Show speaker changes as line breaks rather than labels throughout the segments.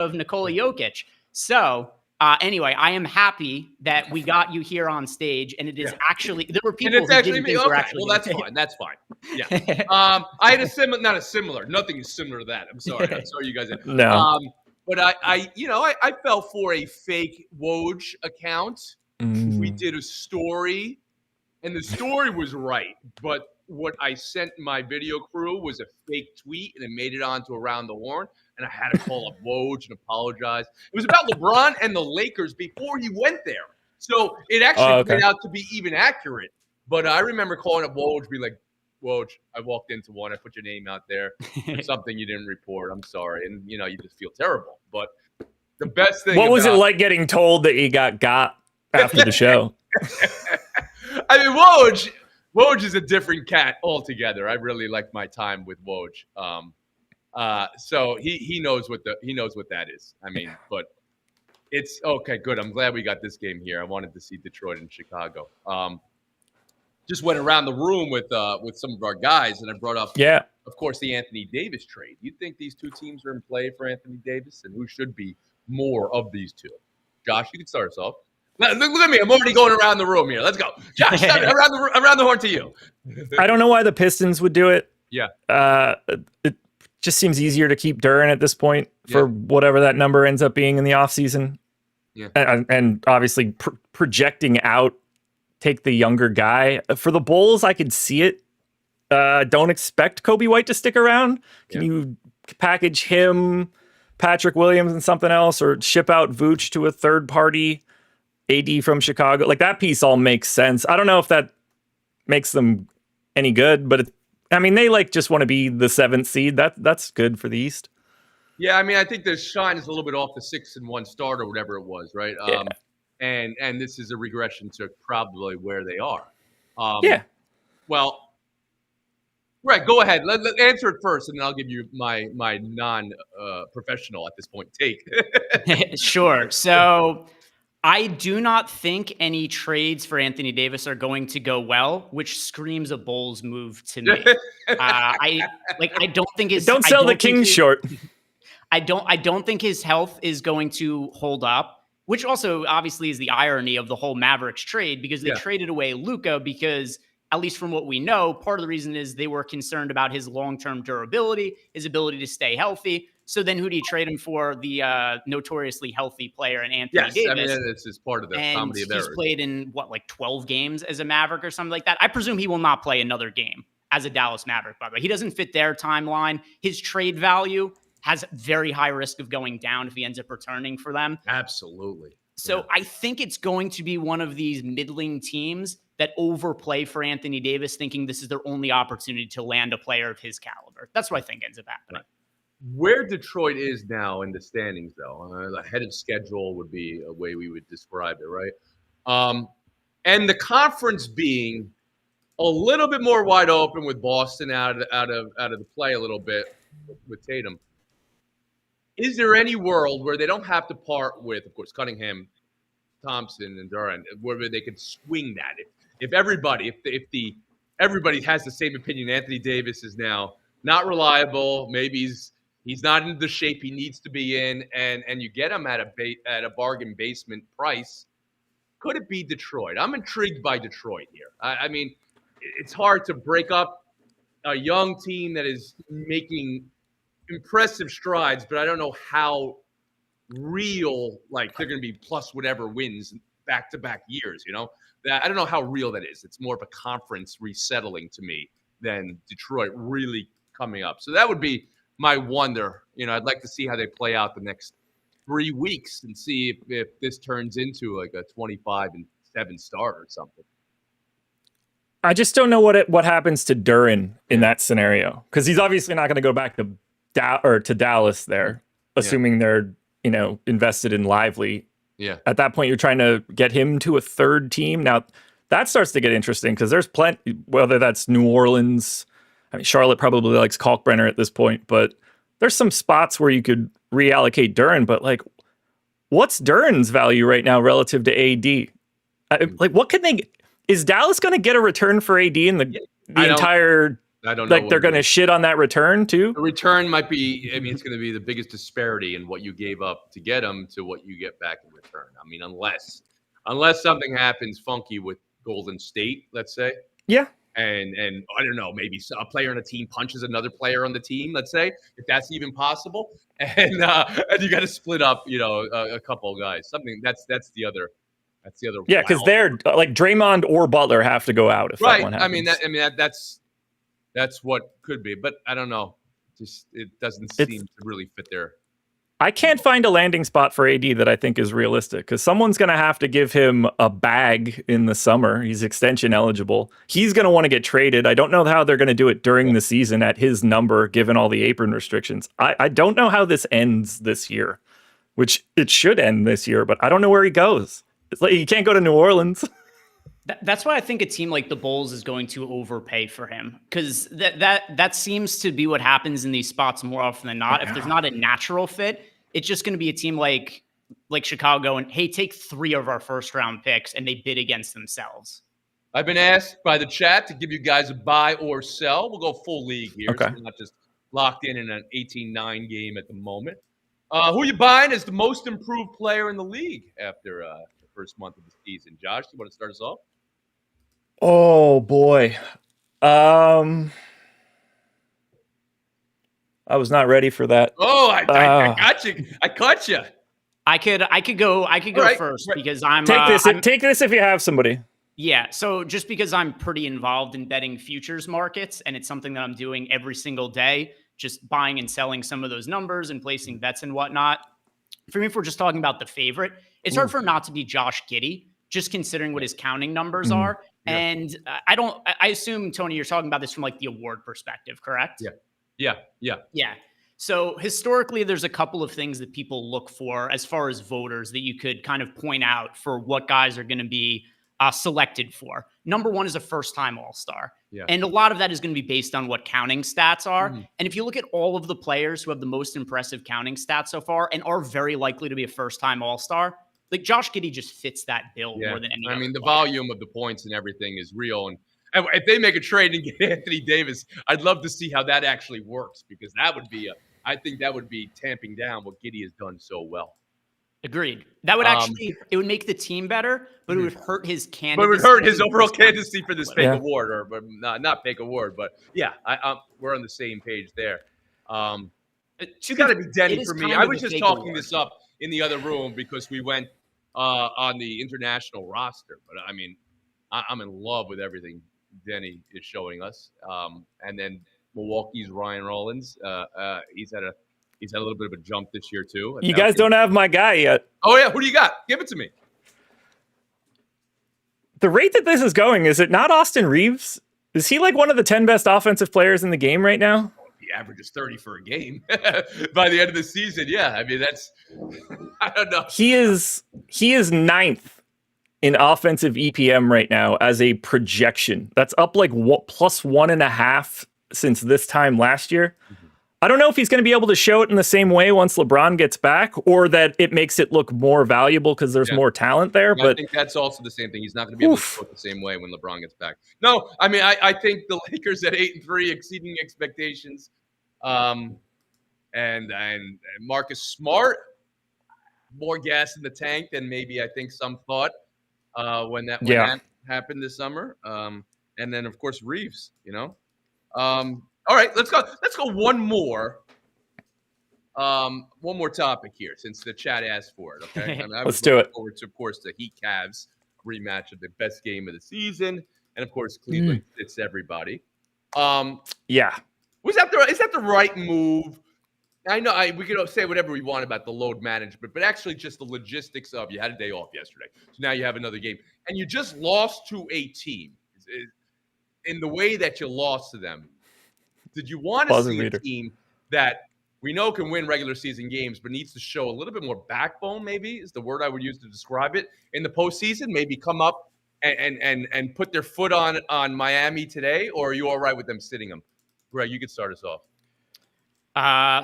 of Nikola Jokic. So anyway, I am happy that we got you here on stage, and it is actually there were people who didn't think were actually.
Well, that's fine. That's fine. Yeah. I had nothing is similar to that. I'm sorry you guys.
No.
But I fell for a fake Woj account. We did a story, and the story was right, but what I sent my video crew was a fake tweet, and it made it onto Around the Horn, and I had to call up Woj and apologize. It was about LeBron and the Lakers before he went there, so it actually turned out to be even accurate. But I remember calling up Woj, being like, Woj, I walked into one, I put your name out there for something you didn't report. I'm sorry, and you just feel terrible. But the best thing.
What was it like getting told that you got after the show?
I mean, Woj is a different cat altogether. I really like my time with Woj. So he knows what that is. I mean, but it's okay. Good. I'm glad we got this game here. I wanted to see Detroit and Chicago. Just went around the room with some of our guys, and I brought up, of course, the Anthony Davis trade. You think these two teams are in play for Anthony Davis, and who should be more of these two? Josh, you can start us off. Look at me. I'm already going around the room here. Let's go. Josh, around the horn to you.
I don't know why the Pistons would do it.
Yeah.
It just seems easier to keep Duren at this point for whatever that number ends up being in the offseason.
Yeah.
And obviously projecting out, take the younger guy. For the Bulls, I could see it. Don't expect Kobe White to stick around. Can you package him, Patrick Williams, and something else, or ship out Vooch to a third party? AD from Chicago, like that piece all makes sense. I don't know if that makes them any good, but they just want to be the 7th seed. That's good for the East.
Yeah, I mean, I think the shine is a little bit off the 6-1 start or whatever it was, right?
Yeah.
And this is a regression to probably where they are. Well, right. Go ahead. Let answer it first, and then I'll give you my non-professional at this point take.
Sure. So. I do not think any trades for Anthony Davis are going to go well, which screams a Bulls move to me. I don't think his
don't sell the Kings short.
I don't think his health is going to hold up, which also obviously is the irony of the whole Mavericks trade, because they traded away Luka because, at least from what we know, part of the reason is they were concerned about his long-term durability, his ability to stay healthy. So then who do you trade him for? The notoriously healthy player in Anthony Davis.
I mean, this is part of the comedy of errors.
He's played in, 12 games as a Maverick or something like that? I presume he will not play another game as a Dallas Maverick, by the way. He doesn't fit their timeline. His trade value has very high risk of going down if he ends up returning for them.
Absolutely.
So I think it's going to be one of these middling teams that overplay for Anthony Davis, thinking this is their only opportunity to land a player of his caliber. That's what I think ends up happening.
Right. Where Detroit is now in the standings, though, ahead of schedule would be a way we would describe it, right? And the conference being a little bit more wide open with Boston out of the play a little bit with Tatum. Is there any world where they don't have to part with, of course, Cunningham, Thompson, and Durant, where they could swing that? If everybody has the same opinion, Anthony Davis is now not reliable. Maybe he's not in the shape he needs to be in, and you get him at a bargain basement price. Could it be Detroit? I'm intrigued by Detroit here. I mean, it's hard to break up a young team that is making impressive strides, but I don't know how real, like, they're going to be plus whatever wins back-to-back years, I don't know how real that is. It's more of a conference resettling to me than Detroit really coming up. So that would be my wonder. I'd like to see how they play out the next 3 weeks and see if this turns into like a 25-7 start or something.
I just don't know what happens to Duren in that scenario, because he's obviously not going to go back to Dallas there, assuming they're invested in Lively.
Yeah.
At that point, you're trying to get him to a third team. Now that starts to get interesting, because there's plenty, whether that's New Orleans. I mean, Charlotte probably likes Kalkbrenner at this point, but there's some spots where you could reallocate Duren. But like, what's Duren's value right now relative to AD? What can they? Is Dallas going to get a return for AD in the entire
I don't know.
Like they're going to shit on that return too.
The return might be. I mean, it's going to be the biggest disparity in what you gave up to get him to what you get back in return. I mean, unless something happens funky with Golden State, let's say.
Yeah.
And I don't know, maybe a player on a team punches another player on the team, let's say, if that's even possible, and you got to split up, a couple of guys. Something that's the other.
Yeah, because they're like Draymond or Butler have to go out if that one happens.
That's what could be, but I don't know. Just it doesn't seem to really fit there.
I can't find a landing spot for AD that I think is realistic because someone's going to have to give him a bag in the summer. He's extension eligible. He's going to want to get traded. I don't know how they're going to do it during the season at his number, given all the apron restrictions. I don't know how this ends this year, which it should end this year, but I don't know where he goes. It's like he can't go to New Orleans.
That's why I think a team like the Bulls is going to overpay for him because that seems to be what happens in these spots more often than not. If there's not a natural fit, it's just going to be a team like Chicago and, hey, take 3 of our first-round picks, and they bid against themselves.
I've been asked by the chat to give you guys a buy or sell. We'll go full league here.
Okay.
So we're not just locked in an 18-9 game at the moment. Who are you buying as the most improved player in the league after the first month of the season? Josh, you want to start us off?
Oh, boy. I was not ready for that.
Oh, I got you. I caught you.
I could go
right,
first because I'm
take this if you have somebody.
Yeah, so just because I'm pretty involved in betting futures markets and it's something that I'm doing every single day, just buying and selling some of those numbers and placing bets and whatnot. For me, if we're just talking about the favorite, it's hard for not to be Josh Giddey, just considering what his counting numbers are. Yeah. And I assume, Tony, you're talking about this from like the award perspective, correct?
Yeah.
So historically, there's a couple of things that people look for as far as voters that you could kind of point out for what guys are going to be selected for. Number one is a first-time All-Star.
Yeah.
And a lot of that is going to be based on what counting stats are. Mm-hmm. And if you look at all of the players who have the most impressive counting stats so far and are very likely to be a first-time All-Star, like Josh Giddey just fits that bill more than any other
the
player.
volume of the points and everything is real. And if they make a trade and get Anthony Davis, I'd love to see how that actually works because I think that would be tamping down what Giddey has done so well.
Agreed. That would actually, it would make the team better, but it would hurt his candidacy.
But it would hurt his overall candidacy for this fake award, or not fake award, but yeah, we're on the same page there. It's got to be Denny for me. I was just talking this up in the other room because we went on the international roster, but I mean, I'm in love with everything Denny is showing us. And then Milwaukee's Ryan Rollins, he's had a little bit of a jump this year too.
You guys don't have my guy yet.
Oh yeah, who do you got? Give it to me.
The rate that this is going, is it not Austin Reeves? Is he like one of the 10 best offensive players in the game right now?
He averages 30 for a game by the end of the season. Yeah, I mean that's I don't know.
He is 9th in offensive EPM right now as a projection. That's up like plus 1.5 since this time last year. Mm-hmm. I don't know if he's going to be able to show it in the same way once LeBron gets back, or that it makes it look more valuable because there's more talent there. But
I think that's also the same thing. He's not going to be able to show it the same way when LeBron gets back. No, I mean, I think the Lakers at 8-3 exceeding expectations. And Marcus Smart, more gas in the tank than maybe I think some thought when that happened this summer. And then of course Reeves, all right, let's go one more topic here since the chat asked for it. Okay, I mean,
let's do it.
Forward to, of course, the Heat Cavs rematch of the best game of the season, and of course Cleveland fits everybody. Is that the right move? I know we can say whatever we want about the load management, but actually just the logistics of you had a day off yesterday, so now you have another game, and you just lost to a team in the way that you lost to them. Did you want to see a team that we know can win regular season games, but needs to show a little bit more backbone, maybe is the word I would use to describe it, in the postseason? Maybe come up and put their foot on Miami today, or are you all right with them sitting them? Greg, you could start us off.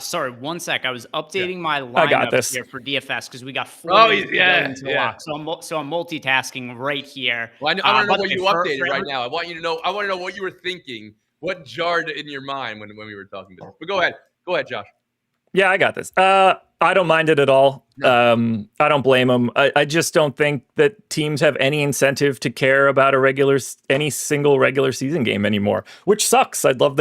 Sorry, one sec. I was updating my lineup here for DFS because we got 4 into the lock. So I'm multitasking right here.
Well, I want to know what you updated right now. I want to know what you were thinking what jarred in your mind when we were talking to this? But go ahead, Josh.
Yeah, I got this. I don't mind it at all.
No.
I don't blame them. I just don't think that teams have any incentive to care about any single regular season game anymore, which sucks. I'd love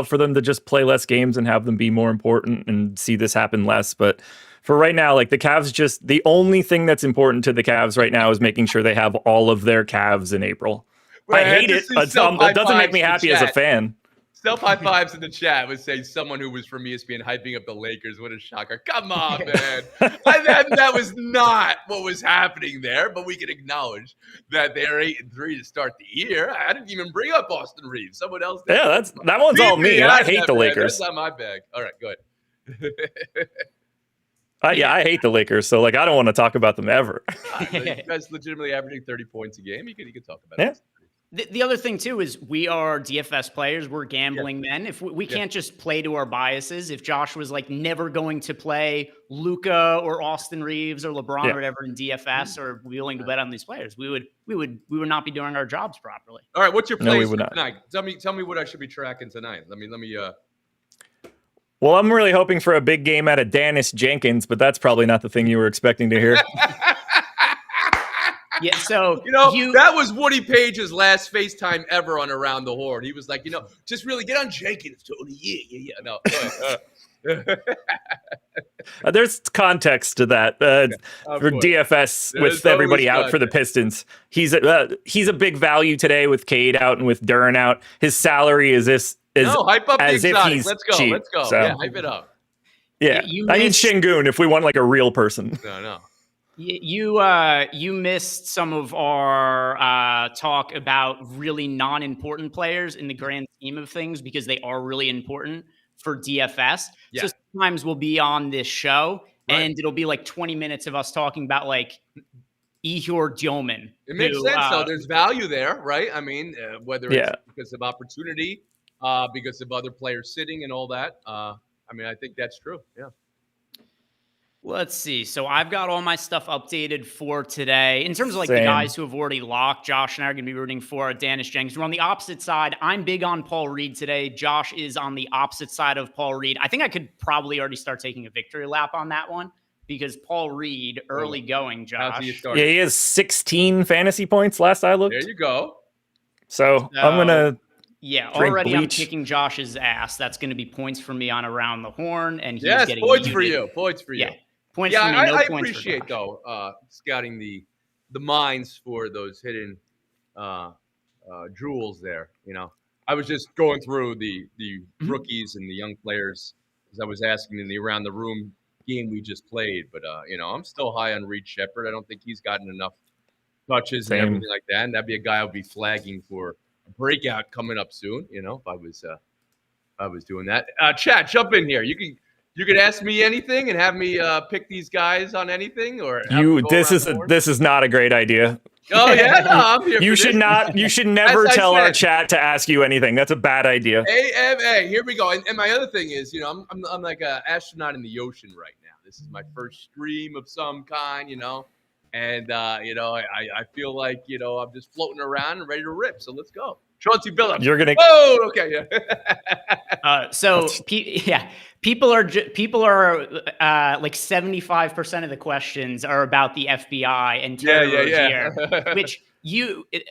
for them to just play less games and have them be more important and see this happen less. But for right now, like the Cavs, the only thing that's important to the Cavs right now is making sure they have all of their Cavs in April. I hate it. It doesn't make me happy as a fan.
Self-high fives in the chat would say someone who was from ESPN hyping up the Lakers. What a shocker. Come on, man. That was not what was happening there, but we can acknowledge that they're 8-3 to start the year. I didn't even bring up Austin Reeves. Someone else did.
Yeah, that one's all me, and I hate the Lakers.
That's not my bag. All right, go ahead.
I hate the Lakers, so like I don't want to talk about them ever.
You guys legitimately averaging 30 points a game. You can talk about it.
The other thing, too, is we are DFS players. We're gambling men. If we can't just play to our biases. If Josh was like never going to play Luka or Austin Reeves or LeBron or whatever in DFS or willing to bet on these players, we would not be doing our jobs properly.
All right, what's your plays for tonight? Tell me what I should be tracking tonight. Let me.
Well, I'm really hoping for a big game out of Dennis Jenkins, but that's probably not the thing you were expecting to hear.
Yeah, so
that was Woody Page's last FaceTime ever on Around the Horn. He was like, just really get on Jenkins, Tony. Yeah. No, go ahead.
There's context to that for DFS with everybody out for the Pistons. He's a big value today with Cade out and with Duren out. His salary is
hype up
as
the
if he's
Let's go.
cheap.
Let's go.
So,
yeah, hype it up.
Yeah, I need Şengün if we want like a real person.
No.
You missed some of our talk about really non-important players in the grand scheme of things because they are really important for DFS. Yeah. So sometimes we'll be on this show and it'll be like 20 minutes of us talking about like Ihor Dioman.
It makes sense though. There's value there, right? I mean, whether it's because of opportunity, because of other players sitting and all that. I think that's true. Yeah.
Let's see. So I've got all my stuff updated for today. In terms of like the guys who have already locked, Josh and I are going to be rooting for Dennis Jenkins. We're on the opposite side. I'm big on Paul Reed today. Josh is on the opposite side of Paul Reed. I think I could probably already start taking a victory lap on that one because Paul Reed, early going, Josh.
He has 16 fantasy points last I looked.
There you go.
So I'm going to
already
bleach.
I'm kicking Josh's ass. That's going to be points for me on Around the Horn. And he's getting
points for you. Points for you.
Yeah. Points for me, no
I
points
appreciate though scouting the minds for those hidden jewels there. I was just going through the rookies and the young players as I was asking in the Around the Room game we just played. But I'm still high on Reed Shepherd. I don't think he's gotten enough touches and everything like that. And that'd be a guy I'll be flagging for a breakout coming up soon. If I was doing that. Chat, jump in here. You could ask me anything and have me pick these guys on anything, or
this is not a great idea.
Oh yeah, no, I'm here.
You should never tell our chat to ask you anything. That's a bad idea.
AMA, here we go. And my other thing is, I'm like an astronaut in the ocean right now. This is my first stream of some kind, and I feel like I'm just floating around and ready to rip. So let's go. Chauncey Billups.
You're gonna.
Oh, okay, yeah.
People are like 75% of the questions are about the FBI and Terry Rozier, which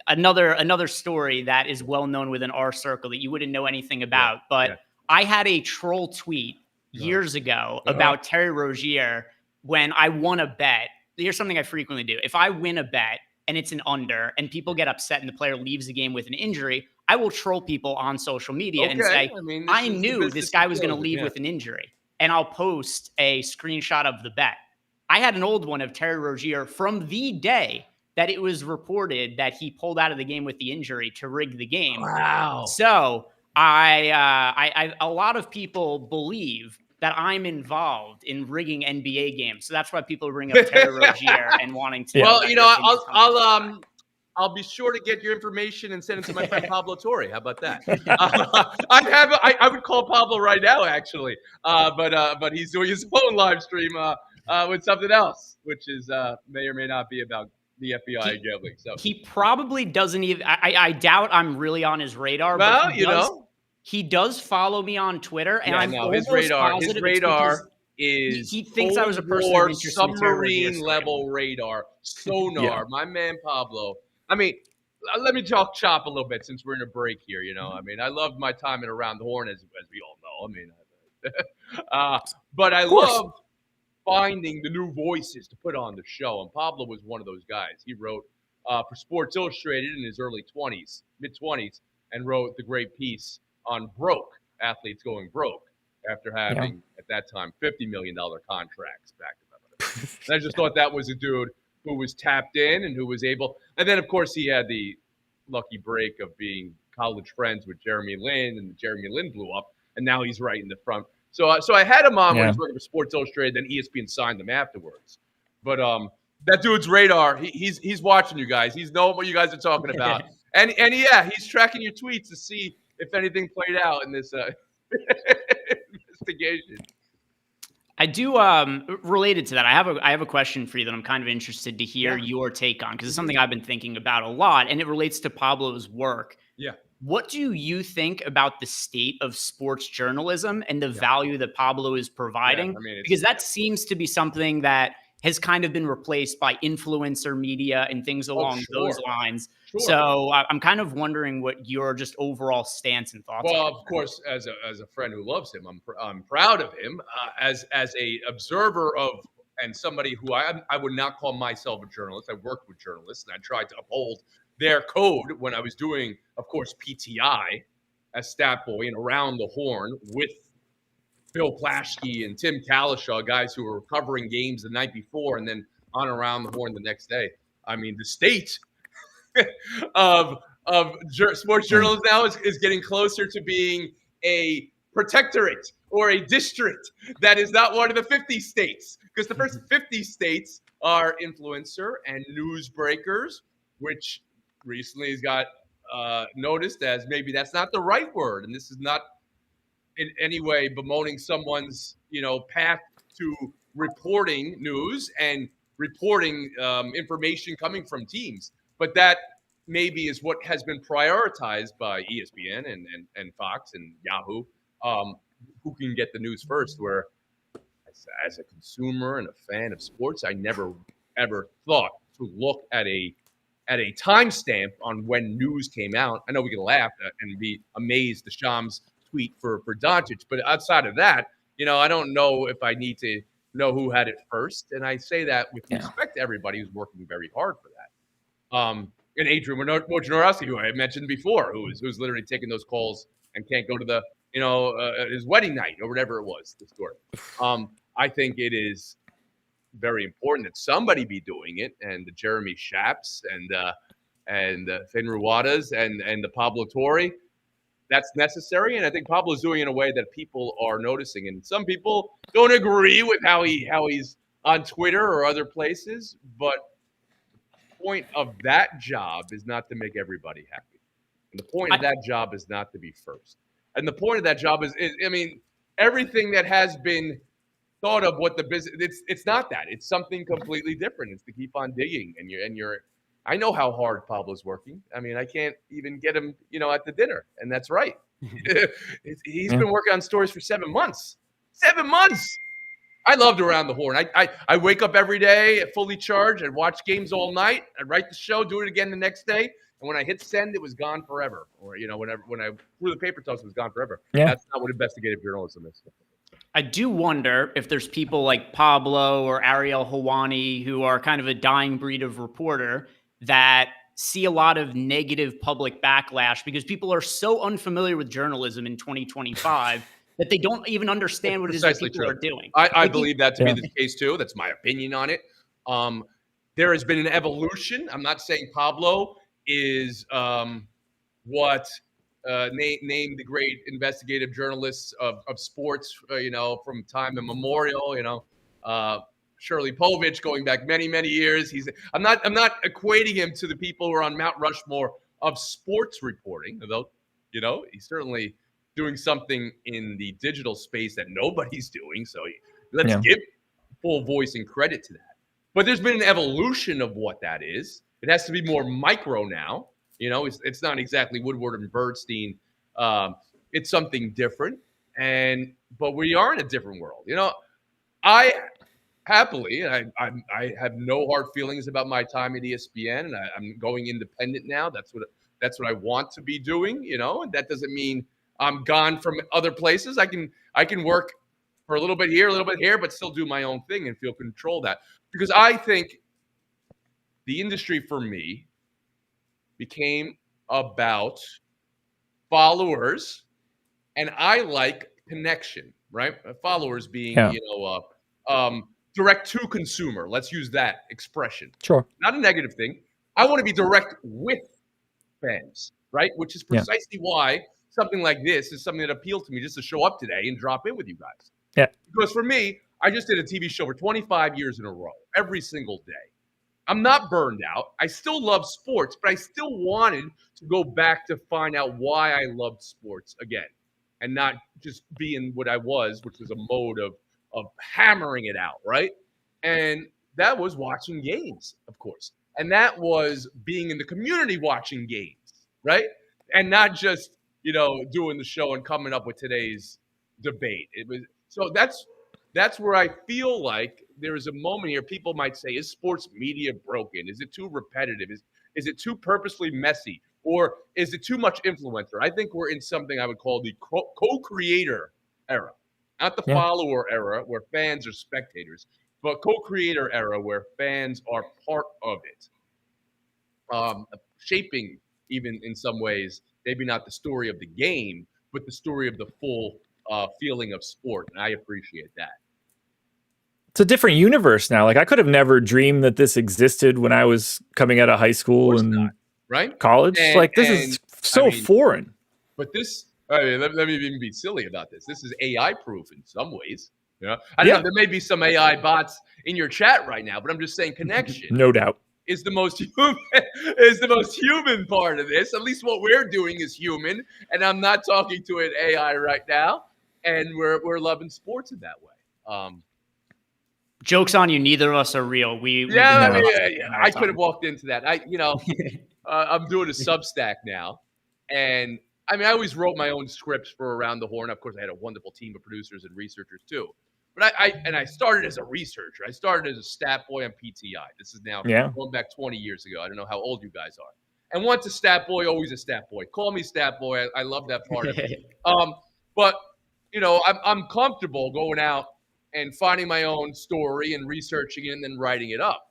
another story that is well known within our circle that you wouldn't know anything about. But I had a troll tweet years ago about Terry Rozier when I won a bet. Here's something I frequently do. If I win a bet and it's an under and people get upset and the player leaves the game with an injury, I will troll people on social media and say, I knew this guy was going to leave with an injury. And I'll post a screenshot of the bet. I had an old one of Terry Rozier from the day that it was reported that he pulled out of the game with the injury to rig the game.
Wow.
So a lot of people believe that I'm involved in rigging NBA games. So that's why people bring up Terry Rozier and wanting to.
Well, I'll be sure to get your information and send it to my friend Pablo Torre. How about that? I would call Pablo right now, actually. But he's doing his own live stream with something else, which is may or may not be about the FBI and gambling. So
he probably doesn't even. I doubt I'm really on his radar.
Well,
but He does follow me on Twitter, and I'm
his
almost
radar
positive it's because
is
he thinks I was a
Cold
person of
War
interest in terror
submarine-level radar, sonar.
Yeah.
My man Pablo. I mean, let me talk shop a little bit since we're in a break here. I mean, I loved my time at Around the Horn, as we all know. I mean, but I love finding the new voices to put on the show, and Pablo was one of those guys. He wrote for Sports Illustrated in his early 20s, mid-20s, and wrote the great piece on athletes going broke after having, at that time, $50 million contracts back to back. And I just thought that was a dude who was tapped in and who was able. And then, of course, he had the lucky break of being college friends with Jeremy Lin, and Jeremy Lin blew up, and now he's right in the front. So I had him on when he was working for Sports Illustrated, then ESPN signed him afterwards. But that dude's radar, he's watching you guys. He's knowing what you guys are talking about. and he's tracking your tweets to see if anything played out in this investigation.
I do related to that. I have a question for you that I'm kind of interested to hear your take on, because it's something I've been thinking about a lot, and it relates to Pablo's work.
Yeah.
What do you think about the state of sports journalism and the value that Pablo is providing?
I mean,
because that seems to be something that has kind of been replaced by influencer media and things along those lines. Sure. So I'm kind of wondering what your just overall stance and thoughts are.
Well, of course, as a friend who loves him, I'm proud of him. As a observer of, and somebody who I would not call myself a journalist. I worked with journalists, and I tried to uphold their code when I was doing, of course, PTI as stat boy and Around the Horn with Bill Plaschke and Tim Kalishaw, guys who were covering games the night before and then on Around the Horn the next day. I mean, the state of sports journalism now is getting closer to being a protectorate or a district that is not one of the 50 states, because the first 50 states are influencer and news breakers, which recently has got noticed as maybe that's not the right word, and this is not in any way bemoaning someone's path to reporting news and reporting information coming from teams, but that maybe is what has been prioritized by ESPN and Fox and Yahoo, who can get the news first. Where as a consumer and a fan of sports, I never ever thought to look at a timestamp on when news came out. I know we can laugh and be amazed the Shams tweet for Doncic, but outside of that, I don't know if I need to know who had it first. And I say that with respect to everybody who's working very hard for that. And Adrian Wojnarowski, who I mentioned before, who's literally taking those calls and can't go to the his wedding night or whatever it was. The story. I think it is very important that somebody be doing it, and the Jeremy Shaps and Finn Ruwadas and the Pablo Torre. That's necessary, and I think Pablo's doing it in a way that people are noticing. And some people don't agree with how he's on Twitter or other places, but the point of that job is not to make everybody happy. And the point of that job is not to be first. And the point of that job is I mean, everything that has been thought of what the business, it's not that. It's something completely different. It's to keep on digging, and you're I know how hard Pablo's working. I mean, I can't even get him, at the dinner, and that's right. He's been working on stories for 7 months. 7 months. I loved Around the Horn. I wake up every day fully charged. I'd watch games all night. I'd write the show, do it again the next day, and when I hit send, it was gone forever. Or when I threw the paper toss, it was gone forever. Yeah. That's not what investigative journalism is.
I do wonder if there's people like Pablo or Ariel Hawani who are kind of a dying breed of reporter that see a lot of negative public backlash because people are so unfamiliar with journalism in 2025 that they don't even understand what it is that people are doing.
I believe that to be the case too. That's my opinion on it. There has been an evolution. I'm not saying Pablo is what named the great investigative journalists of sports, from time immemorial, Shirley Povich going back many, many years. I'm not equating him to the people who are on Mount Rushmore of sports reporting, although, he's certainly doing something in the digital space that nobody's doing. So let's give full voice and credit to that. But there's been an evolution of what that is. It has to be more micro now. It's not exactly Woodward and Birdstein, it's something different, but we are in a different world. I happily, I have no hard feelings about my time at ESPN, and I'm going independent now. That's what I want to be doing. And that doesn't mean I'm gone from other places. I can work for a little bit here, but still do my own thing and feel control that, because I think the industry for me became about followers, and I like connection, right? Followers being, direct to consumer. Let's use that expression.
Sure.
Not a negative thing. I want to be direct with fans, right? Which is precisely why something like this is something that appealed to me, just to show up today and drop in with you guys.
Yeah.
Because for me, I just did a TV show for 25 years in a row, every single day. I'm not burned out. I still love sports, but I still wanted to go back to find out why I loved sports again, and not just be in what I was, which was a mode of hammering it out, right? And that was watching games, of course. And that was being in the community watching games, right? And not just, doing the show and coming up with today's debate. So that's where I feel like there is a moment here. People might say, is sports media broken? Is it too repetitive? Is it too purposely messy? Or is it too much influencer? I think we're in something I would call the co-creator era. Not the follower era where fans are spectators, but co-creator era where fans are part of it. Shaping, even in some ways, maybe not the story of the game, but the story of the full feeling of sport. And I appreciate that.
It's a different universe now. Like, I could have never dreamed that this existed when I was coming out of high school and college. This is so foreign.
But this, let me even be silly about this. This is AI proof in some ways. I don't know. There may be some AI bots in your chat right now, but I'm just saying connection.
No doubt.
Is the most human part of this. At least what we're doing is human, and I'm not talking to an AI right now. And we're loving sports in that way.
Joke's on you. Neither of us are real.
I could have walked into that. I'm doing a Substack now, and I always wrote my own scripts for Around the Horn. Of course, I had a wonderful team of producers and researchers too. But I started as a researcher. I started as a stat boy on PTI. This is now going back 20 years ago. I don't know how old you guys are. And once a stat boy, always a stat boy. Call me stat boy. I love that part of it. But I'm comfortable going out and finding my own story and researching it and then writing it up.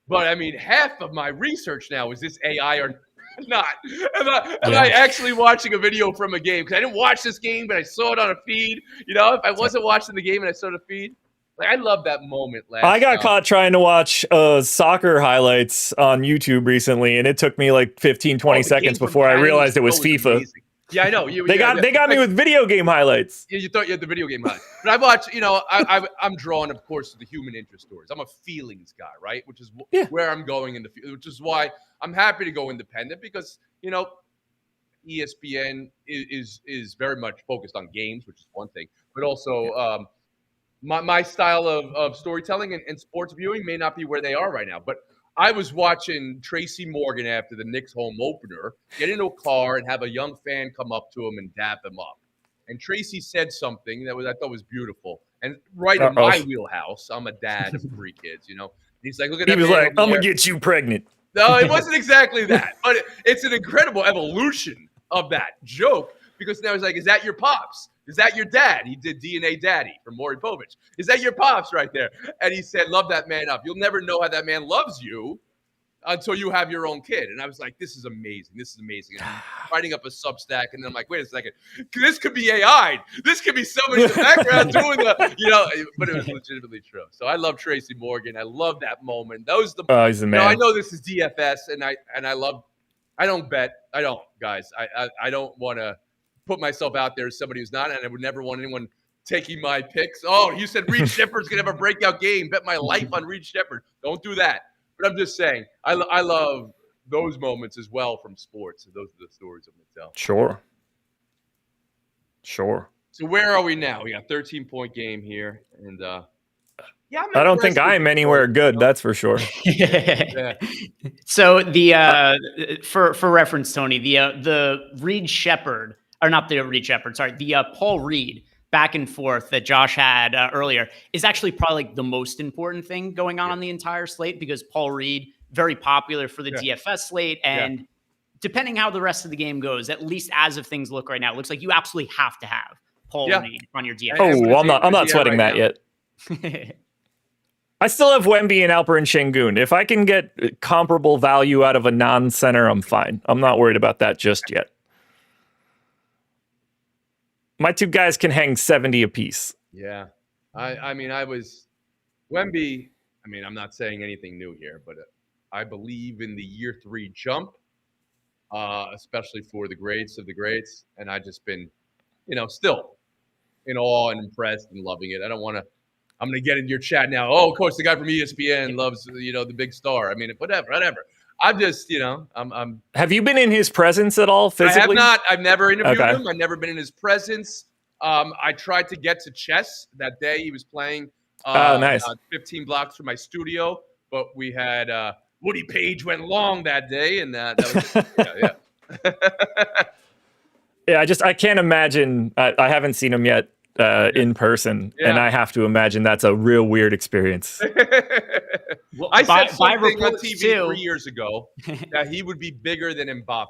But half of my research now is this AI or not. Am I actually watching a video from a game? Because I didn't watch this game, but I saw it on a feed. If I wasn't watching the game and I saw the feed, I love that moment.
I got caught trying to watch soccer highlights on YouTube recently, and it took me like 15, 20 seconds before I realized it was FIFA.
Amazing. Yeah, I know.
They got me with video game highlights.
Yeah, you thought you had the video game highlights. But I watch, I'm drawn, of course, to the human interest stories. I'm a feelings guy, right? Which is where I'm going in the future, which is why I'm happy to go independent, because, ESPN is very much focused on games, which is one thing. But also my style of storytelling and sports viewing may not be where they are right now. But I was watching Tracy Morgan after the Knicks home opener get into a car and have a young fan come up to him and dap him up. And Tracy said something that I thought was beautiful and right in my wheelhouse. I'm a dad of 3 kids, He's like, look at that.
He was like, I'm going to get you pregnant.
No, it wasn't exactly that. But it's an incredible evolution of that joke, because now he's like, is that your pops? Is that your dad? He did DNA Daddy from Maury Povich. Is that your pops right there? And he said, love that man up. You'll never know how that man loves you until you have your own kid. And I was like, this is amazing. This is amazing. And I'm writing up a Substack, and then I'm like, wait a second. This could be AI. This could be somebody in the background doing but it was legitimately true. So I love Tracy Morgan. I love that moment. He's the man. I know this is DFS, and I love, I don't bet. I don't, guys. I don't want to put myself out there as somebody who's not, and I would never want anyone taking my picks. Oh, you said Reed Shepherd's going to have a breakout game. Bet my life on Reed Shepherd. Don't do that. But I'm just saying, I love those moments as well from sports. And those are the stories of myself.
Sure.
So where are we now? We got 13-point game here. And
I don't think I'm anywhere good. That's for sure.
So for reference, Tony, the Reed Shepherd or not the Reed Shepherd, sorry, the Paul Reed back and forth that Josh had earlier is actually probably like the most important thing going on the entire slate, because Paul Reed, very popular for the DFS slate. And depending how the rest of the game goes, at least as of things look right now, it looks like you absolutely have to have Paul Reed on your DFS.
Oh, I'm not sweating that yet. I still have Wemby and Alperen Şengün. If I can get comparable value out of a non-center, I'm fine. I'm not worried about that just yet. My two guys can hang 70 apiece.
Yeah. I mean, I was Wemby. I mean, I'm not saying anything new here, but I believe in the year 3 jump, especially for the greats of the greats. And I just been, still in awe and impressed and loving it. I'm going to get into your chat now. Oh, of course, the guy from ESPN loves, the big star. I mean, whatever. I'm just, I'm. Have
you been in his presence at all physically?
I have not. I've never interviewed him. I've never been in his presence. I tried to get to chess that day. He was playing.
Nice.
15 blocks from my studio, but we had Woody Page went long that day, and that was
yeah. I can't imagine. I haven't seen him yet in person, and I have to imagine that's a real weird experience.
Well, I said something on TV 3 years ago that he would be bigger than Mbappe,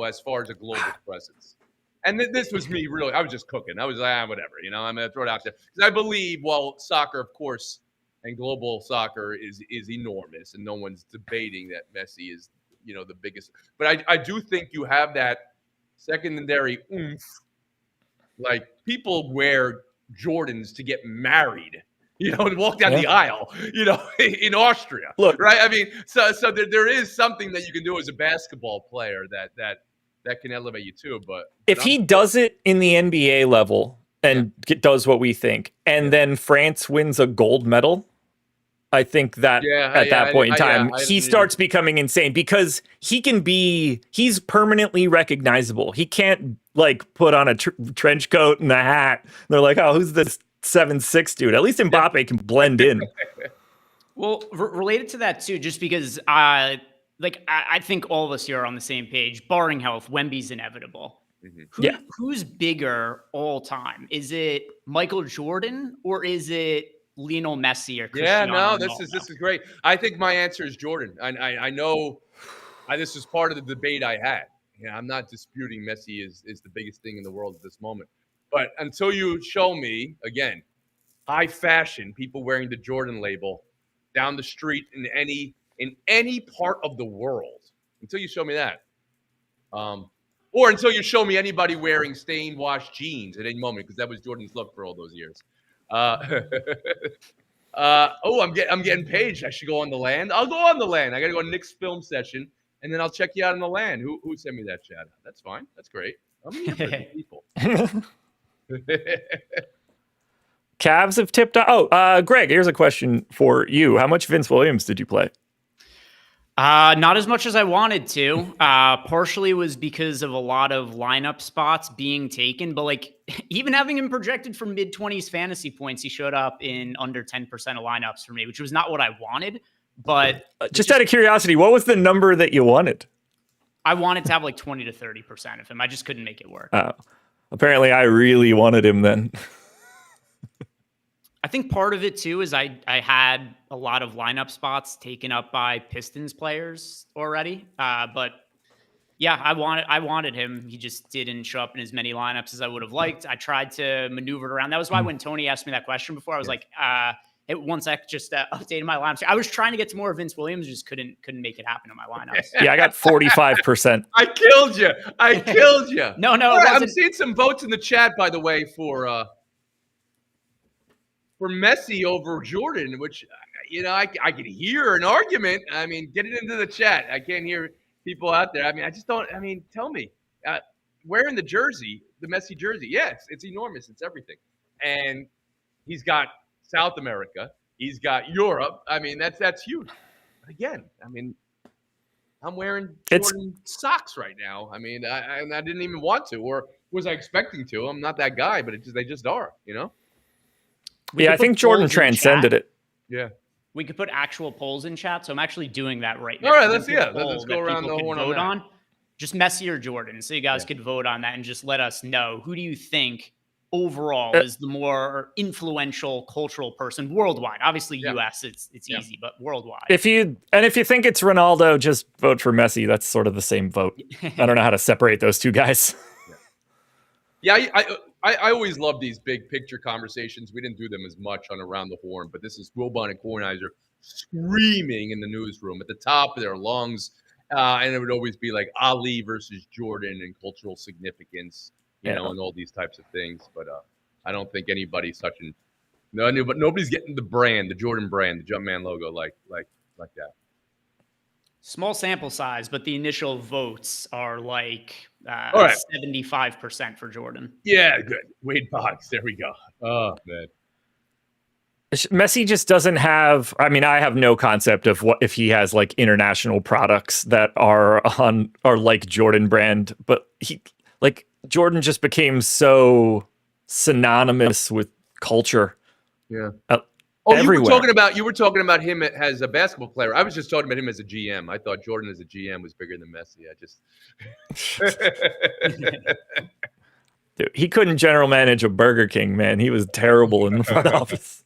as far as a global presence. And this was me, really. I was just cooking. I was like, whatever, I'm going to throw it out there. Because I believe, soccer, of course, and global soccer is enormous, and no one's debating that Messi is, the biggest. But I do think you have that secondary oomph. Like, people wear Jordans to get married, and walk down the aisle, in Austria.
Look,
right? I mean, so there is something that you can do as a basketball player that can elevate you too. But
if he does it in the NBA level and does what we think, and then France wins a gold medal, I think that at that point in time, he starts becoming insane, because he's permanently recognizable. He can't put on a trench coat and a hat. They're like, oh, who's this 7'6" dude? At least Mbappe can blend in.
Well, related to that too, just because I think all of us here are on the same page. Barring health, Wemby's inevitable. Mm-hmm. Who's bigger all time? Is it Michael Jordan or is it Lionel Messi or Cristiano Ronaldo?
This is great. I think my answer is Jordan. I know this is part of the debate I had. I'm not disputing Messi is the biggest thing in the world at this moment. But until you show me, again, high fashion, people wearing the Jordan label down the street in any part of the world, until you show me that, or until you show me anybody wearing stained wash jeans at any moment, because that was Jordan's look for all those years. I'm getting paged. I should go on the land. I'll go on the land. I got to go to Nick's film session, and then I'll check you out on the land. Who sent me that chat? That's fine. That's great. I'm here for people.
Cavs have tipped out. Oh, Greg, here's a question for you. How much Vince Williams did you play?
Not as much as I wanted to. Partially was because of a lot of lineup spots being taken, but even having him projected for mid-20s fantasy points, he showed up in under 10% of lineups for me, which was not what I wanted. But
just out of curiosity, what was the number that you wanted?
I wanted to have 20 to 30% of him. I just couldn't make it work.
Apparently I really wanted him then.
I think part of it too is I had a lot of lineup spots taken up by Pistons players already. But yeah, I wanted him. He just didn't show up in as many lineups as I would have liked. I tried to maneuver it around. That was why when Tony asked me that question before, I was like, one sec, just updated my lineups. I was trying to get to more Vince Williams, just couldn't make it happen in my lineups.
Yeah, I got 45%.
I killed you.
No,
I'm seeing some votes in the chat, by the way, for Messi over Jordan, which, I could hear an argument. I mean, get it into the chat. I can't hear people out there. I mean, tell me, wearing the jersey, the Messi jersey, yes, it's enormous. It's everything. And he's got South America. He's got Europe. I mean, that's huge. But again, I'm wearing Jordan socks right now. I mean, I didn't even want to, or was I expecting to? I'm not that guy, but they just are,
Yeah, I think Jordan transcended it.
Yeah.
We could put actual polls in chat, so I'm actually doing that right now.
All right, let's go around the horn
vote on. just Messi or Jordan. So you guys could vote on that and just let us know, who do you think overall is the more influential cultural person worldwide? Obviously, US, it's easy, but worldwide.
If you think it's Ronaldo, just vote for Messi. That's sort of the same vote. I don't know how to separate those two guys.
Yeah, I always love these big picture conversations. We didn't do them as much on Around the Horn, but this is Wilbon and Kornheiser screaming in the newsroom at the top of their lungs. And it would always be like Ali versus Jordan and cultural significance, you know, and all these types of things. But I don't think anybody's touching. But nobody's getting the brand, the Jordan brand, the Jumpman logo like that.
Small sample size, but the initial votes are like 75% for Jordan.
Yeah, good. Wade Boggs. There we go. Oh, man.
Messi just doesn't have, I mean, I have no concept of what if he has like international products that are like Jordan brand, but Jordan just became so synonymous with culture.
Yeah.
Everywhere.
You were talking about him as a basketball player. I was just talking about him as a GM. I thought Jordan as a GM was bigger than Messi.
Dude, he couldn't general manage a Burger King, man. He was terrible in the front office.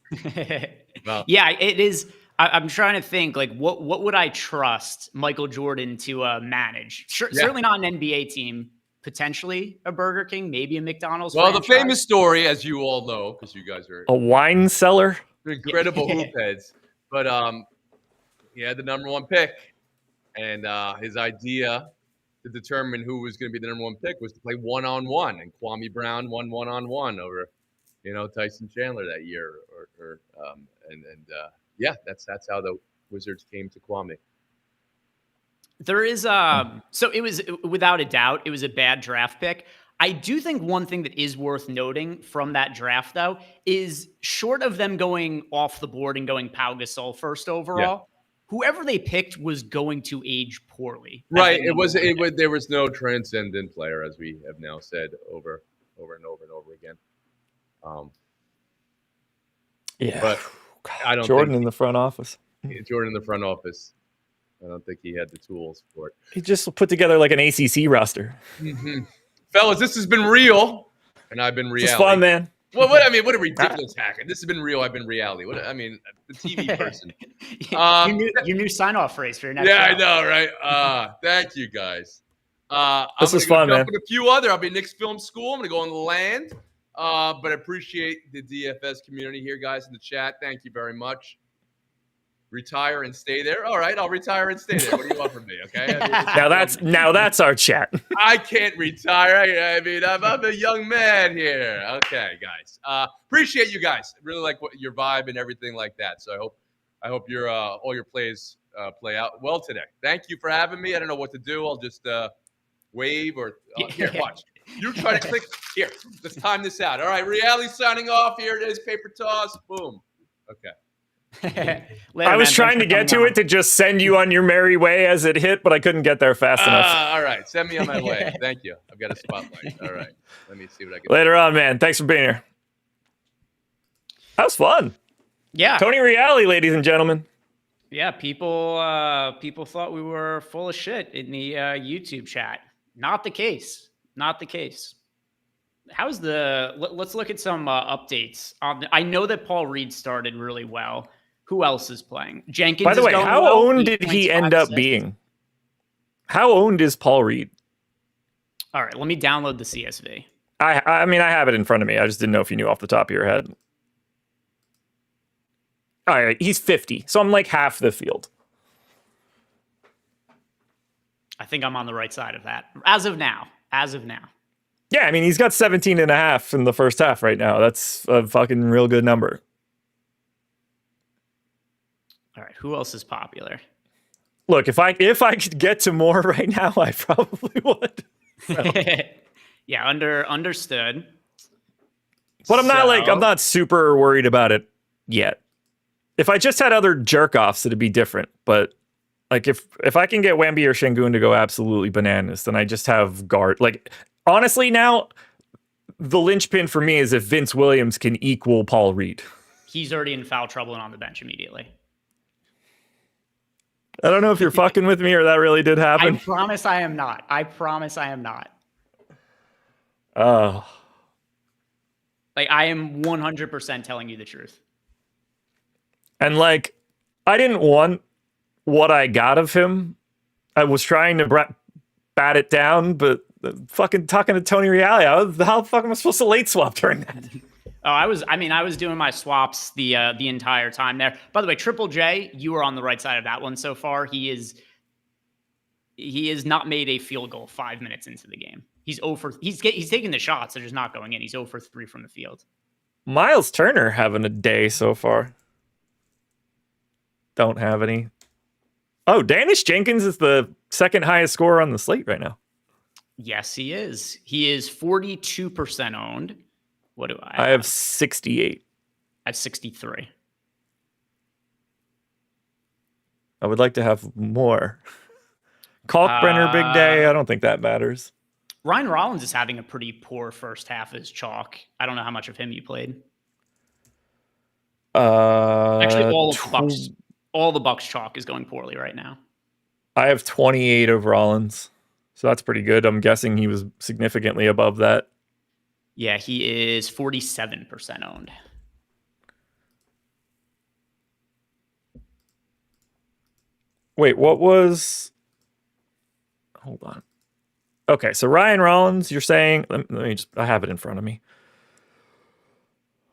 Well, yeah, it is. I'm trying to think, like, what would I trust Michael Jordan to manage? Certainly not an NBA team. Potentially a Burger King, maybe a McDonald's.
Well,
franchise.
The famous story, as you all know, because you guys are
a wine cellar,
incredible hoop heads. But he had the number one pick, and his idea to determine who was going to be the number one pick was to play one-on-one, and Kwame Brown won one-on-one over, Tyson Chandler that year, that's how the Wizards came to Kwame.
There is so it was, without a doubt, it was a bad draft pick. I do think one thing that is worth noting from that draft, though, is short of them going off the board and going Pau Gasol first overall, whoever they picked was going to age poorly.
Right. There was no transcendent player, as we have now said over and over again. But I don't
Jordan in the front office.
Jordan in the front office. I don't think he had the tools for it.
He just put together like an ACC roster.
Mm-hmm. Fellas, this has been real, and I've been Reali.
It's fun, man.
What a ridiculous hack. This has been real. I've been Reali. The TV person.
Your new sign-off phrase for your next show.
I know, right? Thank you, guys.
This was fun, man.
I'll be at Knicks Film School. I'm going to go on the land. But I appreciate the DFS community here, guys, in the chat. Thank you very much. Retire and stay there. All right, I'll retire and stay there. What do you want from me? Okay.
Now that's our chat.
I can't retire. I'm a young man here. Okay, guys. Appreciate you guys. Really like your vibe and everything like that. So I hope your all your plays play out well today. Thank you for having me. I don't know what to do. I'll just wave or here. Watch. You try to click here. Let's time this out. All right, Reali signing off. Here it is. Paper toss. Boom. Okay.
I was trying to get to it to just send you on your merry way as it hit, but I couldn't get there fast enough.
All right, send me on my way. Thank you. I've got a spotlight. All right, let me see what I can.
Later on, man. Thanks for being here. That was fun.
Yeah,
Tony Reali, ladies and gentlemen.
Yeah, people thought we were full of shit in the YouTube chat. Not the case. Not the case. Let's look at some updates. I know that Paul Reed started really well. Who else is playing? Jenkins.
By the way, how owned did he end up being? How owned is Paul Reed?
All right, let me download the CSV.
I mean, I have it in front of me. I just didn't know if you knew off the top of your head. All right, he's 50, so I'm like half the field.
I think I'm on the right side of that. As of now.
Yeah, I mean, he's got 17 and a half in the first half right now. That's a fucking real good number.
All right, who else is popular?
Look, if I could get to more right now, I probably would. So.
Yeah, understood.
But I'm not super worried about it yet. If I just had other jerk-offs, it'd be different. But like if I can get Wemby or Şengün to go absolutely bananas, then I just have guard. Like, honestly, now the linchpin for me is if Vince Williams can equal Paul Reed.
He's already in foul trouble and on the bench immediately.
I don't know if you're fucking with me or that really did happen.
I promise I am not. I promise I am not.
Oh.
Like, I am 100% telling you the truth.
And like, I didn't want what I got of him. I was trying to bat it down, but fucking talking to Tony Reali, how the fuck am I supposed to late swap during that?
Oh, I was doing my swaps the entire time there. By the way, Triple J, you were on the right side of that one so far. He has not made a field goal 5 minutes into the game. He's taking the shots, they're just not going in. He's 0 for 3 from the field.
Miles Turner having a day so far. Don't have any. Oh, Danish Jenkins is the second highest scorer on the slate right now.
Yes, he is. He is 42% owned. What do I have?
I have 68.
At 63.
I would like to have more. Kalkbrenner, big day. I don't think that matters.
Ryan Rollins is having a pretty poor first half as chalk. I don't know how much of him you played. Actually, all the Bucks chalk is going poorly right now.
I have 28 of Rollins, so that's pretty good. I'm guessing he was significantly above that.
Yeah, he is 47% owned.
Wait, what was... Hold on. Okay, so Ryan Rollins, you're saying... Let me just... I have it in front of me.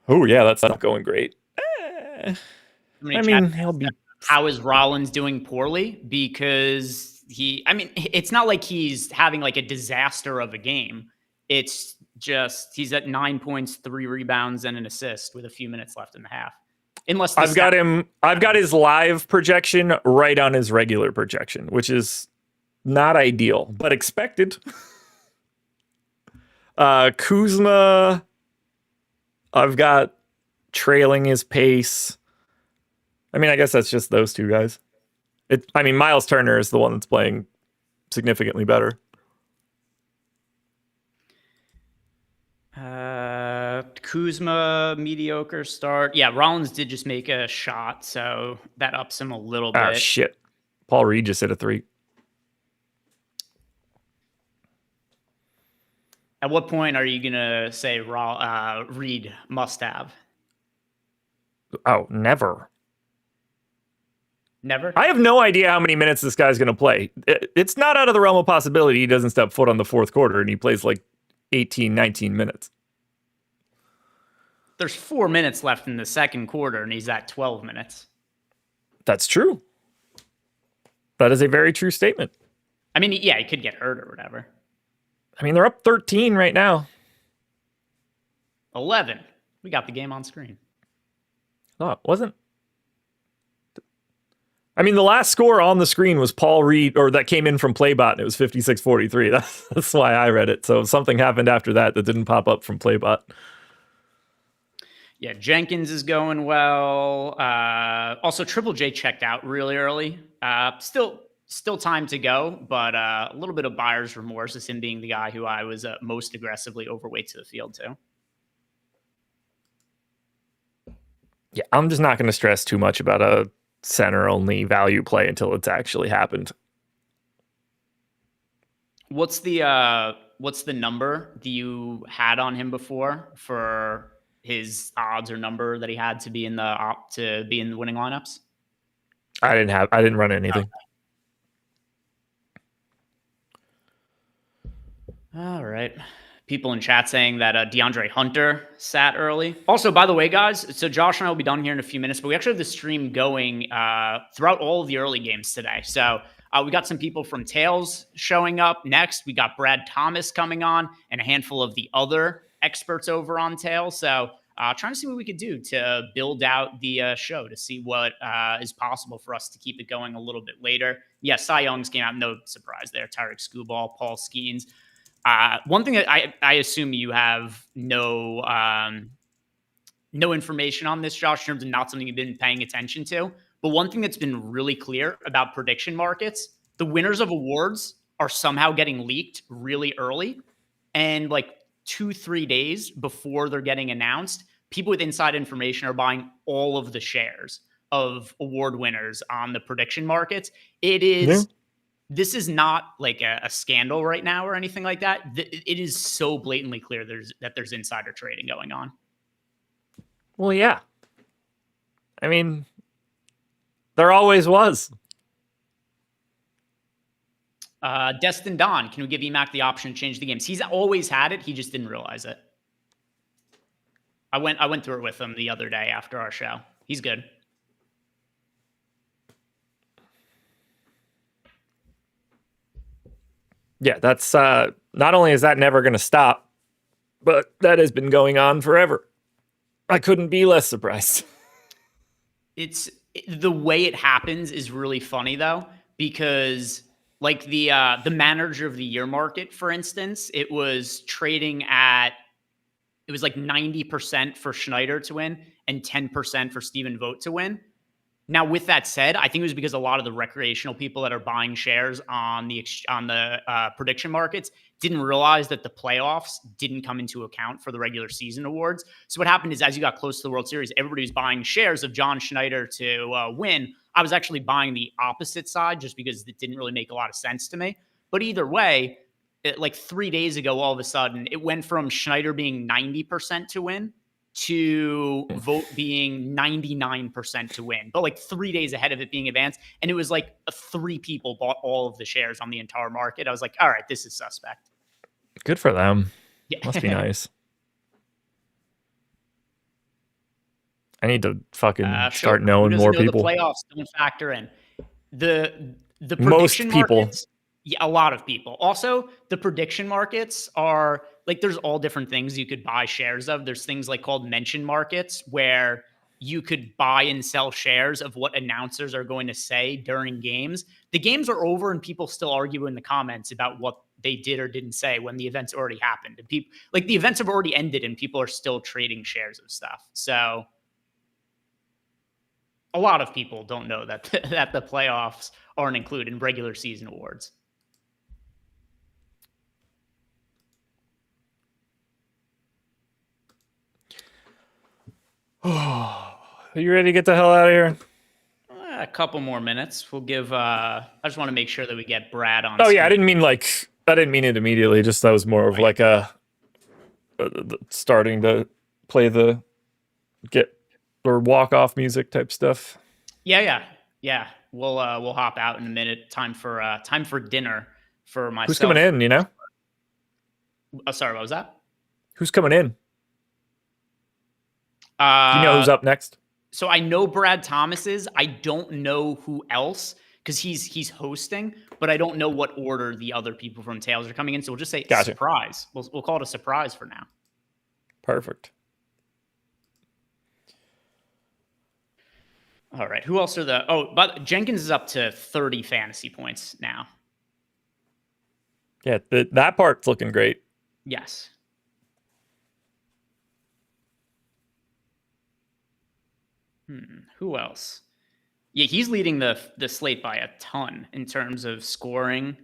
Oh, yeah, that's not going great. I mean, he'll be...
How is Rollins doing poorly? Because it's not like he's having like a disaster of a game. It's just he's at 9 points, 3 rebounds, and an assist with a few minutes left in the half. Unless
I've got his live projection right on his regular projection, which is not ideal, but expected. Kuzma, I've got trailing his pace. I mean, I guess that's just those two guys. Miles Turner is the one that's playing significantly better.
Kuzma, mediocre start. Yeah, Rollins did just make a shot, so that ups him a little bit.
Oh, shit. Paul Reed just hit a 3.
At what point are you going to say Reed must have?
Oh, never.
Never?
I have no idea how many minutes this guy's going to play. It's not out of the realm of possibility he doesn't step foot on the fourth quarter and he plays like 18, 19 minutes.
There's 4 minutes left in the second quarter, and he's at 12 minutes.
That's true. That is a very true statement.
I mean, yeah, he could get hurt or whatever.
I mean, they're up 13 right now.
11. We got the game on screen.
No, it wasn't. I mean, the last score on the screen was Paul Reed, or that came in from Playbot, and it was 56-43. That's why I read it. So something happened after that didn't pop up from Playbot.
Yeah, Jenkins is going well. Also, Triple J checked out really early. Still time to go, but a little bit of buyer's remorse is him being the guy who I was most aggressively overweight to the field to.
Yeah, I'm just not going to stress too much about a center-only value play until it's actually happened.
What's the number that you had on him before for his odds or number that he had to be in the winning lineups?
I didn't run anything.
Okay. All right. People in chat saying that DeAndre Hunter sat early. Also, by the way, guys, so Josh and I will be done here in a few minutes, but we actually have the stream going throughout all of the early games today. So we got some people from Tails showing up next. We got Brad Thomas coming on and a handful of the other experts over on Tails. So trying to see what we could do to build out the show to see what is possible for us to keep it going a little bit later. Yeah, Cy Young's came out. No surprise there. Tyreek Skubal, Paul Skeens. One thing that I assume you have no information on this, Josh, in terms of not something you've been paying attention to. But one thing that's been really clear about prediction markets, the winners of awards are somehow getting leaked really early. And like 2-3 days before they're getting announced, people with inside information are buying all of the shares. of award winners on the prediction markets. It is. This is not like a scandal right now or anything like that. It is so blatantly clear that there's insider trading going on.
Well, yeah. I mean, there always was.
Destin Don, can we give EMAC the option to change the games? He's always had it. He just didn't realize it. I went through it with him the other day after our show. He's good.
Yeah, that's not only is that never going to stop, but that has been going on forever. I couldn't be less surprised.
It's the way it happens is really funny though, because like the manager of the year market, for instance, it was trading at, it was like 90% for Schneider to win and 10% for Stephen Vogt to win. Now, with that said, I think it was because a lot of the recreational people that are buying shares on the prediction markets didn't realize that the playoffs didn't come into account for the regular season awards. So what happened is, as you got close to the World Series, everybody was buying shares of John Schneider to win. I was actually buying the opposite side just because it didn't really make a lot of sense to me. But either way, like 3 days ago, all of a sudden, it went from Schneider being 90% to win to Vogt being 99% to win, but like 3 days ahead of it being advanced. And it was like 3 people bought all of the shares on the entire market. I was like, all right, this is suspect.
Good for them.
Yeah.
Must be nice. I need to fucking start knowing more people.
The playoffs don't factor in. The
most
prediction
people.
Markets, yeah, a lot of people. Also, the prediction markets are like, there's all different things you could buy shares of. There's things like called mention markets where you could buy and sell shares of what announcers are going to say during games. The games are over and people still argue in the comments about what they did or didn't say when the events already happened. And people, like, the events have already ended and people are still trading shares of stuff. So a lot of people don't know that that the playoffs aren't included in regular season awards.
Are you ready to get the hell out of here?
A couple more minutes. We'll give. I just want to make sure that we get Brad on.
Oh yeah, I didn't mean it immediately. Just that was more of like a starting to play the walk off music type stuff.
Yeah. We'll hop out in a minute. Time for dinner for myself.
Who's coming in? You know.
Sorry, what was that?
Who's coming in? Do you know who's up next?
So I know Brad Thomas is. I don't know who else because he's hosting, but I don't know what order the other people from Tails are coming in. So we'll just say surprise. We'll call it a surprise for now.
Perfect.
All right. Who else are the? Oh, but Jenkins is up to 30 fantasy points now.
Yeah, that part's looking great.
Yes. Who else? Yeah, he's leading the slate by a ton in terms of scoring.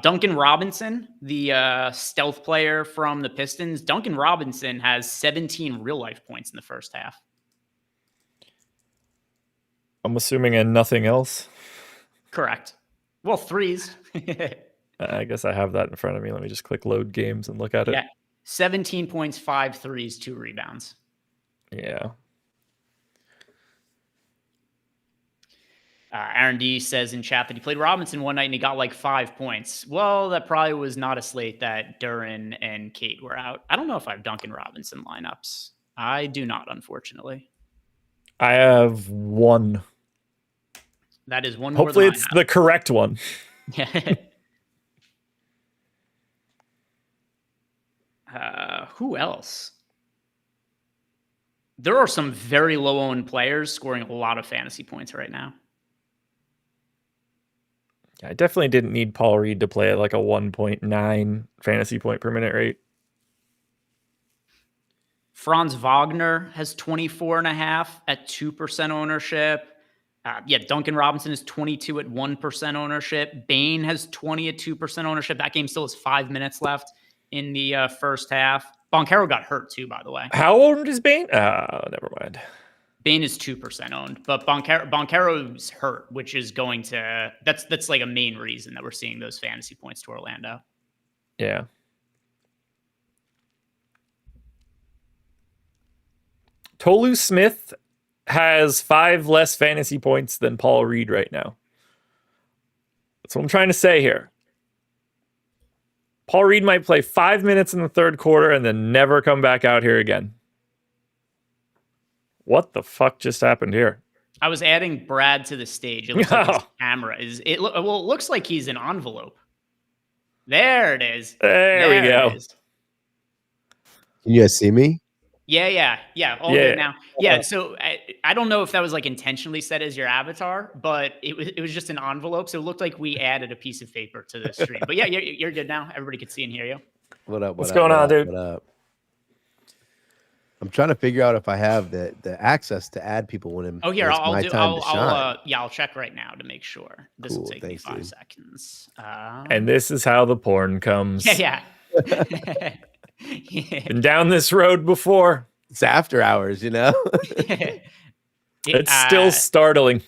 Duncan Robinson, the stealth player from the Pistons. Duncan Robinson has 17 real life points in the first half.
I'm assuming and nothing else.
Correct. Well, threes.
I guess I have that in front of me. Let me just click load games and look at it.
Yeah, 17 points, 5 threes, 2 rebounds.
Yeah.
Aaron D says in chat that he played Robinson one night and he got like 5 points. Well, that probably was not a slate that Duran and Kate were out. I don't know if I have Duncan Robinson lineups. I do not, unfortunately.
I have one.
That is one.
Hopefully it's the correct one.
Who else? There are some very low-owned players scoring a lot of fantasy points right now.
I definitely didn't need Paul Reed to play at like a 1.9 fantasy point per minute rate.
Franz Wagner has 24.5 at 2% ownership. Duncan Robinson is 22 at 1% ownership. Bain has 20 at 2% ownership. That game still has 5 minutes left in the first half. Boncaro got hurt too, by the way.
How old is Bain? Never mind.
Bane is 2% owned, but Banchero's hurt, which is going to that's like a main reason that we're seeing those fantasy points to Orlando.
Yeah. Tolu Smith has 5 less fantasy points than Paul Reed right now. That's what I'm trying to say here. Paul Reed might play 5 minutes in the third quarter and then never come back out here again. What the fuck just happened here?
I was adding Brad to the stage. It looks like his camera is. It looks like he's an envelope. There it is.
There we go.
Can you guys see me?
Yeah. All good now. Yeah. So I don't know if that was like intentionally set as your avatar, but it was just an envelope. So it looked like we added a piece of paper to the stream. But yeah, you're good now. Everybody can see and hear you.
What up?
What's going on, dude?
What up? I'm trying to figure out if I have the access to add people when it's my time to shine.
I'll check right now to make sure. This will take me 5 seconds.
And this is how the porn comes.
Yeah.
Been down this road before.
It's after hours, you know.
It's still startling.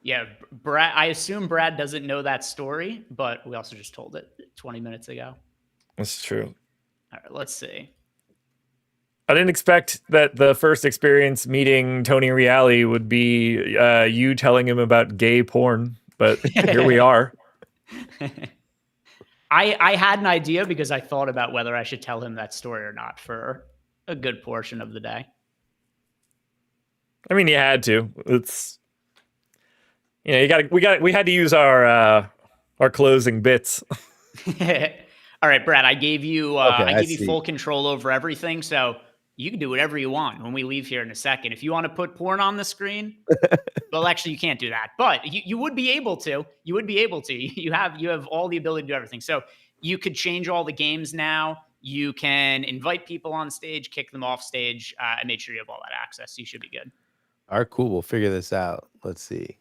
Yeah, Brad. I assume Brad doesn't know that story, but we also just told it 20 minutes ago.
That's true.
All right, let's see.
I didn't expect that the first experience meeting Tony Reali would be you telling him about gay porn, but here we are.
I had an idea because I thought about whether I should tell him that story or not for a good portion of the day.
I mean, you had to. It's we had to use our closing bits.
All right, Brad, I gave you full control over everything, so you can do whatever you want when we leave here in a second. If you want to put porn on the screen, well, actually, you can't do that, but you would be able to. You would be able to. You have all the ability to do everything. So you could change all the games now. You can invite people on stage, kick them off stage, and make sure you have all that access. So you should be good.
All right, cool. We'll figure this out. Let's see.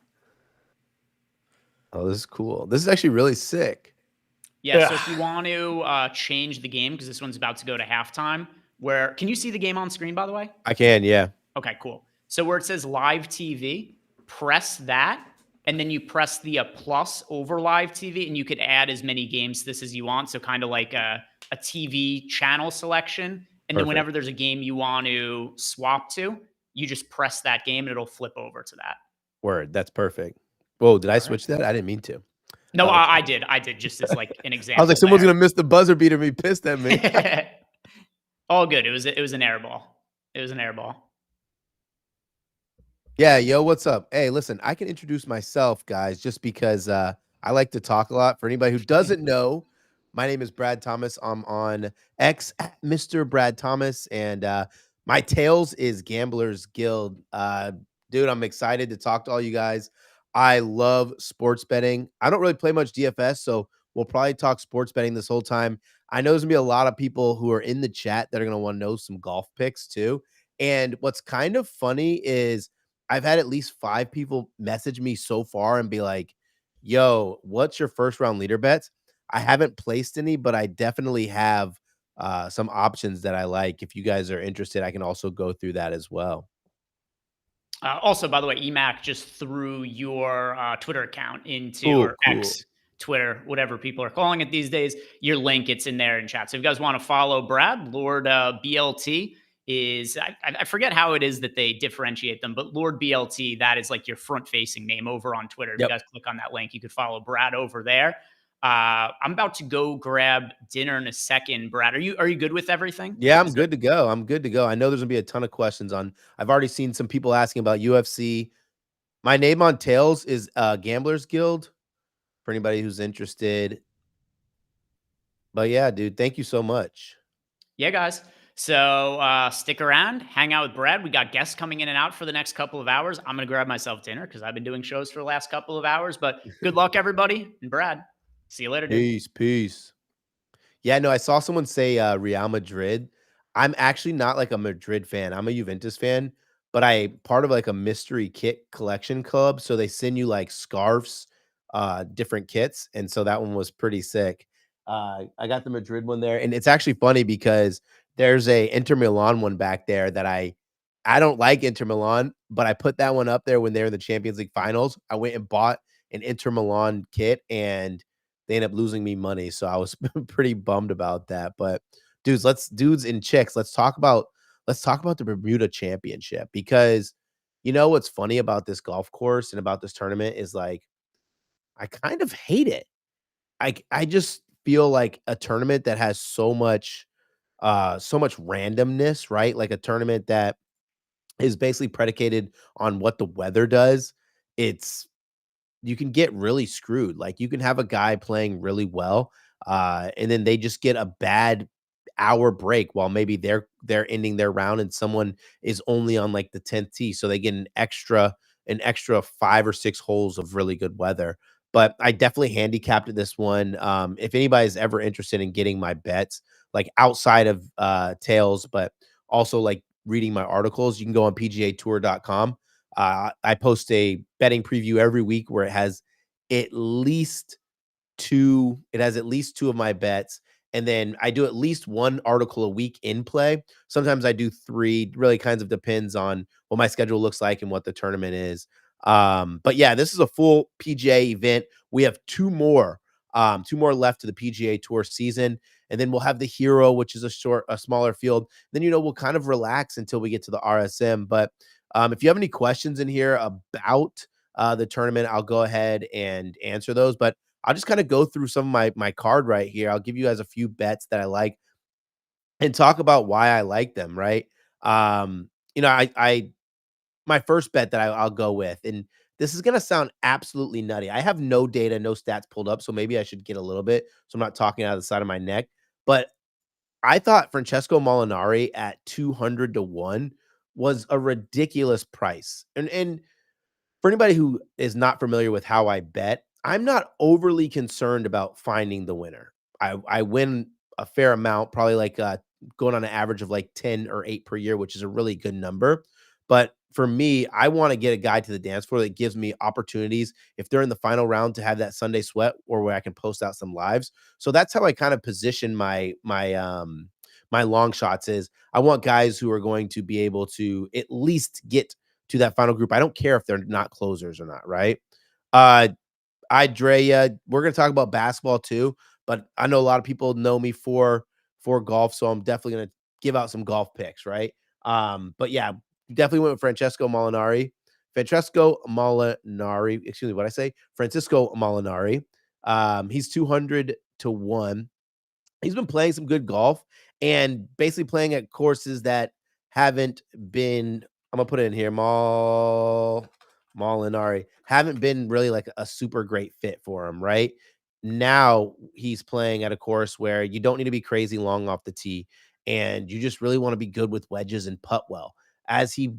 Oh, this is cool. This is actually really sick.
Yeah, so if you want to change the game, because this one's about to go to halftime, can you see the game on screen, by the way?
I can, yeah.
Okay, cool. So where it says live TV, press that, and then you press the plus over live TV, and you could add as many games to this as you want. So kind of like a TV channel selection. And then whenever there's a game you want to swap to, you just press that game, and it'll flip over to that.
Word, that's perfect. Whoa, did I switch that? I didn't mean to.
No, I did. I did, just as like an example.
I was like, someone's gonna miss the buzzer beater and be pissed at me.
All good. It was an air ball. It was an air ball.
Yeah, yo, what's up? Hey, listen, I can introduce myself, guys, just because I like to talk a lot. For anybody who doesn't know, my name is Brad Thomas. I'm on X at Mr. Brad Thomas, and my tails is Gamblers Guild. Dude, I'm excited to talk to all you guys. I love sports betting. I don't really play much DFS, so we'll probably talk sports betting this whole time. I know there's going to be a lot of people who are in the chat that are going to want to know some golf picks too. And what's kind of funny is I've had at least 5 people message me so far and be like, yo, what's your first round leader bets? I haven't placed any, but I definitely have some options that I like. If you guys are interested, I can also go through that as well.
Also, by the way, EMAC just threw your Twitter account into X, Twitter, whatever people are calling it these days. Your link, it's in there in chat. So if you guys want to follow Brad, Lord BLT is, I forget how it is that they differentiate them, but Lord BLT, that is like your front-facing name over on Twitter. If you guys click on that link, you could follow Brad over there. I'm about to go grab dinner in a second. Brad, are you good with everything?
Yeah, I'm good to go. I'm good to go. I know there's gonna be a ton of questions on. I've already seen some people asking about UFC. My name on Tails is Gamblers Guild for anybody who's interested. But yeah, dude, thank you so much.
Yeah, guys. So stick around, hang out with Brad. We got guests coming in and out for the next couple of hours. I'm gonna grab myself dinner because I've been doing shows for the last couple of hours. But good luck, everybody, and Brad. See you later, dude.
Peace. Yeah, no, I saw someone say Real Madrid. I'm actually not like a Madrid fan. I'm a Juventus fan, but I part of like a mystery kit collection club. So they send you like scarves, different kits. And so that one was pretty sick. I got the Madrid one there. And it's actually funny because there's a Inter Milan one back there that I I don't like Inter Milan, but I put that one up there when they're in the Champions League finals. I went and bought an Inter Milan kit, and they ended up losing me money, so I was pretty bummed about that. But dudes and chicks, let's talk about the Bermuda Championship, because you know what's funny about this golf course and about this tournament is like I kind of hate it. I just feel like a tournament that has so much randomness, right? Like a tournament that is basically predicated on what the weather does. It's You can get really screwed. Like you can have a guy playing really well, and then they just get a bad hour break while maybe they're ending their round, and someone is only on like the 10th tee, so they get an extra 5 or 6 holes of really good weather. But I definitely handicapped this one. If anybody's ever interested in getting my bets, like outside of tails, but also like reading my articles, you can go on pgatour.com. I post a betting preview every week where at least it has at least two of my bets, and then I do at least one article a week in play. Sometimes I do three. Really kinds of depends on what my schedule looks like and what the tournament is. But yeah, this is a full PGA event. We have two more left to the PGA Tour season, and then we'll have the Hero, which is a smaller field. Then we'll kind of relax until we get to the RSM. But if you have any questions in here about the tournament, I'll go ahead and answer those. But I'll just kind of go through some of my card right here. I'll give you guys a few bets that I like and talk about why I like them, right? I my first bet that I'll go with, and this is gonna sound absolutely nutty. I have no data, no stats pulled up, so maybe I should get a little bit, so I'm not talking out of the side of my neck. But I thought Francesco Molinari at 200 to 1 was a ridiculous price. And for anybody who is not familiar with how I bet, I'm not overly concerned about finding the winner. I win a fair amount, probably like going on an average of like 10 or 8 per year, which is a really good number. But for me, I want to get a guy to the dance floor that gives me opportunities if they're in the final round to have that Sunday sweat, or where I can post out some lives. So that's how I kind of position my long shots. Is I want guys who are going to be able to at least get to that final group. I don't care if they're not closers or not, right? Uh Drea, we're gonna talk about basketball too, but I know a lot of people know me for golf, so I'm definitely gonna give out some golf picks, right? But yeah, definitely went with Francesco Molinari. Francesco Molinari, excuse me, what I say? Francisco Molinari. He's 200 to 1. He's been playing some good golf and basically playing at courses that haven't been, I'm gonna put it in here, Molinari, haven't been really like a super great fit for him, right? Now he's playing at a course where you don't need to be crazy long off the tee, and you just really want to be good with wedges and putt well. As he,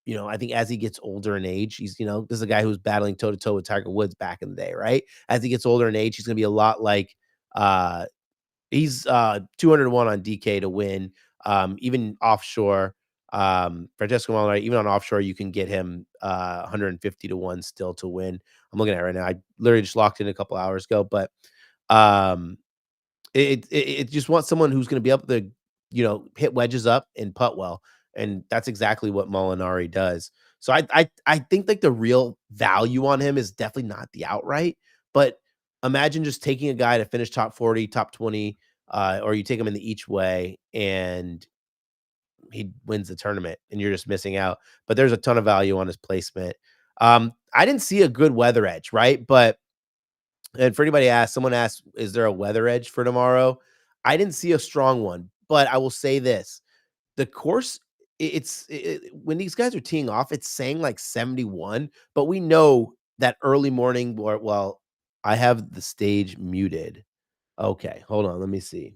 I think as he gets older in age, this is a guy who was battling toe to toe with Tiger Woods back in the day, right? As he gets older in age, he's gonna be a lot like uh he's 200 to 1 on DK to win. Even offshore, Francesco Molinari, even on offshore, you can get him 150 to 1 still to win. I'm looking at it right now. I literally just locked in a couple hours ago, but um, it just wants someone who's going to be able to, hit wedges up and putt well, and that's exactly what Molinari does. So I think like the real value on him is definitely not the outright, but imagine just taking a guy to finish top 40, top 20, or you take him in the each way and he wins the tournament and you're just missing out. But there's a ton of value on his placement. I didn't see a good weather edge, right? But and for anybody someone asked, is there a weather edge for tomorrow? I didn't see a strong one, but I will say this: the course, when these guys are teeing off, it's saying like 71, but we know that early morning. Well, I have the stage muted. Okay, hold on, let me see.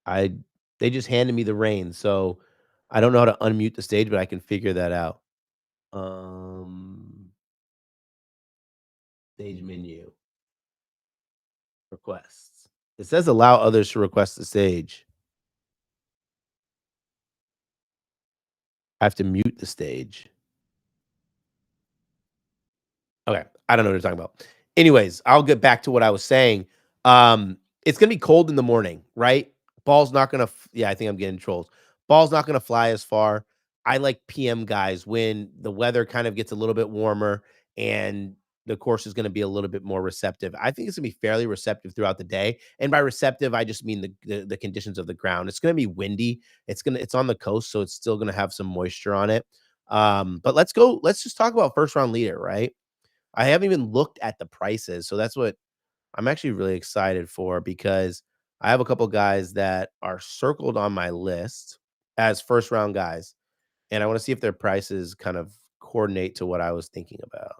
I They just handed me the reins, so I don't know how to unmute the stage, but I can figure that out. Um, Stage menu, requests. It says allow others to request the stage. I have to mute the stage. Okay, I don't know what you're talking about. Anyways, I'll get back to what I was saying. It's gonna be cold in the morning, right? Ball's not gonna. Yeah, I think I'm getting trolls. Ball's not gonna fly as far. I like PM guys when the weather kind of gets a little bit warmer and the course is going to be a little bit more receptive. I think it's going to be fairly receptive throughout the day. And by receptive, I just mean the conditions of the ground. It's going to be windy. It's on the coast, so it's still going to have some moisture on it. But let's just talk about first round leader, right? I haven't even looked at the prices. So that's what I'm actually really excited for because I have a couple guys that are circled on my list as first round guys. And I want to see if their prices kind of coordinate to what I was thinking about.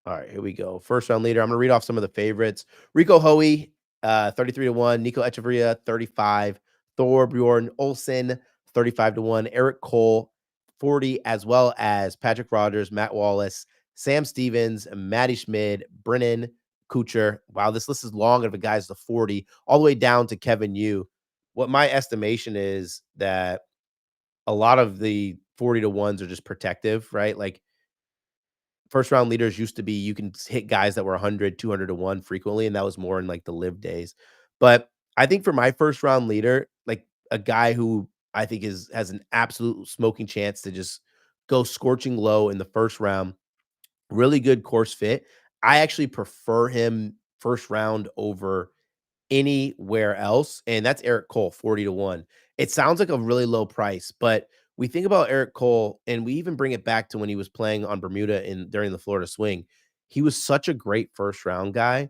All right, here we go. First round leader. I'm going to read off some of the favorites. Rico Hoey, 33 to 1. Nico Echeverria, 35. Thor Bjorn Olsen, 35 to 1. Eric Cole, 40, as well as Patrick Rogers, Matt Wallace, Sam Stevens, Matty Schmid, Brennan Kuchar. Wow, this list is long of the guys to 40, all the way down to Kevin Yu. What my estimation is that a lot of the 40 to 1s are just protective, right? Like first round leaders used to be you can hit guys that were 100, 200 to 1 frequently, and that was more in like the live days. But I think for my first round leader, like a guy who I think has an absolute smoking chance to just go scorching low in the first round, really good course fit. I actually prefer him first round over anywhere else, and that's Eric Cole, 40 to 1. It sounds like a really low price, but we think about Eric Cole, and we even bring it back to when he was playing on Bermuda during the Florida Swing. He was such a great first round guy,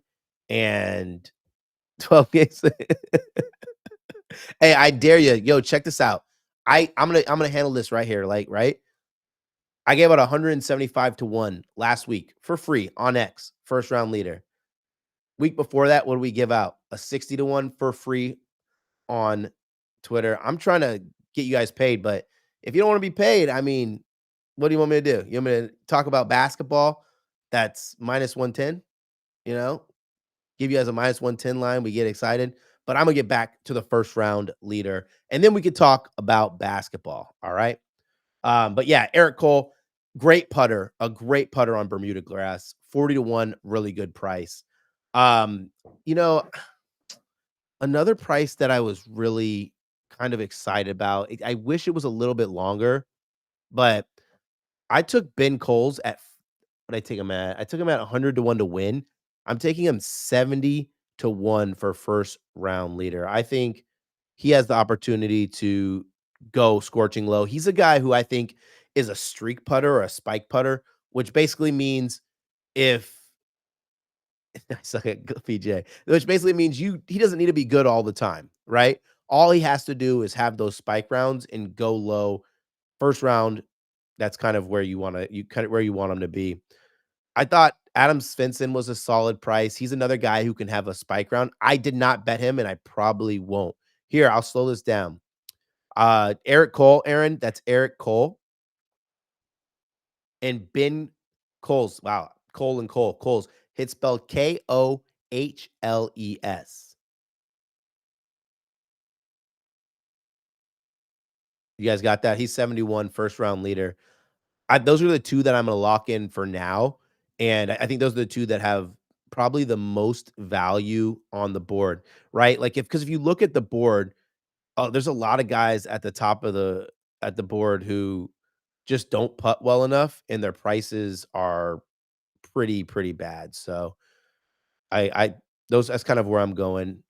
and 12 games. Hey, I dare you. Yo, check this out. I'm gonna handle this right here. Like, right? I gave out 175 to 1 last week for free on X, first round leader. Week before that, what did we give out? A 60 to 1 for free on Twitter. I'm trying to get you guys paid, but if you don't want to be paid, I mean, what do you want me to do? You want me to talk about basketball that's minus 110? You know, give you guys a minus 110 line. We get excited, but I'm going to get back to the first round leader, and then we could talk about basketball. All right. But yeah, Eric Cole, a great putter on Bermuda grass, 40 to 1, really good price. Um, you know, another price that I was really kind of excited about. I wish it was a little bit longer, but I took Ben Coles at what I take him at. I took him at 100 to 1 to win. I'm taking him 70 to 1 for first round leader. I think he has the opportunity to go scorching low. He's a guy who I think is a streak putter or a spike putter, which basically means if I suck at PJ, which basically means he doesn't need to be good all the time, right? All he has to do is have those spike rounds and go low. First round, that's kind of where where you want him to be. I thought Adam Svensson was a solid price. He's another guy who can have a spike round. I did not bet him, and I probably won't. Here, I'll slow this down. Eric Cole, Aaron, that's Eric Cole. And Ben Coles. Wow. Cole and Cole. Coles. It's spelled Kohles. You guys got that? He's 71, first round leader. Those are the two that I'm going to lock in for now. And I think those are the two that have probably the most value on the board, right? Like because if you look at the board, there's a lot of guys at the top of the board who just don't putt well enough, and their prices are pretty bad. So I that's kind of where I'm going.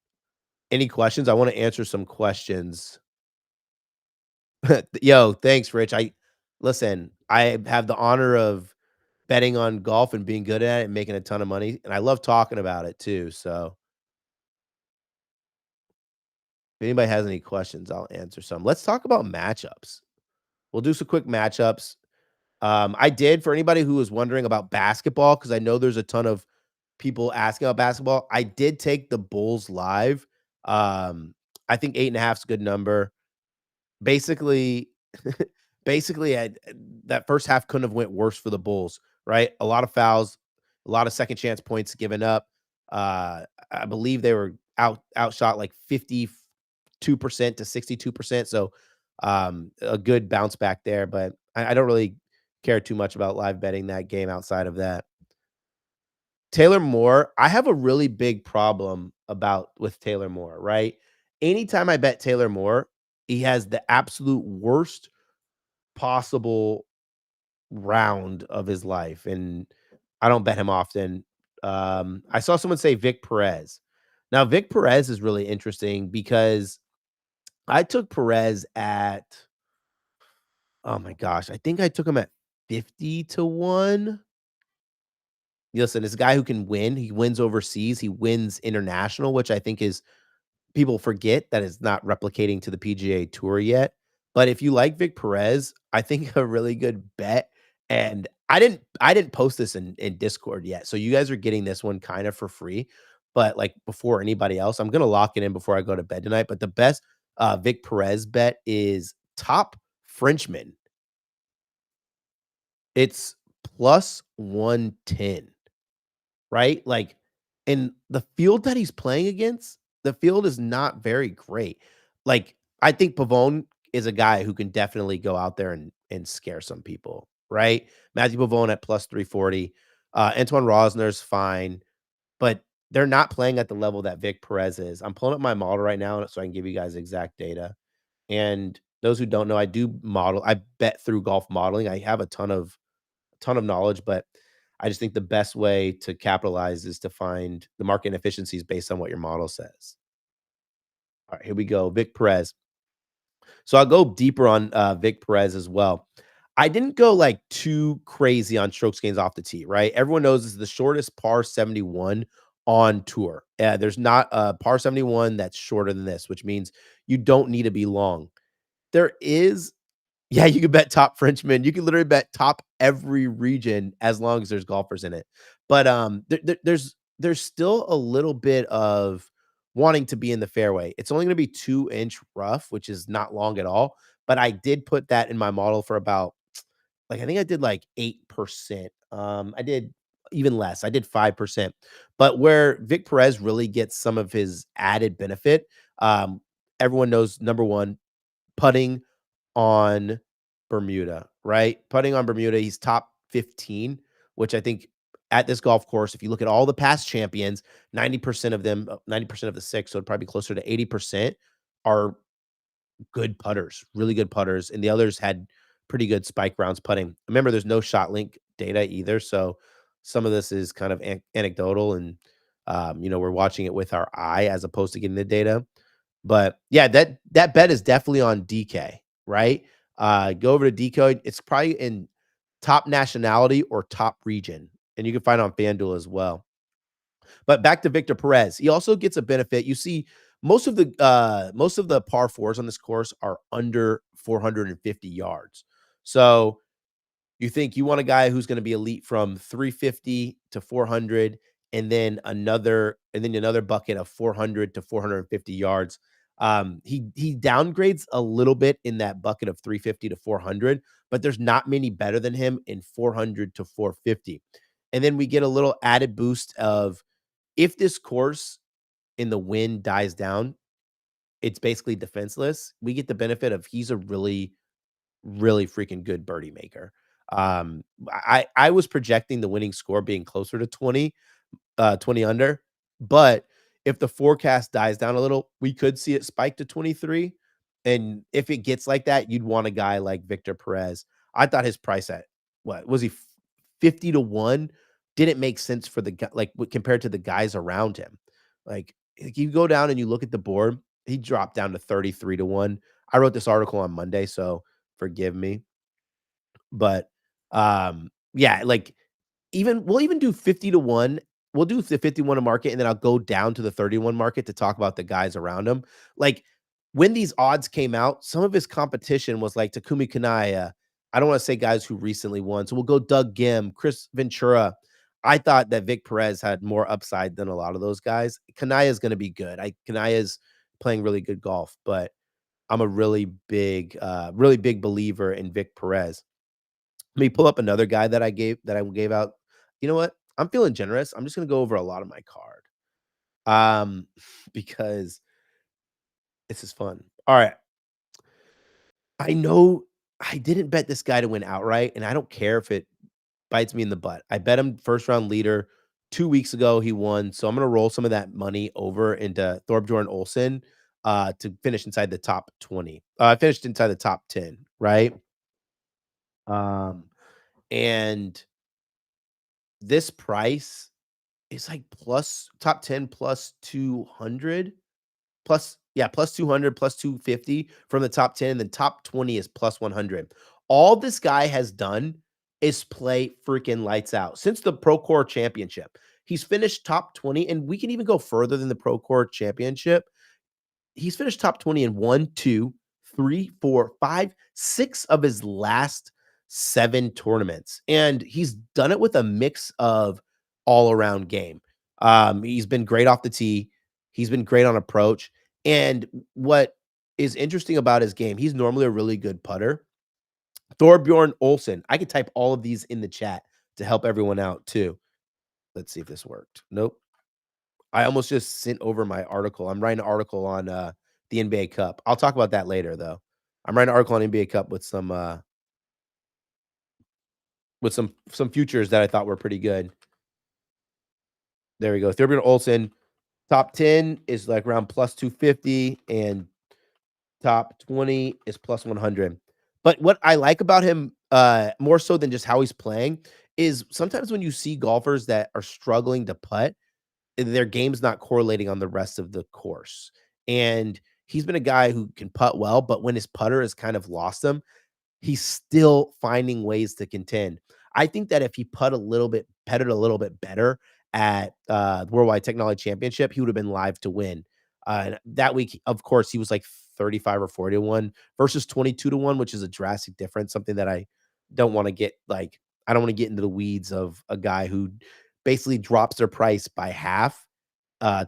Any questions? I want to answer some questions. Yo, thanks, Rich. Listen, I have the honor of betting on golf and being good at it and making a ton of money, and I love talking about it too. So if anybody has any questions, I'll answer some. Let's talk about matchups. We'll do some quick matchups. I did for anybody who was wondering about basketball, because I know there's a ton of people asking about basketball. I did take the Bulls live. I think 8.5 is a good number. Basically, that first half couldn't have went worse for the Bulls, right? A lot of fouls, a lot of second chance points given up. I believe they were outshot like 52% to 62%. So a good bounce back there, but I don't really care too much about live betting that game outside of that. Taylor Moore, I have a really big problem with Taylor Moore, right? Anytime I bet Taylor Moore, he has the absolute worst possible round of his life, and I don't bet him often. I saw someone say Vic Perez. Now, Vic Perez is really interesting because I took Perez at, oh my gosh, I think I took him at 50 to 1. Listen, this guy who can win, he wins overseas, he wins international, which I think is people forget that it's not replicating to the PGA Tour yet. But if you like Vic Perez, I think a really good bet. And I didn't post this in Discord yet. So you guys are getting this one kind of for free. But like before anybody else, I'm gonna lock it in before I go to bed tonight. But the best Vic Perez bet is top Frenchman. It's plus 110. Right? Like, in the field that he's playing against, the field is not very great. Like, I think Pavone is a guy who can definitely go out there and scare some people, right? Matthew Pavone at plus 340. Antoine Rosner's fine, but they're not playing at the level that Vic Perez is. I'm pulling up my model right now so I can give you guys exact data. And those who don't know, I do model. I bet through golf modeling. I have a ton of knowledge, but I just think the best way to capitalize is to find the market inefficiencies based on what your model says. All right, here we go. Vic Perez. So I'll go deeper on Vic Perez as well. I didn't go like too crazy on strokes gains off the tee, right? Everyone knows this is the shortest par 71 on tour. There's not a par 71 that's shorter than this, which means you don't need to be long. There is Yeah, you can bet top Frenchman. You can literally bet top every region as long as there's golfers in it. But there's still a little bit of wanting to be in the fairway. It's only going to be 2-inch rough, which is not long at all. But I did put that in my model for about, like, I think I did like 8%. I did even less. I did 5%. But where Vic Perez really gets some of his added benefit, um, everyone knows number one, putting on Bermuda, right? Putting on Bermuda, he's top 15, which I think at this golf course, if you look at all the past champions, 90% of them, 90% of the six, so it'd probably be closer to 80% are good putters, really good putters. And the others had pretty good spike rounds putting. Remember, there's no shot link data either. So some of this is kind of anecdotal and, we're watching it with our eye as opposed to getting the data. But yeah, that bet is definitely on DK, right? Go over to DK. It's probably in top nationality or top region, and you can find it on FanDuel as well. But back to Victor Perez, he also gets a benefit. You see, most of the par fours on this course are under 450 yards. So you think you want a guy who's going to be elite from 350 to 400, and then another bucket of 400 to 450 yards. He downgrades a little bit in that bucket of 350 to 400, but there's not many better than him in 400 to 450. And then we get a little added boost of, if this course in the wind dies down, it's basically defenseless. We get the benefit of, he's a really, really freaking good birdie maker. I was projecting the winning score being closer to 20 under, but if the forecast dies down a little, we could see it spike to 23. And if it gets like that, you'd want a guy like Victor Perez. I thought his price at, what was he, 50 to 1 didn't make sense for the guy, like compared to the guys around him. Like, if you go down and you look at the board, he dropped down to 33 to 1. I wrote this article on Monday, so forgive me. But yeah, like, we'll even do 50 to 1. We'll do the 51 to market, and then I'll go down to the 31 market to talk about the guys around him. Like, when these odds came out, some of his competition was like Takumi Kanaya. I don't want to say guys who recently won. So we'll go Doug Gim, Chris Ventura. I thought that Vic Perez had more upside than a lot of those guys. Kanaya is going to be good. Kanaya's playing really good golf, but I'm a really big believer in Vic Perez. Let me pull up another guy that I gave out. You know what? I'm feeling generous. I'm just gonna go over a lot of my card. Because this is fun. All right. I know I didn't bet this guy to win outright, and I don't care if it bites me in the butt. I bet him first round leader 2 weeks ago. He won, so I'm gonna roll some of that money over into Thorbjorn Olsen. to finish inside the top 20. Finished inside the top 10, right? And this price is like plus top 10 plus 200 plus, yeah, plus 200 plus 250 from the top 10, and then top 20 is plus 100. All this guy has done is play freaking lights out since the Pro Core Championship. He's finished top 20, and we can even go further than the Pro Core Championship. He's finished top 20 in 1, 2, 3, 4, 5, 6 of his last 7 tournaments. And he's done it with a mix of all around game. He's been great off the tee. He's been great on approach. And what is interesting about his game, he's normally a really good putter. Thorbjorn Olsen. I could type all of these in the chat to help everyone out too. Let's see if this worked. Nope. I almost just sent over my article. I'm writing an article on the NBA Cup. I'll talk about that later, though. I'm writing an article on NBA Cup with some futures that I thought were pretty good. There we go. Thorbjorn Olsen, top 10 is like around plus 250, and top 20 is plus 100. But what I like about him, more so than just how he's playing, is sometimes when you see golfers that are struggling to putt, their game's not correlating on the rest of the course. And he's been a guy who can putt well, but when his putter has kind of lost him, he's still finding ways to contend. I think that if he putted a little bit better at the Worldwide Technology Championship, he would have been live to win. That week, of course, he was like 35 or 40 to 1 versus 22 to 1, which is a drastic difference. Something that I don't want to get I don't want to get into the weeds of a guy who basically drops their price by half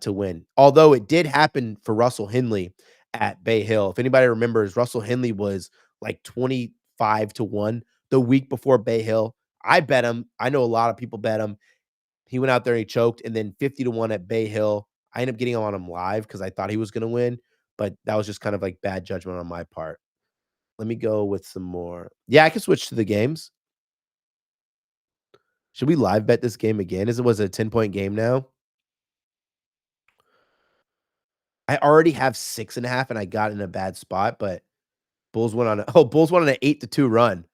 to win. Although it did happen for Russell Henley at Bay Hill. If anybody remembers, Russell Henley was like 25 to 1 the week before Bay Hill. I bet him. I know a lot of people bet him. He went out there and he choked, and then 50 to 1 at Bay Hill. I ended up getting on him live because I thought he was going to win, but that was just kind of like bad judgment on my part. Let me go with some more. Yeah, I can switch to the games. Should we live bet this game again? Was it a 10-point game now? I already have 6.5, and I got in a bad spot, but Bulls went on an 8-2 run.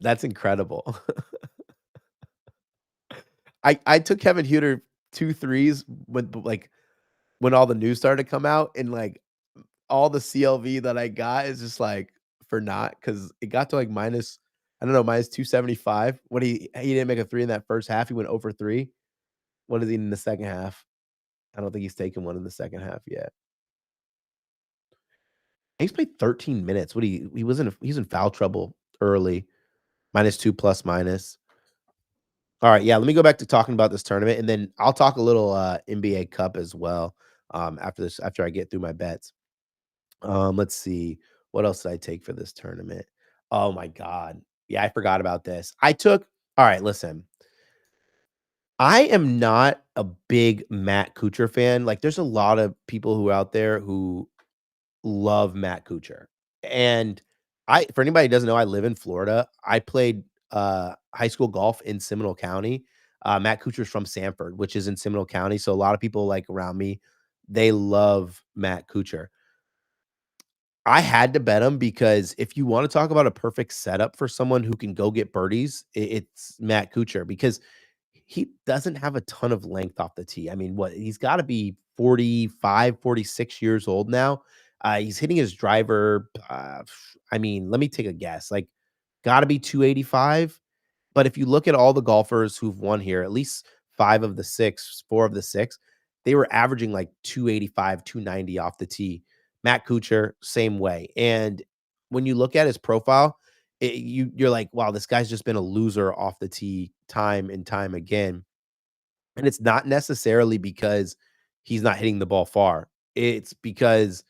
That's incredible. I took Kevin Huter 2 threes when all the news started to come out, and like all the CLV that I got is just like for naught because it got to like minus 275. When he didn't make a 3 in that first half. He went over 3. What is he in the second half? I don't think he's taken one in the second half yet. He's played 13 minutes. He's in foul trouble early. -2 plus minus. All right, yeah. Let me go back to talking about this tournament, and then I'll talk a little NBA Cup as well. After I get through my bets. Let's see. What else did I take for this tournament? Oh my God. Yeah, I forgot about this. All right, listen. I am not a big Matt Kuchar fan. Like, there's a lot of people who are out there who love Matt Kuchar. And for anybody who doesn't know, I live in Florida. I played high school golf in Seminole County. Matt Kuchar's from Sanford, which is in Seminole County. So a lot of people like around me, they love Matt Kuchar. I had to bet him because if you want to talk about a perfect setup for someone who can go get birdies, it's Matt Kuchar because he doesn't have a ton of length off the tee. I mean, he's got to be 45, 46 years old now. He's hitting his driver. I mean, let me take a guess. Like, got to be 285. But if you look at all the golfers who've won here, at least 4 of the 6, they were averaging like 285, 290 off the tee. Matt Kuchar, same way. And when you look at his profile, you're like, wow, this guy's just been a loser off the tee time and time again. And it's not necessarily because he's not hitting the ball far. It's because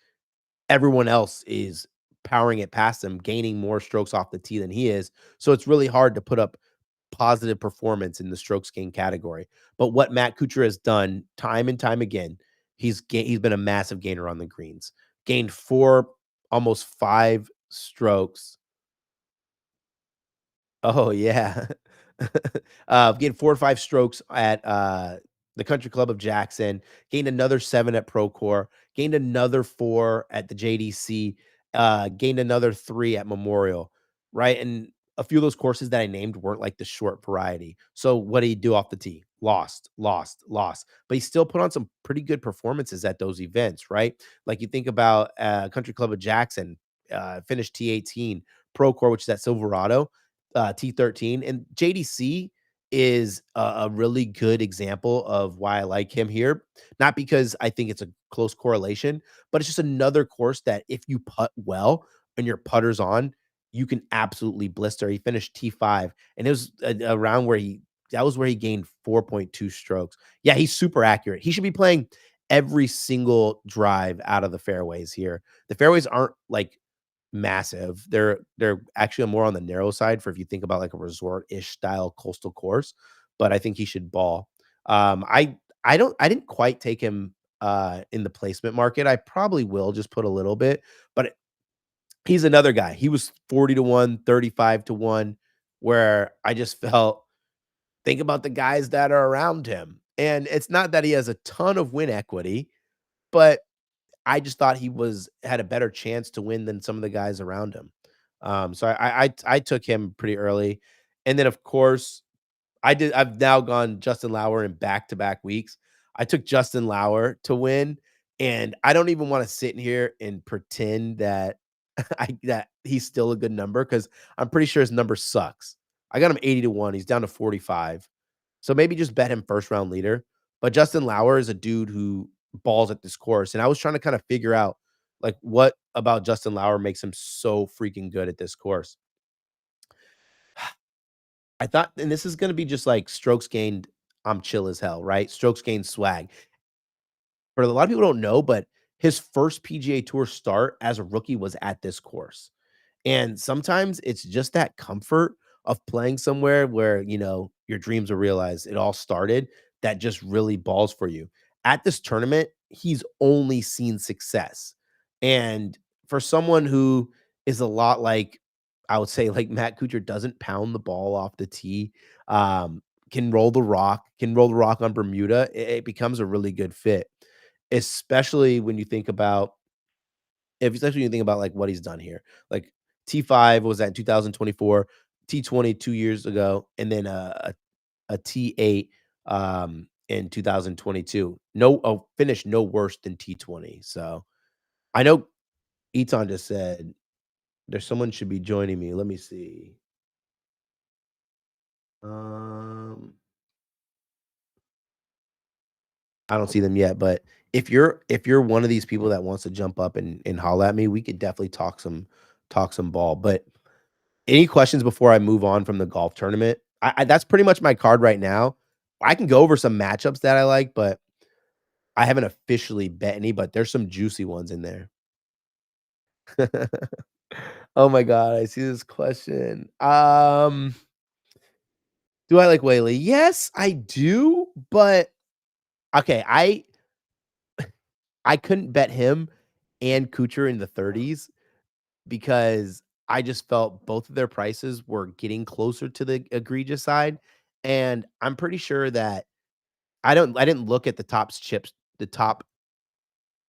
everyone else is powering it past him, gaining more strokes off the tee than he is. So it's really hard to put up positive performance in the strokes gain category. But what Matt Kuchar has done time and time again, he's been a massive gainer on the greens. Gained 4, almost 5 strokes. Oh, yeah. Gained 4 or 5 strokes at the Country Club of Jackson. Gained another 7 at Procore. gained another 4 at the JDC, gained another 3 at Memorial, right? And a few of those courses that I named weren't like the short variety. So what did he do off the tee? Lost, lost, lost. But he still put on some pretty good performances at those events, right? Like you think about Country Club of Jackson, finished T18, Pro Core, which is at Silverado, T13, and JDC is a really good example of why I like him here. Not because I think it's a close correlation, but it's just another course that if you putt well and your putter's on, you can absolutely blister. He finished T5, and it was a round where that was where he gained 4.2 strokes. Yeah, he's super accurate. He should be playing every single drive out of the fairways here. The fairways aren't like massive. They're actually more on the narrow side for if you think about like a resort-ish style coastal course, but I think he should ball. I didn't quite take him in the placement market. I probably will just put a little bit, but he's another guy. He was 40 to 1, 35 to 1, where I just felt think about the guys that are around him. And it's not that he has a ton of win equity, but I just thought he had a better chance to win than some of the guys around him. So I took him pretty early. And then of course, I've now gone Justin Lauer in back-to-back weeks. I took Justin Lauer to win, and I don't even want to sit in here and pretend that that he's still a good number because I'm pretty sure his number sucks. I got him 80 to 1. He's down to 45. So maybe just bet him first round leader. But Justin Lauer is a dude who balls at this course. And I was trying to kind of figure out like what about Justin Lauer makes him so freaking good at this course. I thought, and this is going to be just like strokes gained, I'm chill as hell, right? Strokes gained swag. But a lot of people don't know, but his first PGA Tour start as a rookie was at this course. And sometimes it's just that comfort of playing somewhere where, your dreams are realized. It all started that just really balls for you. At this tournament, he's only seen success. And for someone who is a lot like, I would say, like Matt Kuchar doesn't pound the ball off the tee, can roll the rock, on Bermuda, it becomes a really good fit, especially when you think about especially when you think about like what he's done here. Like T5 was that in 2024, T20 2 years ago, and then a T8 in 2022. No finish no worse than T20. So I know Eton just said there's someone should be joining me. Let me see. I don't see them yet, but if you're one of these people that wants to jump up and holler at me, we could definitely talk some ball. But any questions before I move on from the golf tournament? I that's pretty much my card right now. I can go over some matchups that I like, but I haven't officially bet any, but there's some juicy ones in there. Oh my god, I see this question. Do I like Whaley? Yes, I do, but okay, I couldn't bet him and Kuchar in the 30s because I just felt both of their prices were getting closer to the egregious side, and I'm pretty sure that I didn't look at the top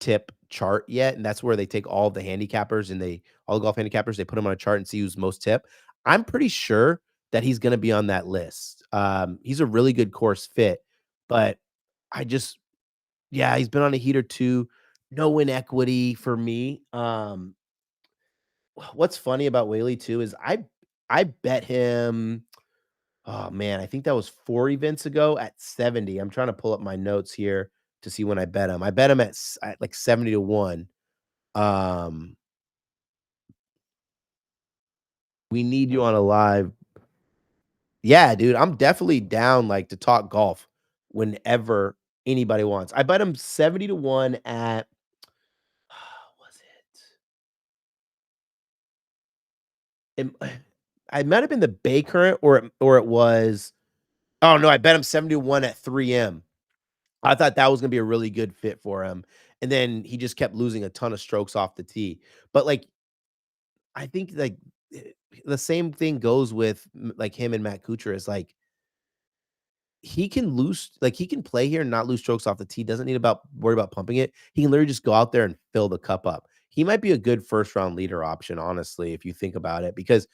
tip chart yet, and that's where they take all the handicappers and all the golf handicappers, they put them on a chart and see who's most tip. I'm pretty sure that he's gonna be on that list. He's a really good course fit, but I just yeah, he's been on a heater too. No win equity for me. What's funny about Whaley too is I bet him. Oh man, I think that was 4 events ago at 70. I'm trying to pull up my notes here to see when I bet him. I bet him at like 70 to 1. Um, we need you on a live. Yeah, dude, I'm definitely down like to talk golf whenever anybody wants. I bet him 70 to 1 at was I might have been the Bay Current or it was oh no, I bet him 70 to 1 at 3M. I thought that was gonna be a really good fit for him, and then he just kept losing a ton of strokes off the tee. But, like, I think, like, the same thing goes with, like, him and Matt Kuchar is, like, he can he can play here and not lose strokes off the tee. Doesn't need about worry about pumping it. He can literally just go out there and fill the cup up. He might be a good first round leader option, honestly, if you think about it, because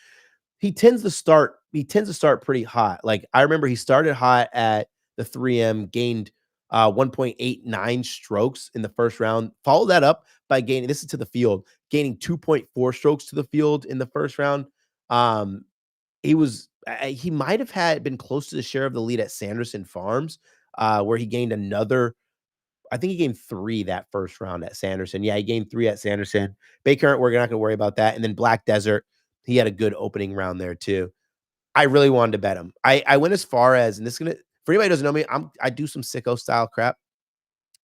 he tends to start pretty hot. Like I remember he started hot at the 3M, gained 1.89 strokes in the first round. Follow that up by gaining, this is to the field, gaining 2.4 strokes to the field in the first round. Um, he might have had been close to the share of the lead at Sanderson Farms, where he gained another. I think he gained 3 that first round at Sanderson. Yeah, he gained 3 at Sanderson. Bay Current, we're not going to worry about that. And then Black Desert, he had a good opening round there too. I really wanted to bet him. I went as far as, and this is gonna, for anybody who doesn't know me, I do some sicko style crap.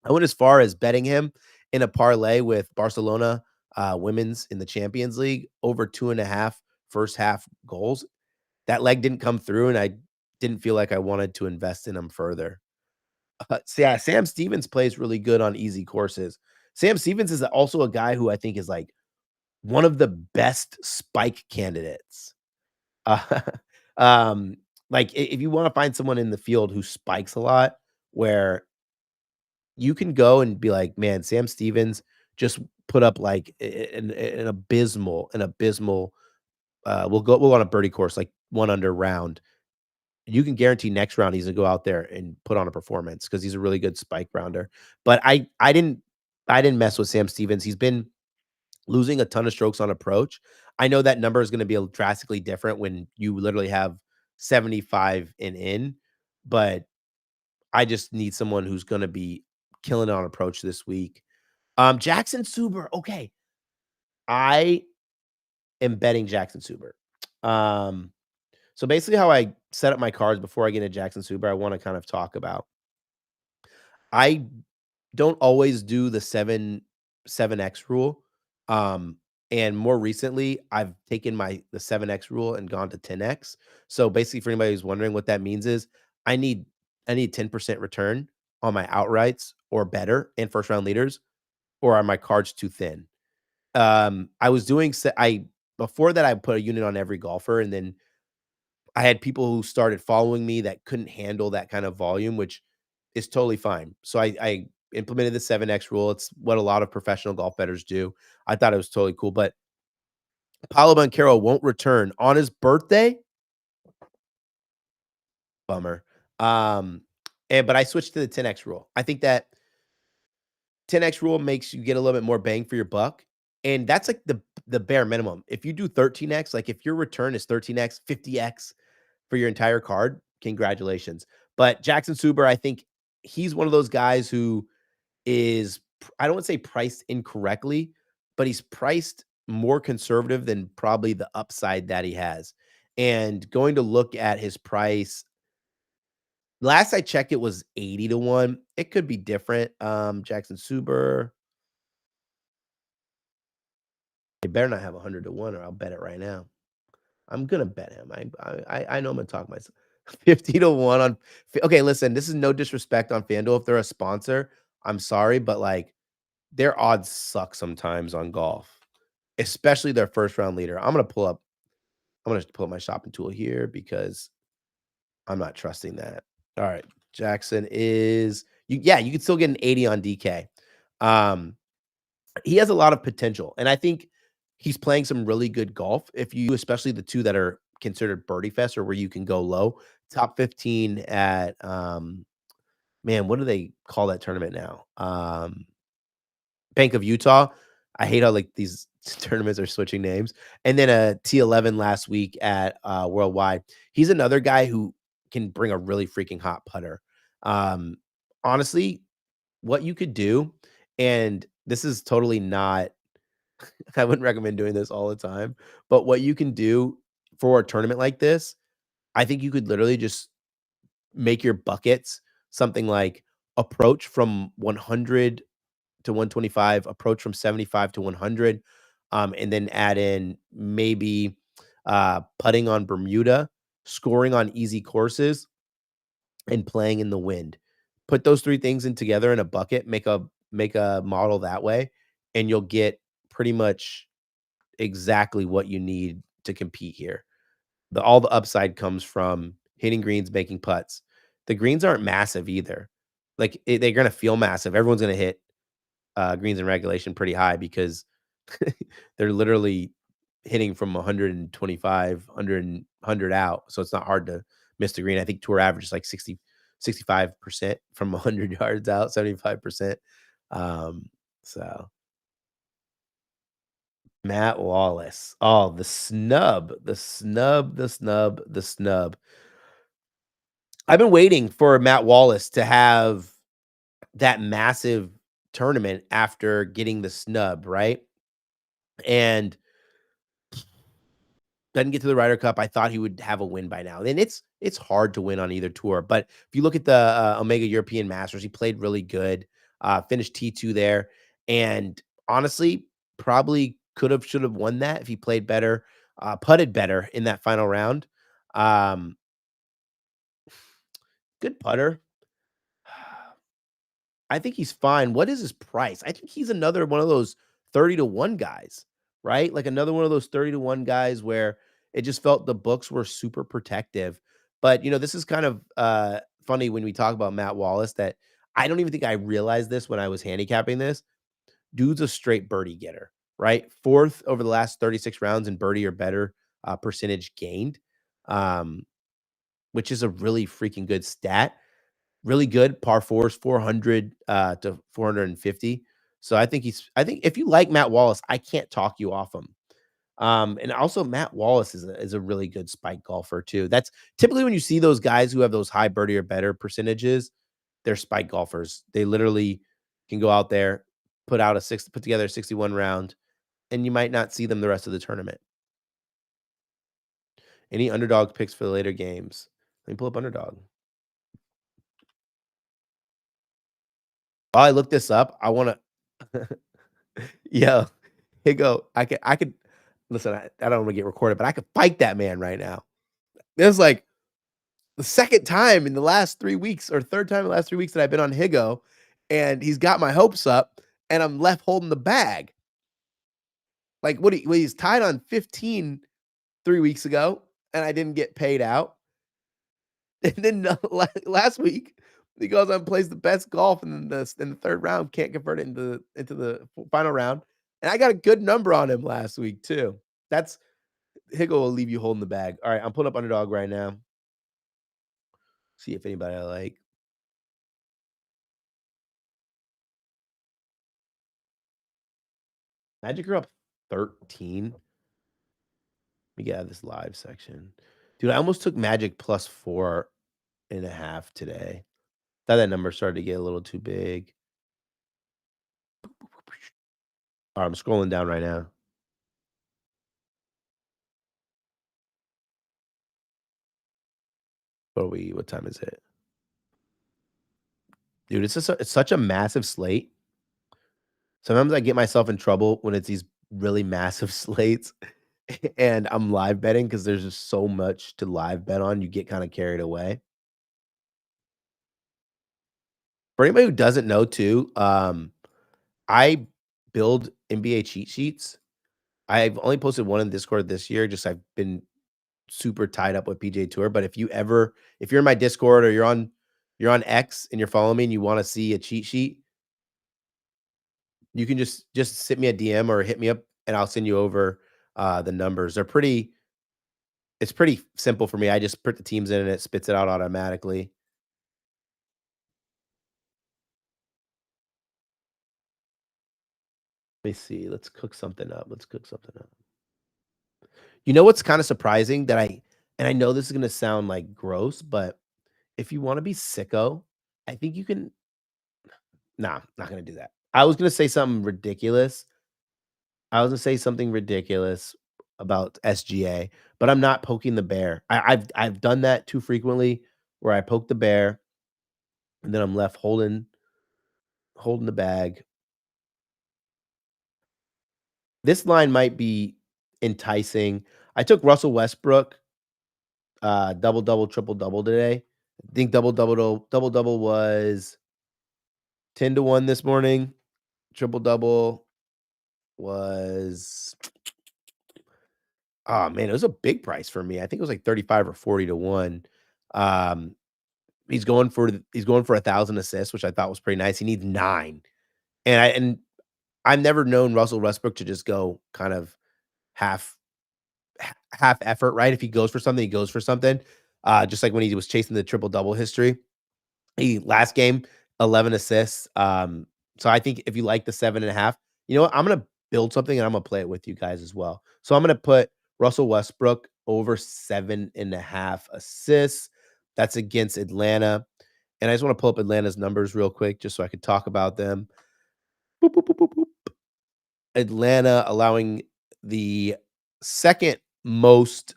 I went as far as betting him in a parlay with Barcelona women's in the Champions League over 2.5 first half goals. That leg didn't come through, and I didn't feel like I wanted to invest in him further. So yeah, Sam Stevens plays really good on easy courses. Sam Stevens is also a guy who I think is like one of the best spike candidates. Uh, like if you want to find someone in the field who spikes a lot, where you can go and be like, man, Sam Stevens just put up like an abysmal. We'll on a birdie course, like 1 under round. You can guarantee next round he's gonna go out there and put on a performance because he's a really good spike rounder. But I didn't mess with Sam Stevens. He's been losing a ton of strokes on approach. I know that number is going to be drastically different when you literally have 75 and in, but I just need someone who's going to be killing it on approach this week. Jackson Suber. Okay. I am betting Jackson Suber. So basically how I set up my cards before I get into Jackson Suber, I want to kind of talk about. I don't always do the 7x rule. And more recently, I've taken the 7x rule and gone to 10x. So basically, for anybody who's wondering what that means is I need 10% return on my outrights or better and first round leaders, or are my cards too thin? I was doing before that I put a unit on every golfer, and then I had people who started following me that couldn't handle that kind of volume, which is totally fine. So I implemented the 7x rule. It's what a lot of professional golf bettors do. I thought it was totally cool. But Paulo Banchero won't return on his birthday. Bummer. But I switched to the 10x rule. I think that 10x rule makes you get a little bit more bang for your buck. And that's like the bare minimum. If you do 13x, like if your return is 13x, 50x for your entire card, congratulations. But Jackson Suber, I think he's one of those guys who is, I don't want to say priced incorrectly, but he's priced more conservative than probably the upside that he has. And going to look at his price, last I checked, it was 80 to 1. It could be different. Jackson Suber. They better not have 100 to 1 or I'll bet it right now. I'm gonna bet him. I know I'm gonna talk myself. 50 to 1 on. Okay, listen, this is no disrespect on FanDuel. If they're a sponsor, I'm sorry, but like their odds suck sometimes on golf, especially their first round leader. I'm gonna pull up my shopping tool here because I'm not trusting that. All right, Jackson is you can still get an 80 on DK. He has a lot of potential, and I think he's playing some really good golf. Especially the 2 that are considered birdie fest or where you can go low, top 15 at man, what do they call that tournament now? Bank of Utah. I hate how like these tournaments are switching names. And then a T11 last week at Worldwide. He's another guy who can bring a really freaking hot putter. Honestly, what you could do, and this is totally not, I wouldn't recommend doing this all the time, but what you can do for a tournament like this, I think you could literally just make your buckets something like approach from 100 to 125, approach from 75 to 100, and then add in maybe putting on Bermuda, scoring on easy courses, and playing in the wind. Put those 3 things in together in a bucket, make a model that way, and you'll get pretty much exactly what you need to compete here. All the upside comes from hitting greens, making putts. the greens aren't massive either. Like they're gonna feel massive. Everyone's gonna hit greens in regulation pretty high because they're literally hitting from 125, 100 out. So it's not hard to miss the green. I think tour average is like 65% from 100 yards out, 75%. So Matt Wallace. Oh, the snub, the snub, the snub, the snub. I've been waiting for Matt Wallace to have that massive tournament after getting the snub, right? And doesn't get to the Ryder Cup. I thought he would have a win by now. And it's hard to win on either tour. But if you look at the Omega European Masters, he played really good. Finished T2 there. And honestly, probably should have won that if he played better, putted better in that final round. Good putter. I think he's fine. What is his price? I think he's another one of those 30-1 guys, right? Like another one of those 30-1 guys where it just felt the books were super protective. But, this is kind of funny when we talk about Matt Wallace that I don't even think I realized this when I was handicapping this. Dude's a straight birdie getter, right? Fourth over the last 36 rounds in birdie or better percentage gained, which is a really freaking good stat. Really good par fours, 400 to 450. So I think if you like Matt Wallace, I can't talk you off him. And also Matt Wallace is a really good spike golfer too. That's typically when you see those guys who have those high birdie or better percentages, they're spike golfers. They literally can go out there, put together a 61 round, and you might not see them the rest of the tournament. Any underdog picks for the later games? Let me pull up underdog. While I look this up, I want to, yo, here go. I could listen. I don't want to get recorded, but I could fight that man right now. There's like the second time in the last 3 weeks or third time in the last 3 weeks that I've been on Higo, and he's got my hopes up, and I'm left holding the bag. Like he's tied on 15 3 weeks ago, and I didn't get paid out. And then last week, he goes on and plays the best golf in the third round, can't convert it into the final round. And I got a good number on him last week too. That's Higo will leave you holding the bag. All right, I'm pulling up underdog right now. See if anybody I like. Magic are up 13. Let me get out of this live section. Dude, I almost took Magic plus 4.5 today. Thought that number started to get a little too big. All right, I'm scrolling down right now. What time is it? Dude, it's such a massive slate. Sometimes I get myself in trouble when it's these really massive slates and I'm live betting because there's just so much to live bet on. You get kind of carried away. For anybody who doesn't know too, I build NBA cheat sheets. I've only posted one in Discord this year. Just I've been super tied up with PJ Tour. But if you're in my Discord or you're on X and you're following me and you want to see a cheat sheet, you can just send me a DM or hit me up and I'll send you over the numbers. It's pretty simple for me. I just put the teams in and it spits it out automatically. Let me see. Let's cook something up. You know what's kind of surprising and I know this is going to sound like gross, but if you want to be sicko, I think you can. Nah, not going to do that. I was going to say something ridiculous. About SGA, but I'm not poking the bear. I've done that too frequently where I poke the bear and then I'm left holding the bag. This line might be enticing. I took Russell Westbrook double, triple double today. I think double was 10-1 this morning. Triple double was, oh man, it was a big price for me. I think it was like 35 or 40-1. He's going for 1,000 assists, which I thought was pretty nice. He needs 9. And I've never known Russell Westbrook to just go kind of half half effort, right? If he goes for something, he goes for something. Just like when he was chasing the triple double history. He last game, 11 assists. So I think if you like the 7.5, you know what? I'm gonna build something and I'm gonna play it with you guys as well. So I'm gonna put Russell Westbrook over 7.5 assists. That's against Atlanta. And I just want to pull up Atlanta's numbers real quick just so I could talk about them. Boop, boop, boop, boop, boop. Atlanta allowing the second most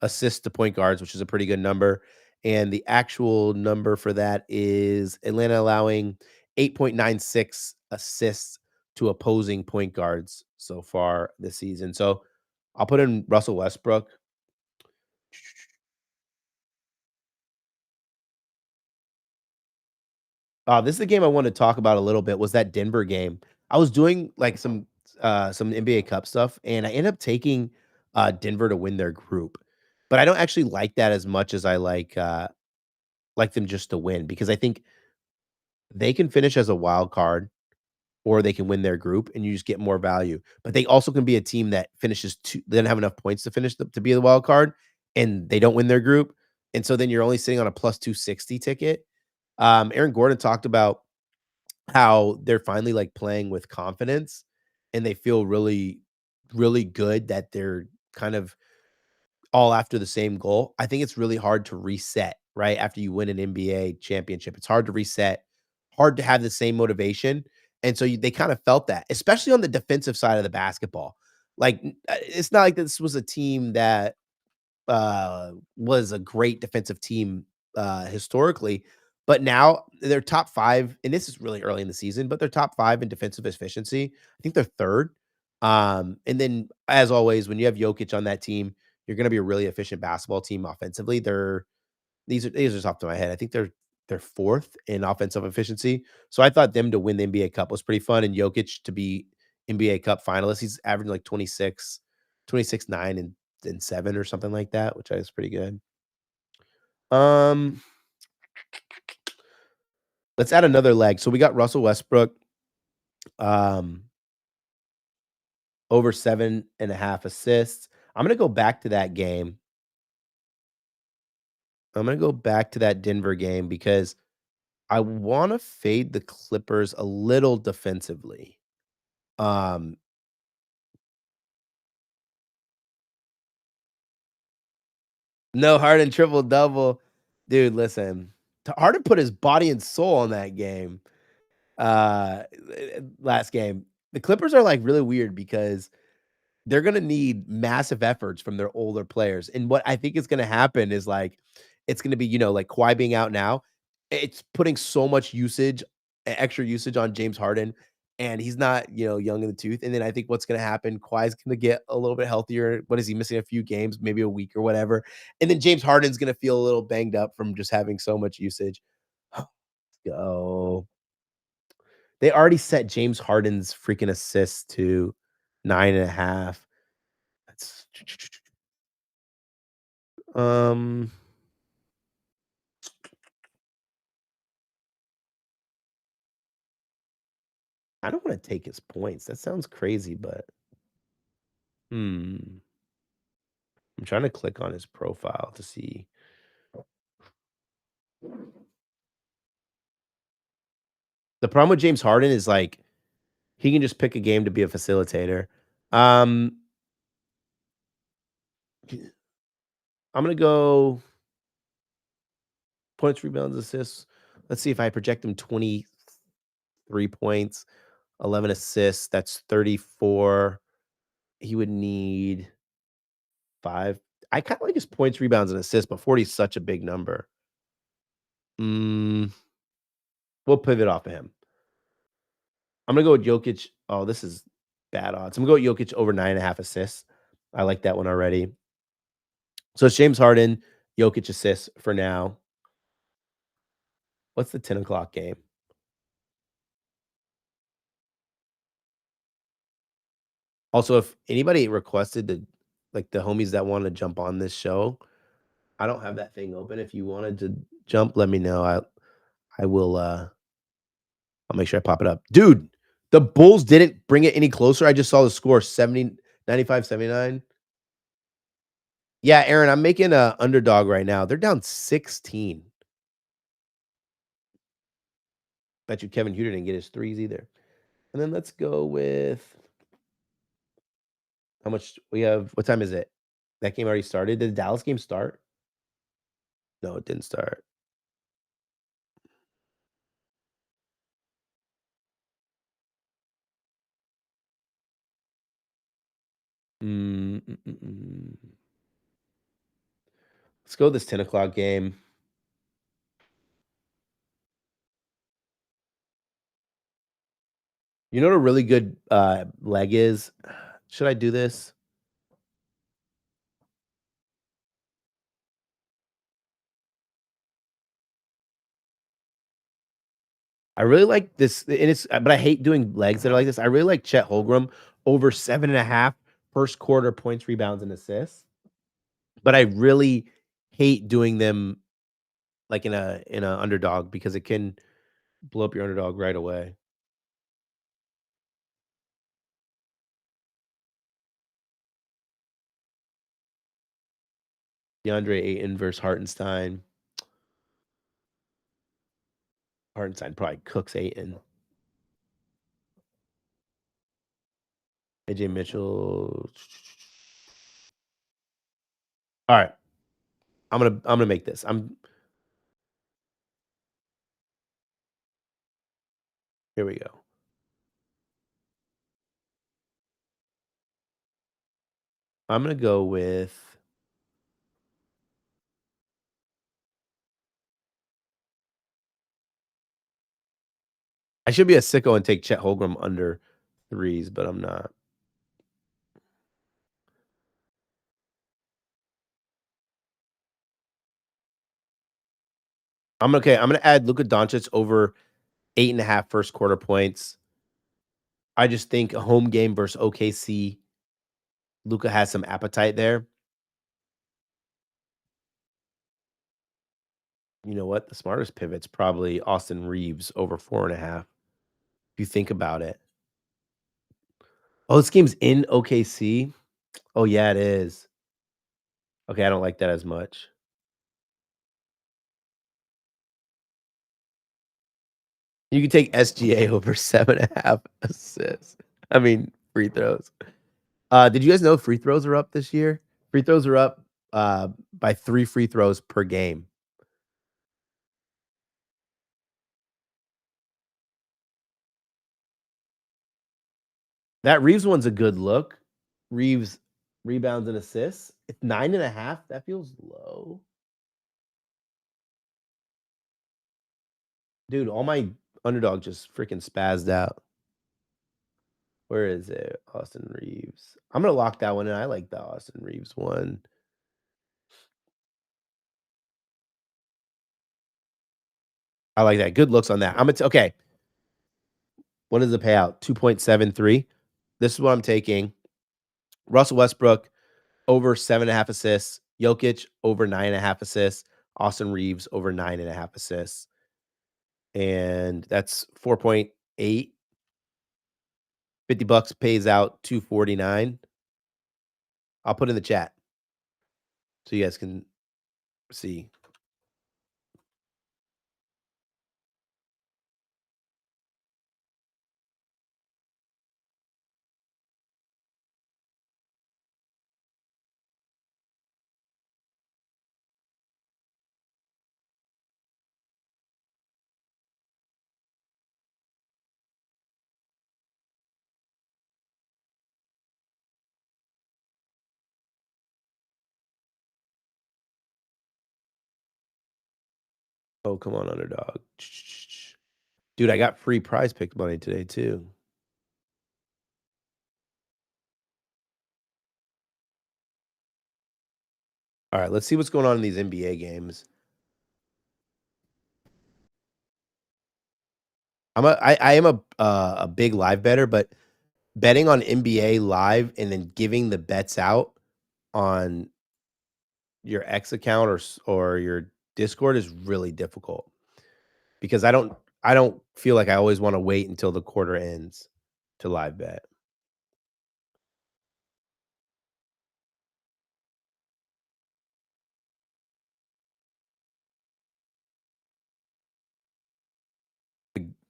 assists to point guards, which is a pretty good number. And the actual number for that is Atlanta allowing 8.96 assists to opposing point guards so far this season. So I'll put in Russell Westbrook. This is the game I wanted to talk about a little bit, was that Denver game. I was doing like some NBA Cup stuff, and I ended up taking Denver to win their group. But I don't actually like that as much as I like them just to win, because I think they can finish as a wild card or they can win their group and you just get more value. But they also can be a team that finishes they don't have enough points to finish to be the wild card and they don't win their group. And so then you're only sitting on a plus 260 ticket. Aaron Gordon talked about how they're finally like playing with confidence and they feel really, really good that they're kind of all after the same goal. I think it's really hard to reset, right? After you win an NBA championship, it's hard to reset, hard to have the same motivation. And so they kind of felt that, especially on the defensive side of the basketball. Like, it's not like this was a team that was a great defensive team historically, but now they're top 5, and this is really early in the season, but they're top 5 in defensive efficiency. I think they're 3rd. And then, as always, when you have Jokic on that team, you're going to be a really efficient basketball team offensively. These are just off to my head. I think they're 4th in offensive efficiency. So I thought them to win the NBA Cup was pretty fun, and Jokic to be NBA Cup finalist. He's averaging like 26, 9, and 7 or something like that, which is pretty good. Let's add another leg. So we got Russell Westbrook, over 7.5 assists. I'm gonna go back to that game. I'm gonna go back to that Denver game because I want to fade the Clippers a little defensively. Um, no Harden triple double, dude. Listen, Harden put his body and soul on that game. Last game, the Clippers are like really weird because they're gonna need massive efforts from their older players. And what I think is gonna happen is like it's gonna be, like Kawhi being out now, it's putting so much extra usage on James Harden, and he's not, young in the tooth. And then I think what's gonna happen, Kawhi's gonna get a little bit healthier. What is he missing? A few games, maybe a week or whatever. And then James Harden's gonna feel a little banged up from just having so much usage. Let's go. They already set James Harden's freaking assists to 9.5. That's I don't want to take his points. That sounds crazy, but I'm trying to click on his profile to see. The problem with James Harden is like he can just pick a game to be a facilitator. I'm gonna go points, rebounds, assists. Let's see if I project him 23 points, 11 assists. That's 34. He would need 5. I kind of like his points, rebounds, and assists, but 40 is such a big number. We'll pivot off of him. I'm gonna go with Jokic. Oh, this is bad odds. I'm gonna go with Jokic over 9.5 assists. I like that one already. So it's James Harden, Jokic assists for now. What's the 10 o'clock game? Also, if anybody requested like the homies that want to jump on this show, I don't have that thing open. If you wanted to jump, let me know. I will I'll make sure I pop it up. Dude, the Bulls didn't bring it any closer. I just saw the score 70 95 79. Yeah, Aaron, I'm making a underdog right now. They're down 16. Bet you Kevin Huter didn't get his threes either. And then let's go with how much we have. What time is it? That game already started. Did the Dallas game start? No, it didn't start. Let's go with this 10 o'clock game. You know what a really good leg is? Should I do this? I really like this, and it's but I hate doing legs that are like this. I really like Chet Holmgren over 7.5 first quarter points, rebounds, and assists. But I really hate doing them like in a underdog because it can blow up your underdog right away. DeAndre Ayton versus Hartenstein. Hartenstein probably cooks Ayton. AJ Mitchell. All right. I'm gonna make this. Here we go. I'm gonna go with I should be a sicko and take Chet Holmgren under threes, but I'm not. I'm okay. I'm gonna add Luka Doncic over 8.5 first quarter points. I just think a home game versus OKC, Luka has some appetite there. You know what? The smartest pivot's probably Austin Reeves over 4.5. If you think about it. Oh, this game's in OKC. Oh yeah, it is. Okay, I don't like that as much. You can take SGA over 7.5 assists. I mean, free throws. Did you guys know free throws are up this year? Free throws are up by 3 free throws per game. That Reeves one's a good look. Reeves rebounds and assists. It's 9.5. That feels low. Dude, all my underdog just freaking spazzed out. Where is it? Austin Reeves. I'm gonna lock that one in. I like the Austin Reeves one. I like that. Good looks on that. I'm gonna okay. What is the payout? 2.73. This is what I'm taking. Russell Westbrook over 7.5 assists. Jokic over 9.5 assists. Austin Reeves over 9.5 assists. And that's 4.8. $50 pays out 249. I'll put in the chat so you guys can see. Oh, come on, underdog. Dude, I got free prize pick money today, too. All right, let's see what's going on in these NBA games. I am a big live better, but betting on NBA live and then giving the bets out on your X account or your Discord is really difficult because I don't feel like I always wanna wait until the quarter ends to live bet.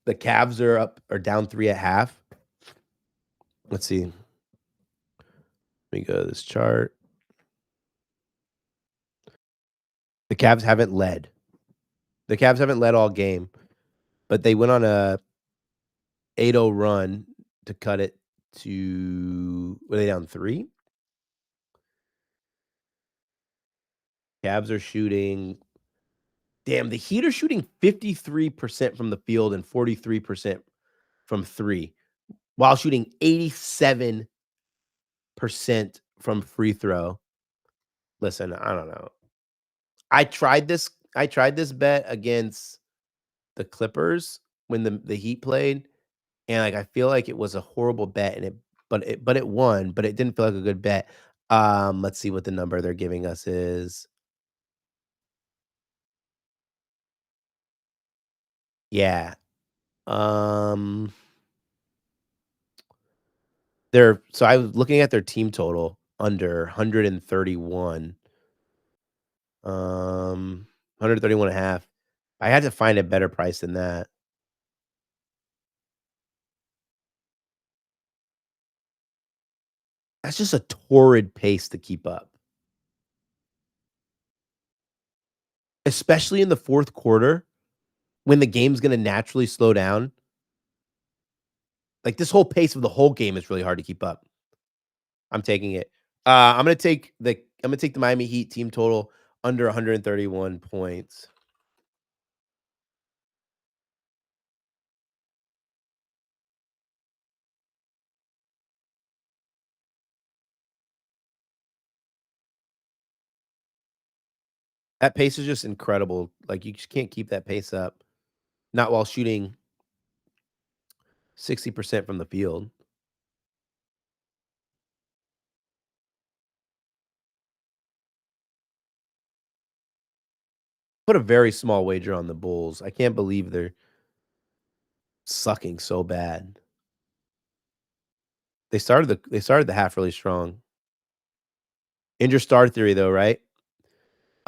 The Cavs are down 3 at half. Let's see. Let me go to this chart. The Cavs haven't led. The Cavs haven't led all game, but they went on a 8-0 run to cut it to were they down 3? Cavs are shooting damn, the Heat are shooting 53% from the field and 43% from 3, while shooting 87% from free throw. Listen, I don't know. I tried this bet against the Clippers when the Heat played, and, like, I feel like it was a horrible bet, and it won, but it didn't feel like a good bet. Let's see what the number they're giving us is. Yeah. Um, I was looking at their team total under 131. 131 and a half. I had to find a better price than that. That's just a torrid pace to keep up. Especially in the 4th quarter when the game's gonna naturally slow down. Like, this whole pace of the whole game is really hard to keep up. I'm taking it. I'm gonna take the Miami Heat team total under 131 points. That pace is just incredible. Like, you just can't keep that pace up, not while shooting 60% from the field. Put a very small wager on the Bulls. I can't believe they're sucking so bad. They started the half really strong. In your star theory though, right?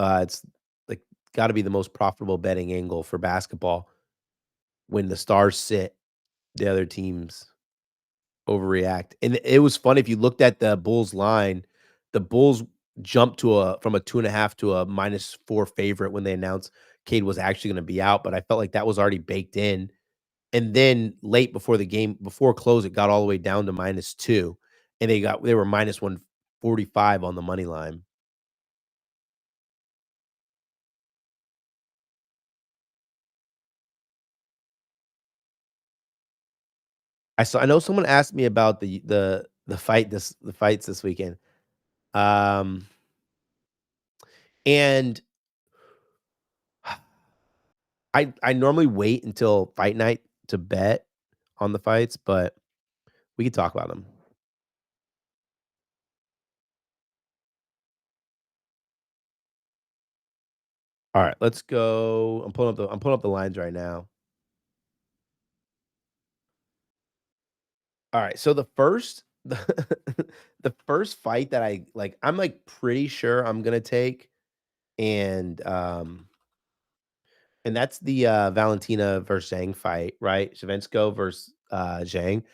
It's like gotta be the most profitable betting angle for basketball when the stars sit, the other teams overreact. And it was fun if you looked at the Bulls line, the Bulls jumped from a 2.5 to a -4 favorite when they announced Cade was actually gonna be out, but I felt like that was already baked in. And then late before the game, before close, it got all the way down to -2, and they were -145 on the money line. I know someone asked me about the fights this weekend. Um, and I normally wait until fight night to bet on the fights, but we could talk about them. All right, let's go. I'm pulling up the lines right now. All right, so the first fight that I'm like pretty sure I'm gonna take, and and that's the Valentina versus Zhang fight, right? Shevchenko versus Zhang.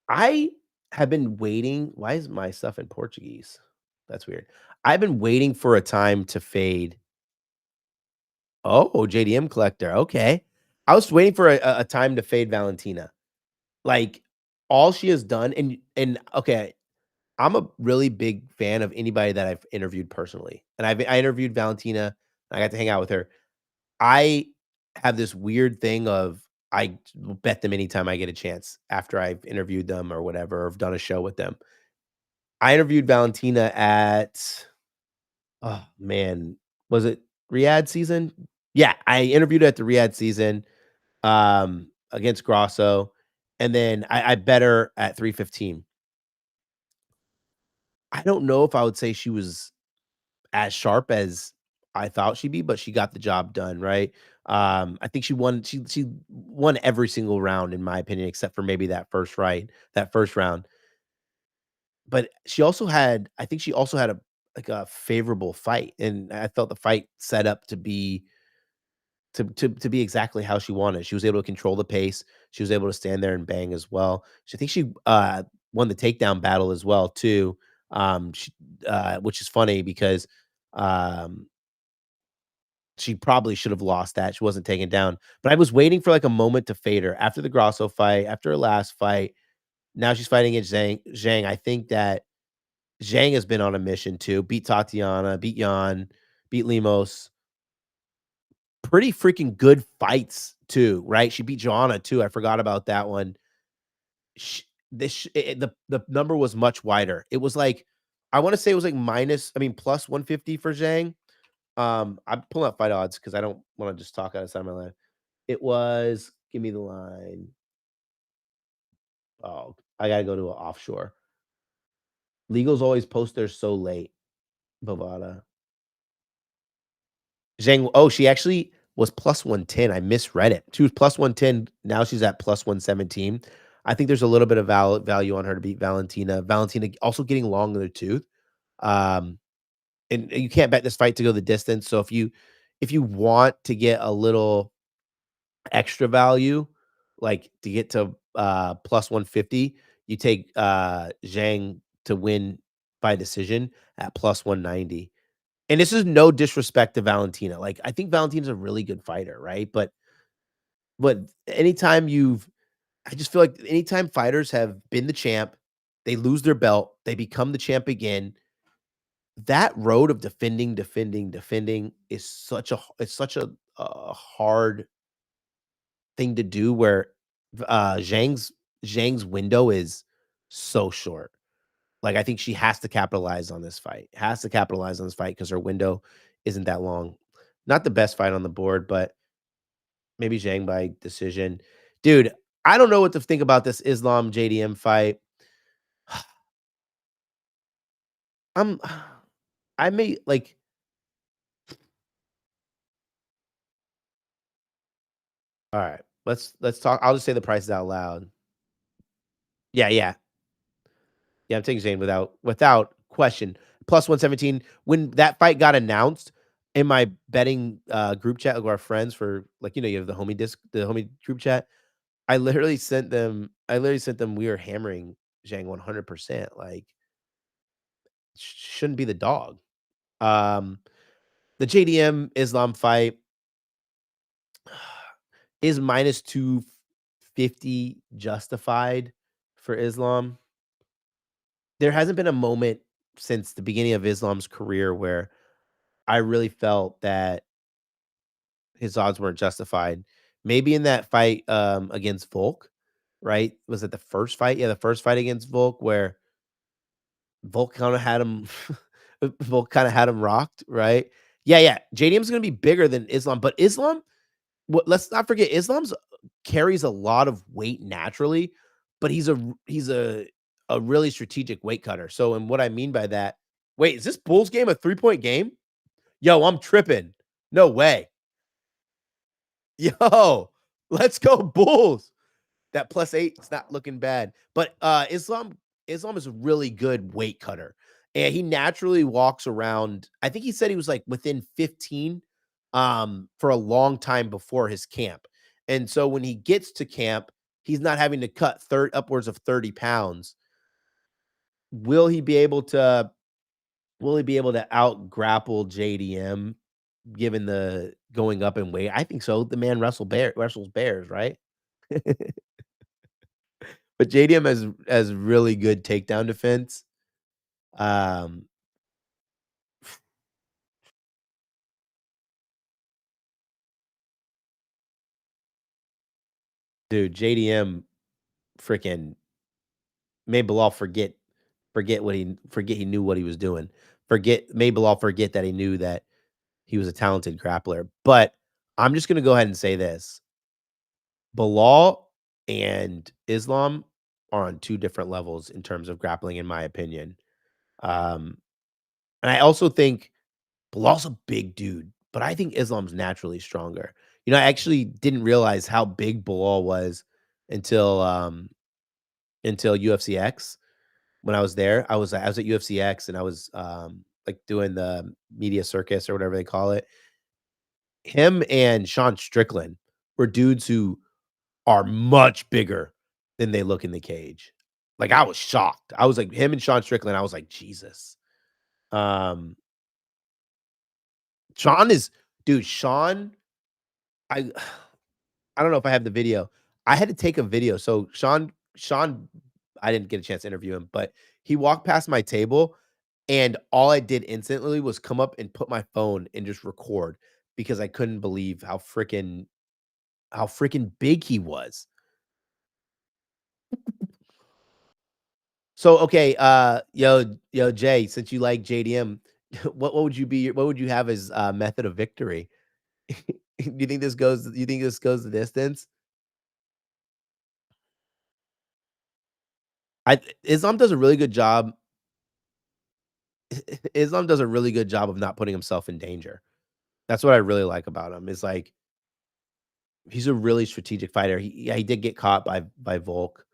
I have been waiting. Why is my stuff in Portuguese? That's weird. I've been waiting for a time to fade. Oh, JDM collector. Okay. I was waiting for a time to fade Valentina. Like all she has done, and okay, I'm a really big fan of anybody that I've interviewed personally. And I interviewed Valentina. I got to hang out with her. I have this weird thing of I will bet them anytime I get a chance after I've interviewed them or whatever, or have done a show with them. I interviewed Valentina at oh man, was it Riyadh season? Yeah, I interviewed her at the Riyadh season against Grosso, and then I bet her at 315. I don't know if I would say she was as sharp as I thought she'd be, but she got the job done, right? I think she won every single round in my opinion, except for maybe that first round. But I think she also had a favorable fight, and I felt the fight set up to be to be exactly how she wanted. She was able to control the pace. She was able to stand there and bang as well. I think she won the takedown battle as well too. She, which is funny because um, she probably should have lost that. She wasn't taken down, but I was waiting for like a moment to fade her after the Grosso fight, after her last fight. Now she's fighting against Zhang. I think that Zhang has been on a mission too. Beat Tatiana, beat Yan, beat Limos. Pretty freaking good fights too, right? She beat Joanna too. I forgot about that one. Sh this sh the number was much wider. It was like I wanna say it was like plus 150 for Zhang. I'm pulling up fight odds because I don't wanna just talk outside my line. It was give me the line. Oh, I gotta go to an offshore. Legals always post theirs so late, Bovada. Zhang she actually was plus 110. I misread it. She was plus 110. Now she's at plus 117. I think there's a little bit of value on her to beat Valentina. Valentina also getting long in the tooth. Um, and you can't bet this fight to go the distance. So if you want to get a little extra value, like to get to plus 150, you take Zhang to win by decision at plus 190. And this is no disrespect to Valentina. Like, I think Valentina's a really good fighter, right? But anytime I just feel like anytime fighters have been the champ, they lose their belt, they become the champ again. That road of defending is such a hard thing to do where Zhang's window is so short. Like, I think she has to capitalize on this fight. Has to capitalize on this fight because her window isn't that long. Not the best fight on the board, but maybe Zhang by decision. Dude, I don't know what to think about this Islam JDM fight. I'm I may like all right. Let's talk. I'll just say the prices out loud. Yeah, yeah. Yeah, I'm taking Zane without question. Plus 117. When that fight got announced in my betting group chat with our friends for like, you have the homie group chat. I literally sent them we were hammering Zhang 100%. Like shouldn't be the dog. Um the JDM Islam fight is minus 250 justified for Islam. There hasn't been a moment since the beginning of Islam's career where I really felt that his odds weren't justified. Maybe in that fight against Volk, right? Was it the first fight? Yeah, the first fight against Volk where Volk kind of had him Volk kind of had him rocked, right? Yeah, yeah. JDM's going to be bigger than Islam, but Islam, let's not forget Islam's carries a lot of weight naturally, but he's a really strategic weight cutter. So, and what I mean by that, wait, is this Bulls game a 3-point game? Yo, I'm tripping. No way. Yo, let's go Bulls. That +8, it's not looking bad. But Islam is a really good weight cutter. And he naturally walks around. I think he said he was like within 15 for a long time before his camp. And so when he gets to camp, he's not having to cut upwards of 30 pounds. Will he be able to out grapple JDM given the going up in weight? I think so. The man wrestles bears, right? But JDM has really good takedown defense. Um, dude, JDM freaking made Bilal forget he knew what he was doing. Made Bilal forget that he knew that he was a talented grappler. But I'm just gonna go ahead and say this. Bilal and Islam are on two different levels in terms of grappling, in my opinion. Um, and I also think Bilal's a big dude, but I think Islam's naturally stronger. You know, I actually didn't realize how big Bilal was until until UFCX. When I was there, I was at UFCX and I was like doing the media circus or whatever they call it. Him and Sean Strickland were dudes who are much bigger than they look in the cage. Like I was shocked. I was like him and Sean Strickland. I was like Jesus. Um, Sean is dude. Sean, I I don't know if I have the video. I had to take a video. So Sean, I didn't get a chance to interview him, but he walked past my table, and all I did instantly was come up and put my phone and just record because I couldn't believe how freaking big he was. So okay, yo, Jay, since you like JDM, what would you have as method of victory? Do you think this goes the distance? Islam does a really good job. Islam does a really good job of not putting himself in danger. That's what I really like about him. Is like he's a really strategic fighter. He did get caught by Volk,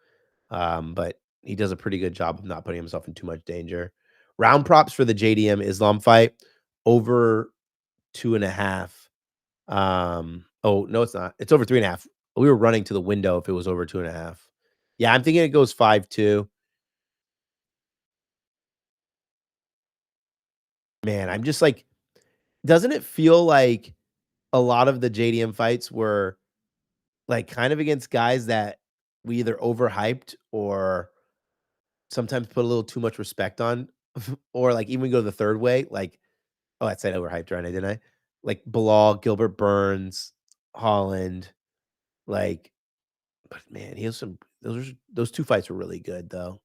but he does a pretty good job of not putting himself in too much danger. Round props for the JDM Islam fight over 2.5. Oh no, it's not. It's over 3.5. We were running to the window if it was over 2.5. Yeah, I'm thinking it goes 5-2. Man, I'm just like, doesn't it feel like a lot of the JDM fights were like kind of against guys that we either overhyped or sometimes put a little too much respect on, or like even go the third way, like oh, I said overhyped, right? Didn't I? Like Bilal, Gilbert Burns, Holland, like, but man, he has some those two fights were really good though.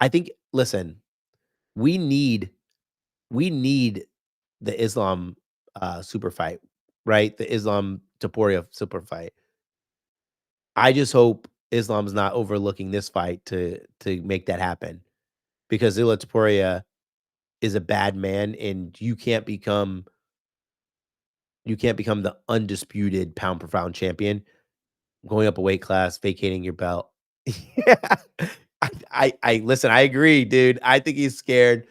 I think listen, we need we need the Islam super fight, right? The Islam Taporia super fight. I just hope Islam's not overlooking this fight to make that happen because Ilya Taporia is a bad man and you can't become the undisputed pound per pound champion going up a weight class, vacating your belt. Yeah. I listen, I agree, dude. I think he's scared.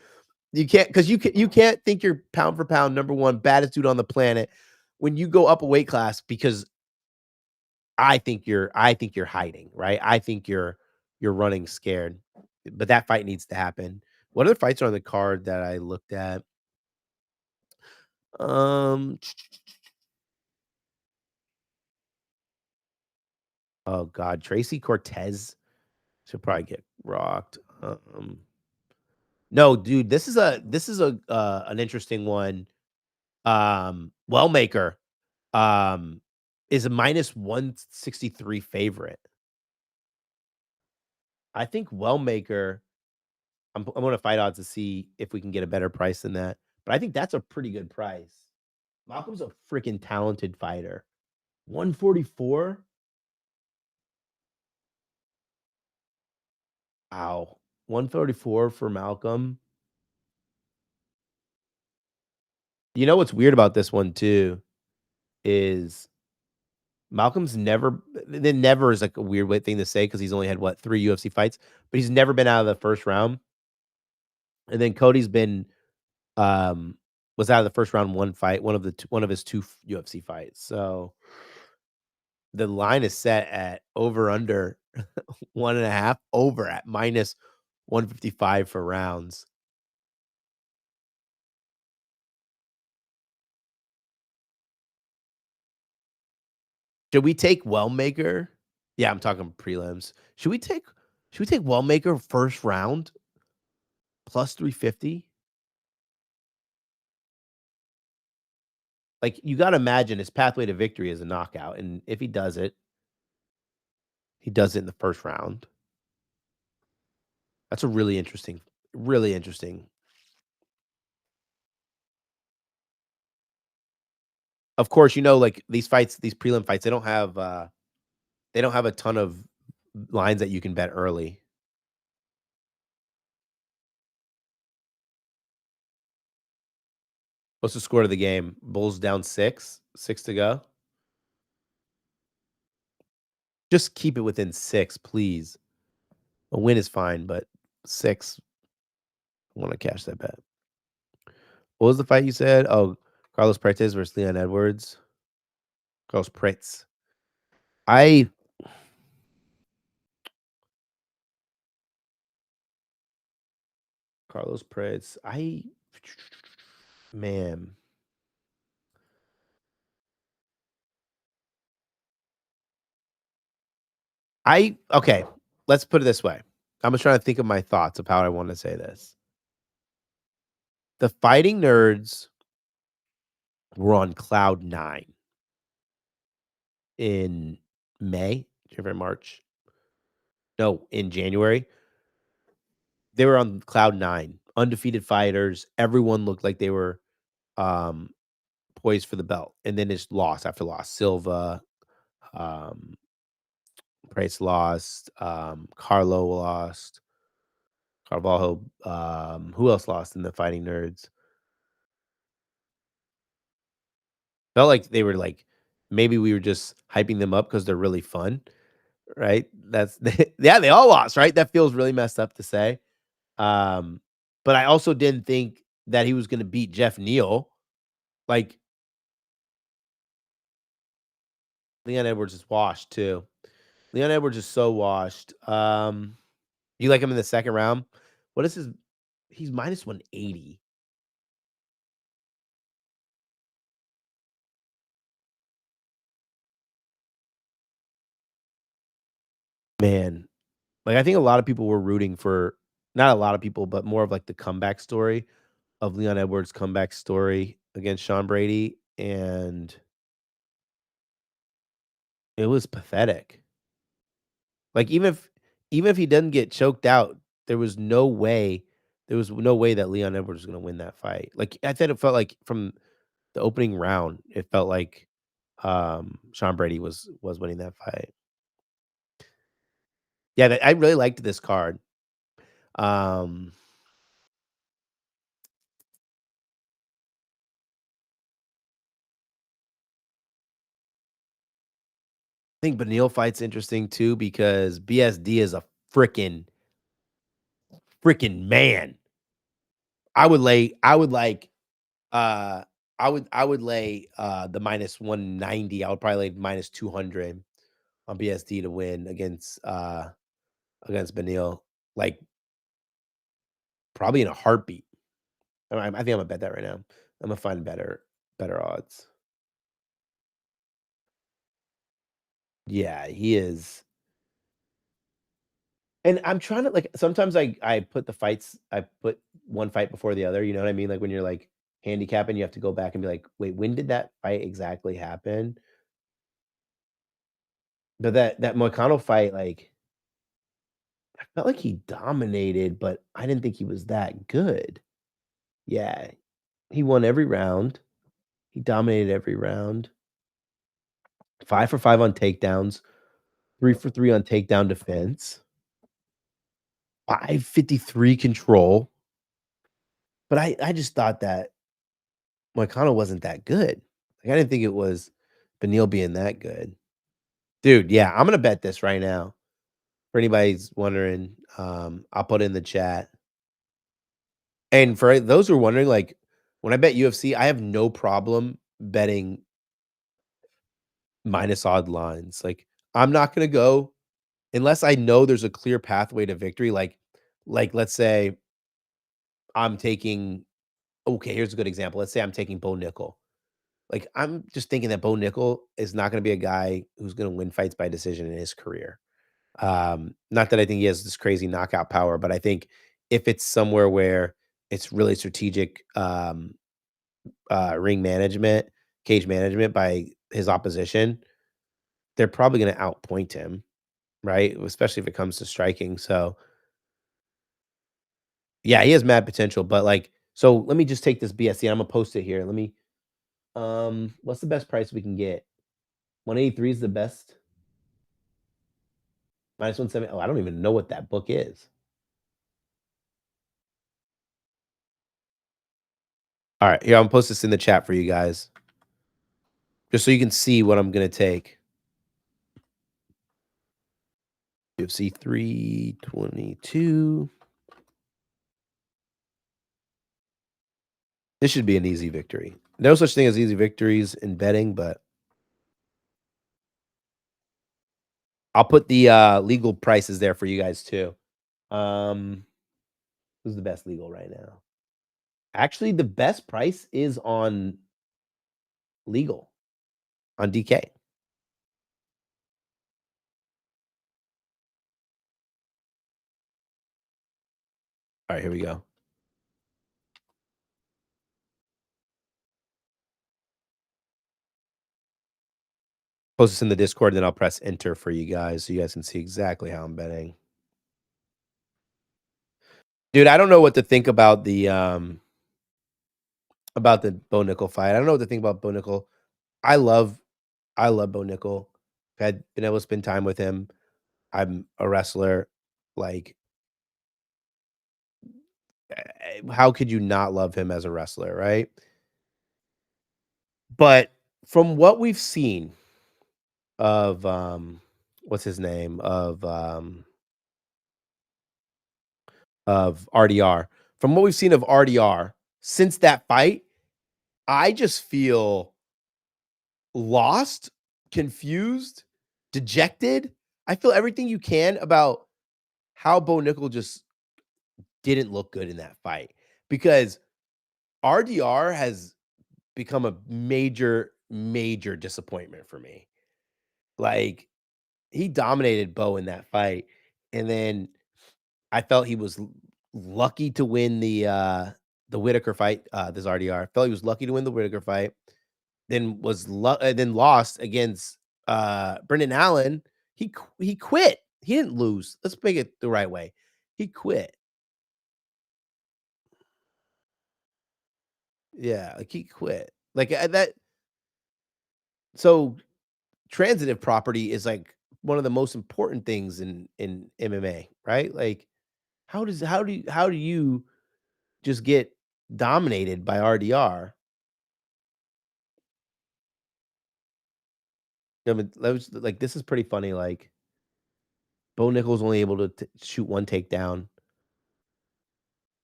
You can't because you can't think you're pound for pound number one baddest dude on the planet when you go up a weight class because I think you're hiding, right? I think you're running scared. But that fight needs to happen. What other fights are on the card that I looked at? Um oh god, Tracy Cortez should probably get rocked. No, dude, this is a an interesting one. Wellmaker um is a minus 163 favorite. I think Wellmaker I'm gonna fight odds to see if we can get a better price than that. But I think that's a pretty good price. Malcolm's a freaking talented fighter. 144? Wow. 144 for Malcolm. You know what's weird about this one too is Malcolm's never then never is like a weird thing to say because he's only had what 3 UFC fights, but he's never been out of the first round. And then Cody's been was out of the first round one fight, one of his 2 UFC fights. So the line is set at over under 1.5, over at minus 155 for rounds. Should we take Wellmaker? Yeah, I'm talking prelims. Should we take Wellmaker first round plus 350? Like you got to imagine his pathway to victory is a knockout, and if he does it, he does it in the first round. That's a really interesting. Of course, you know, like these fights, these prelim fights, they don't have a ton of lines that you can bet early. What's the score of the game? Bulls down 6, 6 to go. Just keep it within 6, please. A win is fine, but 6. I want to cash that bet. What was the fight you said? Oh, Carlos Prates versus Leon Edwards. Carlos Prates. Carlos Prates. Man. Okay, let's put it this way. I'm just trying to think of my thoughts of how I want to say this. The Fighting Nerds were on cloud 9 in May, January, March. No, in January. They were on cloud 9, undefeated fighters. Everyone looked like they were poised for the belt, and then it's loss after loss. Silva, Price lost, Carlo lost, Carvalho. Who else lost in the Fighting Nerds? Felt like they were like maybe we were just hyping them up because they're really fun, right? That's yeah, they all lost, right? That feels really messed up to say. But I also didn't think that he was going to beat Jeff Neal. Like Leon Edwards is washed too. Leon Edwards is so washed. You like him in the second round? What is his? He's minus 180. Man, like I think a lot of people were rooting for not a lot of people, but more of like the comeback story of Leon Edwards' comeback story against Sean Brady, and it was pathetic. Like even if he doesn't get choked out, there was no way that Leon Edwards was going to win that fight. Like I said, it felt like from the opening round, it felt like Sean Brady was winning that fight. Yeah, I really liked this card. I think Beneil fight's interesting too because BSD is a freaking man. I would like I would lay the minus 190. I would probably lay minus 200 on BSD to win against Beneil. Like probably in a heartbeat. I think I'm gonna bet that right now. I'm gonna find better odds. Yeah, he is. And I'm trying to like sometimes I put I put one fight before the other, you know what I mean? Like when you're like handicapping, you have to go back and be like, wait, when did that fight exactly happen? But that Moicano fight, like I felt like he dominated, but I didn't think he was that good. Yeah, he won every round. He dominated every round. 5 for 5 on takedowns, 3 for 3 on takedown defense. 553 control. But I just thought that Moicano wasn't that good. Like, I didn't think it was Beneil being that good. Dude, yeah, I'm gonna bet this right now. For anybody's wondering, I'll put it in the chat. And for those who are wondering, like, when I bet UFC, I have no problem betting minus odd lines. Like, I'm not gonna go unless I know there's a clear pathway to victory. Like let's say I'm taking okay, here's a good example. Let's say I'm taking Bo Nickel. Like, I'm just thinking that Bo Nickel is not gonna be a guy who's gonna win fights by decision in his career. Not that I think he has this crazy knockout power, but I think if it's somewhere where it's really strategic, ring management, cage management by his opposition, they're probably gonna outpoint him, right? Especially if it comes to striking. So, yeah, he has mad potential, but, like so let me just take this BSC, I'm gonna post it here. Let me what's the best price we can get? 183 is the best? Minus 170. Oh, I don't even know what that book is. All right, here, I'm gonna post this in the chat for you guys, just so you can see what I'm gonna take. UFC 322. This should be an easy victory. No such thing as easy victories in betting, but I'll put the legal prices there for you guys too. Who's the best legal right now? Actually, the best price is on legal on DK. All right, here we go. Post this in the Discord, then I'll press enter for you guys so you guys can see exactly how I'm betting. Dude, I don't know what to think about the Bo Nickel fight. I don't know what to think about Bo Nickel. I love Bo Nickel. I've been able to spend time with him. I'm a wrestler. Like, how could you not love him as a wrestler, right? But from what we've seen of what's his name? Of RDR. From what we've seen of RDR since that fight, I just feel lost, confused, dejected. I feel everything you can about how Bo Nickel just didn't look good in that fight, because RDR has become a major, major disappointment for me. Like, he dominated Bo in that fight, and then I felt he was lucky to win the Whitaker fight. This RDR felt he was lucky to win the Whitaker fight, then then lost against Brendan Allen. He quit. He didn't lose. Let's make it the right way. He quit. Yeah, like he quit. Like that. So transitive property is like one of the most important things in MMA, right? Like, how do you just get dominated by RDR? I mean, that was like, this is pretty funny. Like, Bo Nickel's only able to shoot one takedown.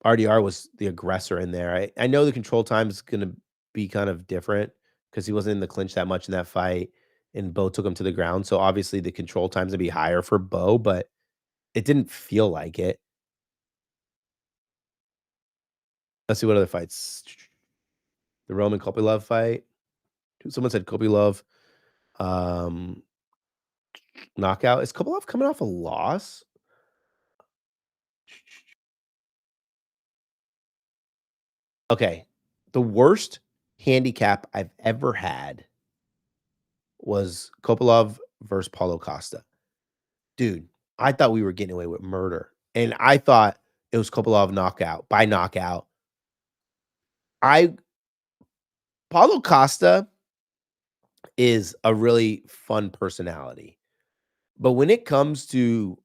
RDR was the aggressor in there. I know the control time is going to be kind of different because he wasn't in the clinch that much in that fight, and Bo took him to the ground. So obviously the control time's gonna be higher for Bo, but it didn't feel like it. Let's see what other fights. The Roman Kopylov fight. Someone said Kopylov knockout. Is Kopylov coming off a loss? Okay. The worst handicap I've ever had was Kopylov versus Paulo Costa. Dude, I thought we were getting away with murder. And I thought it was Kopylov by knockout. Paulo Costa is a really fun personality. But when it comes to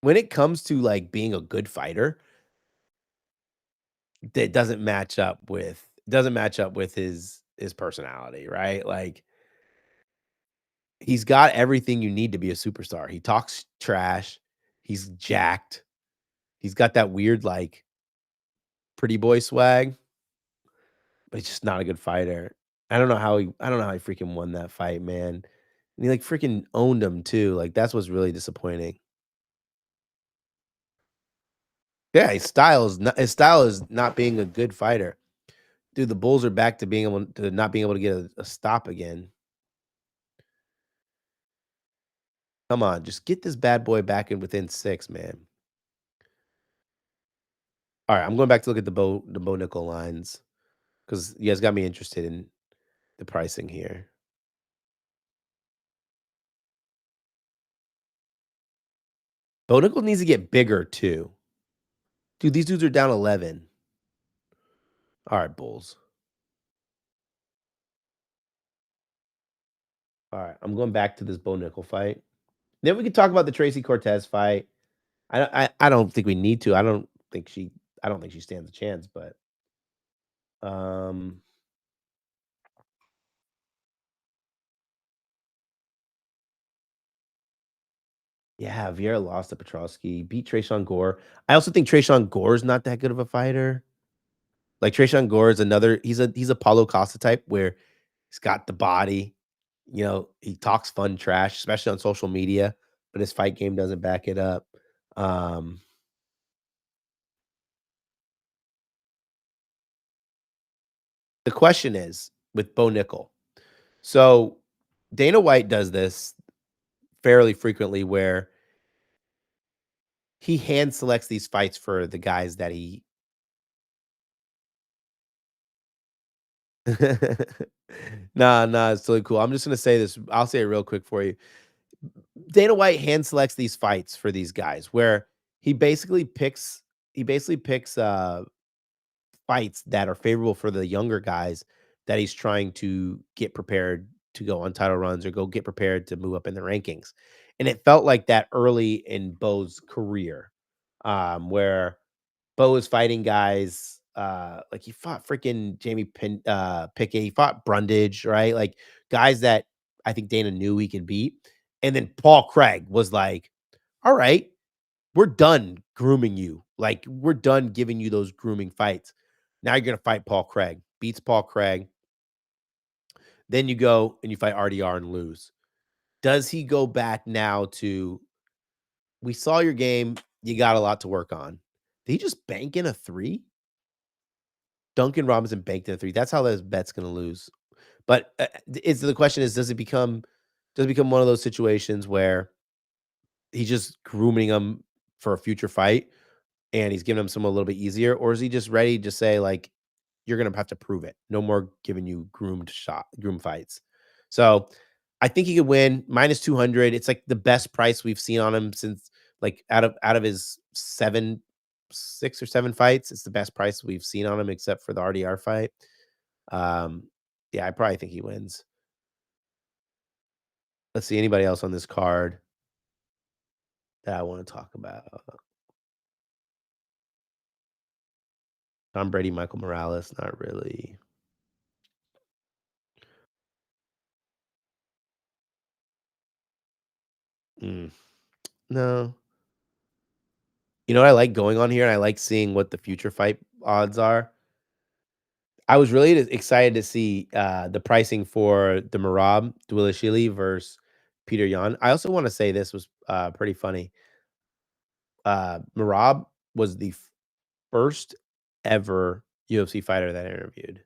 like being a good fighter, that doesn't match up with his personality, right? Like, he's got everything you need to be a superstar. He talks trash. He's jacked. He's got that weird, like, pretty boy swag, but he's just not a good fighter. I don't know how he freaking won that fight, man. And he like freaking owned him too. Like, that's what's really disappointing. Yeah, his style is not being a good fighter. Dude, the Bulls are back to not being able to get a stop again. Come on, just get this bad boy back in within 6, man. All right, I'm going back to look at the Bo Nickel lines because you guys got me interested in the pricing here. Bo Nickel needs to get bigger too. Dude, these dudes are down 11. All right, Bulls. All right, I'm going back to this Bo Nickel fight. Then we can talk about the Tracy Cortez fight. I don't think we need to. I don't think she I don't think she stands a chance, but um yeah, Vieira lost to Petrosky, beat Trayshawn Gore. I also think Trayshawn Gore is not that good of a fighter. Like Trayshawn Gore is another he's a Paulo Costa type where he's got the body, he talks fun trash, especially on social media, but his fight game doesn't back it up. Um, the question is with Bo Nickel. So Dana White does this fairly frequently where he hand selects these fights for the guys that he Nah, nah, it's totally cool. I'm just gonna say this. I'll say it real quick for you. Dana White hand selects these fights for these guys where he basically picks he basically picks fights that are favorable for the younger guys that he's trying to get prepared to go on title runs or go get prepared to move up in the rankings. And it felt like that early in Bo's career, where Bo was fighting guys like he fought freaking Pickett, he fought Brundage, right? Like guys that I think Dana knew he could beat. And then Paul Craig was like, all right, we're done grooming you. Like, we're done giving you those grooming fights. Now you're gonna fight Paul Craig. Beats Paul Craig. Then you go and you fight RDR and lose. Does he go back now to we saw your game, you got a lot to work on? Did he just bank in a 3? Duncan Robinson banked in a 3. That's how this bet's gonna lose. But is the question is does it become one of those situations where he's just grooming him for a future fight? And he's giving him some a little bit easier, or is he just ready to say, like, "You're gonna have to prove it. No more giving you groom fights." So, I think he could win -200. It's, like, the best price we've seen on him since, like, out of his 6 or 7 fights, it's the best price we've seen on him except for the RDR fight. Um, yeah, I probably think he wins. Let's see, anybody else on this card that I wanna talk about? Tom Brady, Michael Morales, not really. Mm, no. You know what I like going on here, and I like seeing what the future fight odds are. I was really excited to see, the pricing for the Merab Dvalishvili versus Peter Yan. I also wanna say this was, pretty funny. Merab was the first ever UFC fighter that I interviewed.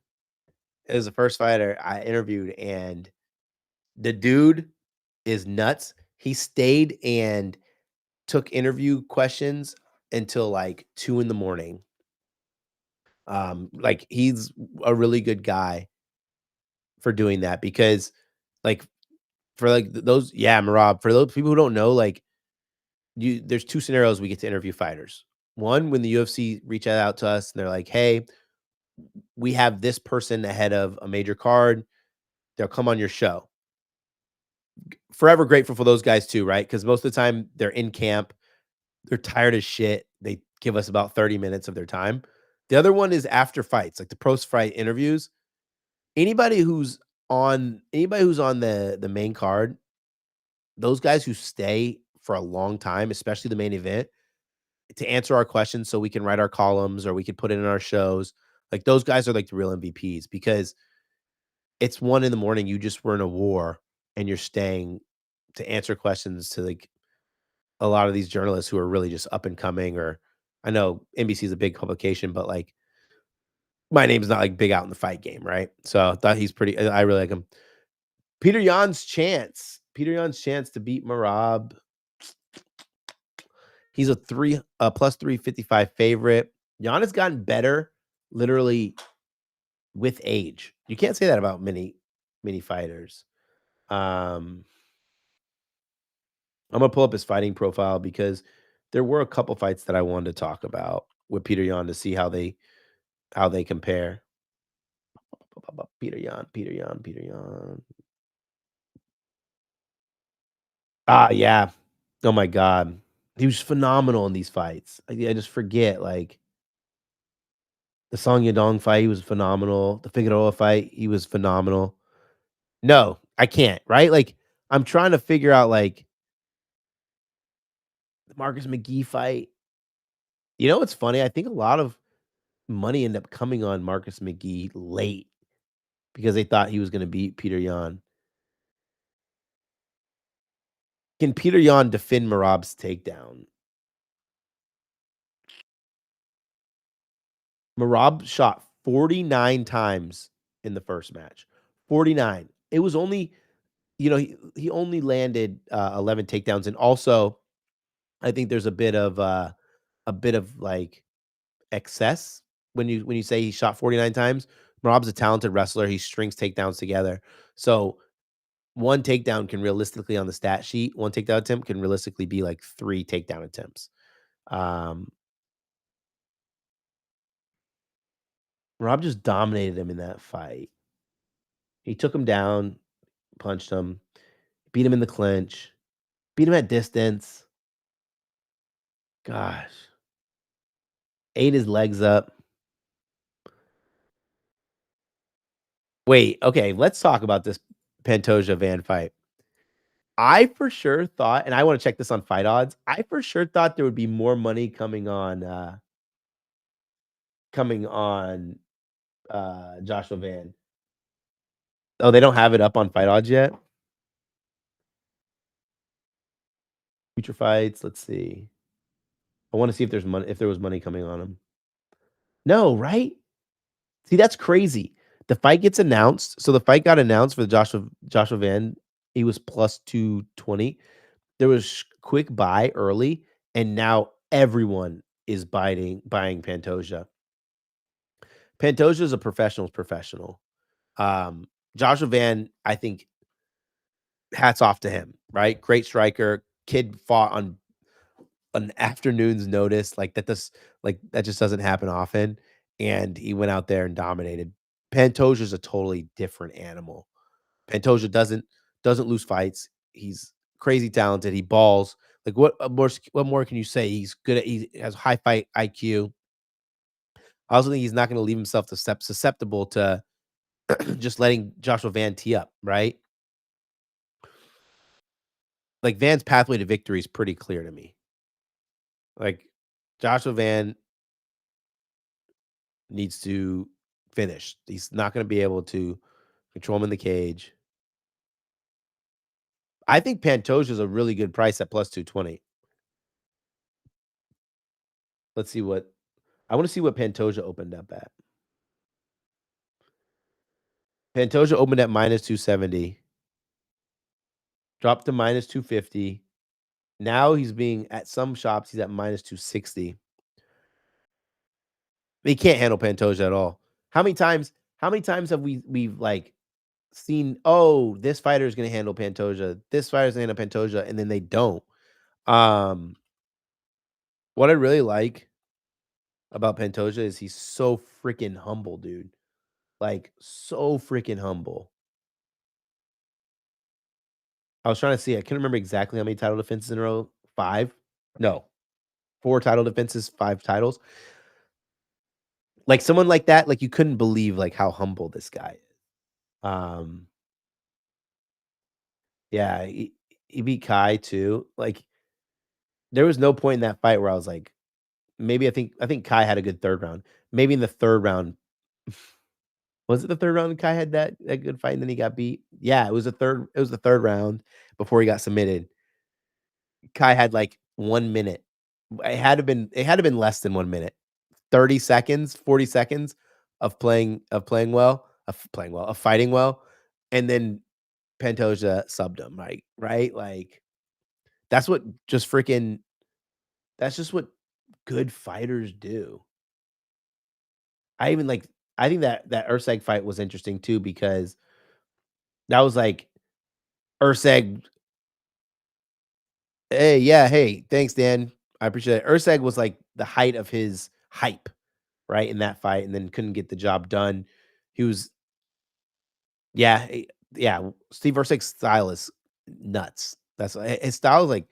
It was the first fighter I interviewed, and the dude is nuts. He stayed and took interview questions until, like, 2 in the morning. Like, he's a really good guy for doing that because, like, for, like, those yeah, Marab, for those people who don't know, like, you there's 2 scenarios we get to interview fighters. One, when the UFC reach out to us and they're like, "Hey, we have this person ahead of a major card. They'll come on your show." Forever grateful for those guys too, right? Because most of the time they're in camp, they're tired as shit. They give us about 30 minutes of their time. The other one is after fights, like the post-fight interviews. Anybody who's on the main card, those guys who stay for a long time, especially the main event, to answer our questions so we can write our columns or we can put it in our shows. Like those guys are like the real MVPs because it's 1 in the morning, you just were in a war and you're staying to answer questions to like a lot of these journalists who are really just up and coming, or I know NBC is a big publication, but like my name's not like big out in the fight game, right? So I thought he's pretty I really like him. Peter Yan's chance to beat Marab. He's a plus 355 favorite. Yan has gotten better literally with age. You can't say that about many fighters. Um, I'm gonna pull up his fighting profile because there were a couple fights that I wanted to talk about with Peter Yan to see how they compare. Peter Yan, Peter Yan, Peter Yan. Ah, yeah. Oh my god. He was phenomenal in these fights. I just forget, like The Song Yadong fight, he was phenomenal. The Figueroa fight, he was phenomenal. No, I can't, right? Like, I'm trying to figure out, like, the Marcus McGee fight. You know what's funny? I think a lot of money ended up coming on Marcus McGee late because they thought he was gonna beat Peter Yan. Can Peter Yan defend Merab's takedown? Merab shot 49 times in the first match. 49. It was only, he only landed 11 takedowns, and also I think there's a bit of like excess when you say he shot 49 times. Merab's a talented wrestler. He strings takedowns together. So one takedown can realistically on the stat sheet, one takedown attempt can realistically be like 3 takedown attempts. Rob just dominated him in that fight. He took him down, punched him, beat him in the clinch, beat him at distance. Gosh. Ate his legs up. Wait, okay, let's talk about this Pantoja Van fight. I for sure thought, and I want to check this on fight odds. I for sure thought there would be more money coming on Joshua Van. Oh, they don't have it up on fight odds yet. Future fights. Let's see. I want to see if there's money. If there was money coming on him. No, right? See, that's crazy. The fight gets announced. So the fight got announced for the Joshua Van. He was plus 220. There was quick buy early, and now everyone is buying Pantoja. Pantoja is a professional's professional. Joshua Van, I think, hats off to him, right? Great striker. Kid fought on an afternoon's notice. Like that just doesn't happen often. And he went out there and dominated. Pantoja is a totally different animal. Pantoja doesn't lose fights. He's crazy talented. He balls. Like what more can you say? He's good at. He has high fight IQ. I also think he's not going to leave himself susceptible to just letting Joshua Van tee up, right? Like Van's pathway to victory is pretty clear to me. Like Joshua Van needs to finish. He's not going to be able to control him in the cage. I think Pantoja is a really good price at plus 220. Let's see what I want to see what Pantoja opened up at. Pantoja opened at minus 270. Dropped to minus 250. Now he's being at some shops, he's at minus 260. He can't handle Pantoja at all. How many times have we've like seen, oh, this fighter is going to handle Pantoja, this fighter is going to handle Pantoja, and then they don't. What I really like about Pantoja is he's so freaking humble, dude. Like so freaking humble. I was trying to see. I can't remember exactly how many title defenses in a row. 5? No. 4 title defenses, 5 titles. Like someone like that, like you couldn't believe like how humble this guy is. Yeah, he beat Kai too. Like there was no point in that fight where I was like, maybe I think Kai had a good third round. Maybe in the third round. Was it the third round Kai had that good fight and then he got beat? Yeah, it was the third round before he got submitted. Kai had like 1 minute. It had to been less than 1 minute. 30 seconds, 40 seconds of playing well, of fighting well, and then Pantoja subbed him, right? Like that's just what good fighters do. I think that Urseg fight was interesting too because that was like Urseg. Hey, thanks, Dan. I appreciate it. Urseg was like the height of his hype, right, in that fight, and then couldn't get the job done. He was, yeah. Steve Urseg's style is nuts. That's his style is like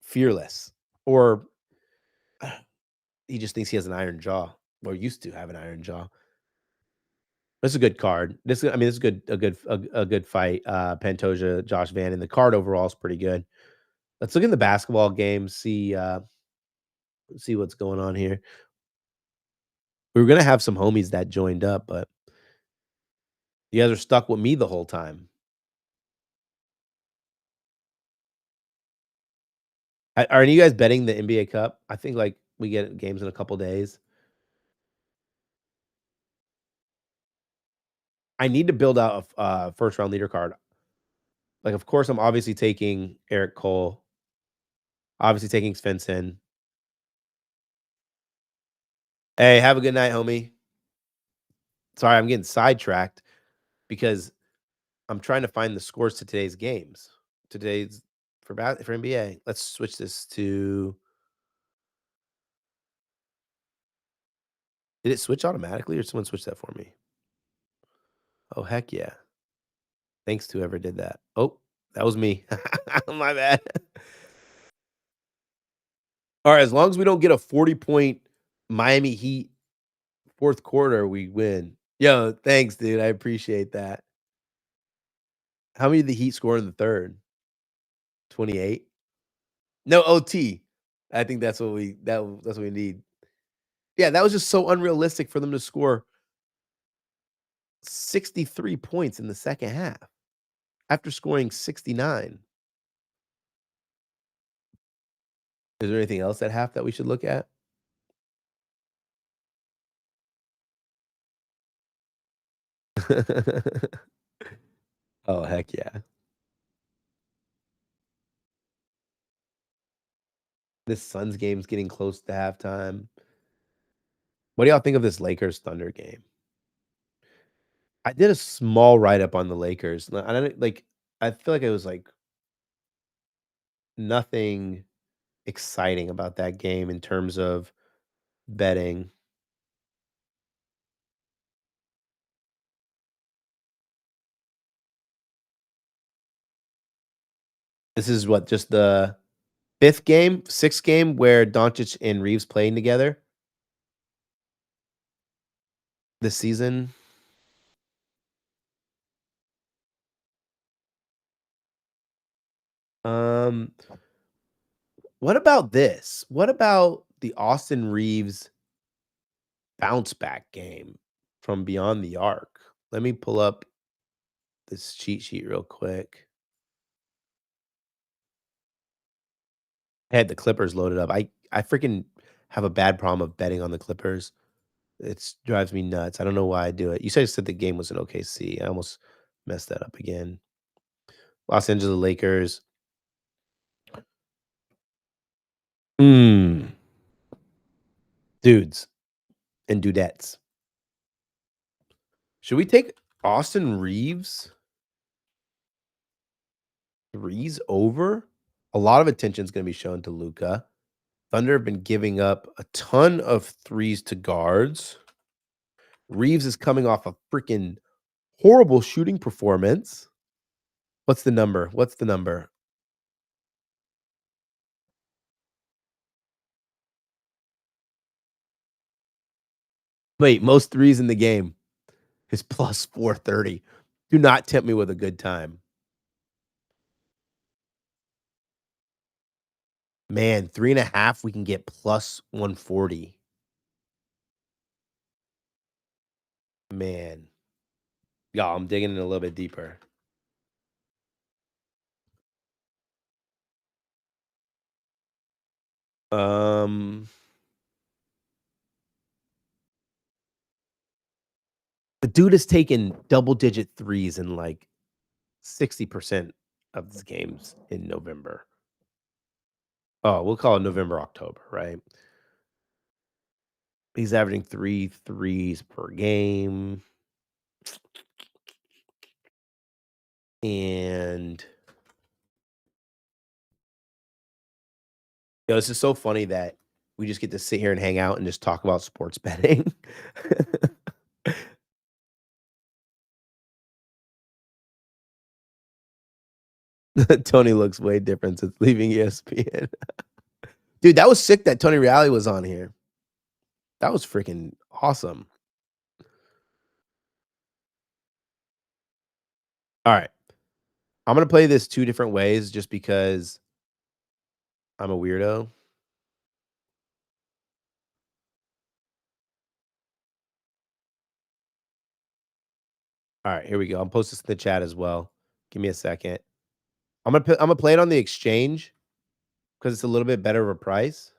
fearless, or he just thinks he has an iron jaw. or used to have an Iron Jaw. This is a good card. This is a good fight. Pantoja, Josh Van, and the card overall is pretty good. Let's look in the basketball game, see what's going on here. We were gonna have some homies that joined up, but you guys are stuck with me the whole time. Are any of you guys betting the NBA Cup? I think like we get games in a couple days. I need to build out a first round leader card. Like, of course, I'm obviously taking Eric Cole. Obviously taking Svensson. Hey, have a good night, homie. Sorry, I'm getting sidetracked because I'm trying to find the scores to today's games. Today's for NBA. Let's switch this to. Did it switch automatically or someone switch that for me? Oh, heck yeah. Thanks to whoever did that. Oh, that was me. My bad. All right, as long as we don't get a 40-point Miami Heat fourth quarter, we win. Yo, thanks, dude. I appreciate that. How many did the Heat score in the third? 28? No, OT. I think that's what we need. Yeah, that was just so unrealistic for them to score 63 points in the second half after scoring 69. Is there anything else at half that we should look at? Oh, heck yeah. This Suns game's getting close to halftime. What do y'all think of this Lakers Thunder game? I did a small write-up on the Lakers. I don't I feel like it was like nothing exciting about that game in terms of betting. This is what, just the sixth game where Doncic and Reeves playing together this season. What about this? What about the Austin Reeves bounce back game from beyond the arc? Let me pull up this cheat sheet real quick. I had the Clippers loaded up. I freaking have a bad problem of betting on the Clippers. It drives me nuts. I don't know why I do it. You said the game was in OKC. I almost messed that up again. Los Angeles Lakers. Dudes and dudettes. Should we take Austin Reeves? Threes over? A lot of attention is going to be shown to Luka. Thunder have been giving up a ton of threes to guards. Reeves is coming off a freaking horrible shooting performance. What's the number? Wait, most threes in the game is plus 430. Do not tempt me with a good time. Man, 3.5, we can get plus 140. Man. Y'all, I'm digging in a little bit deeper. The dude has taken double-digit threes in like 60% of his games in November. Oh, we'll call it November, October, right? He's averaging 3 threes per game. And this is so funny that we just get to sit here and hang out and just talk about sports betting. Tony looks way different since leaving ESPN. Dude, that was sick that Tony Reali was on here. That was freaking Awesome. All right. I'm gonna play this 2 different ways just because I'm a weirdo. All right, here we go. I'm post this in the chat as well. Give me a second. I'm gonna play it on the exchange because it's a little bit better of a price.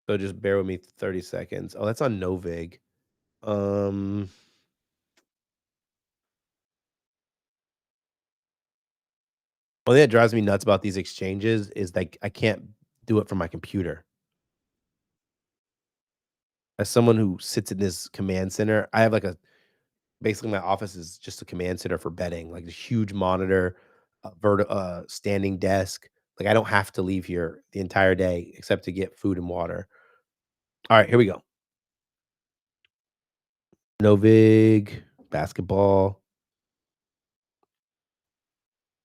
So just bear with me 30 seconds. Oh, that's on Novig. Um, One thing that drives me nuts about these exchanges is like I can't do it from my computer. As someone who sits in this command center, I have like a basically my office is just a command center for betting, like a huge monitor, standing desk. Like I don't have to leave here the entire day except to get food and water. All right, here we go. Novig, basketball.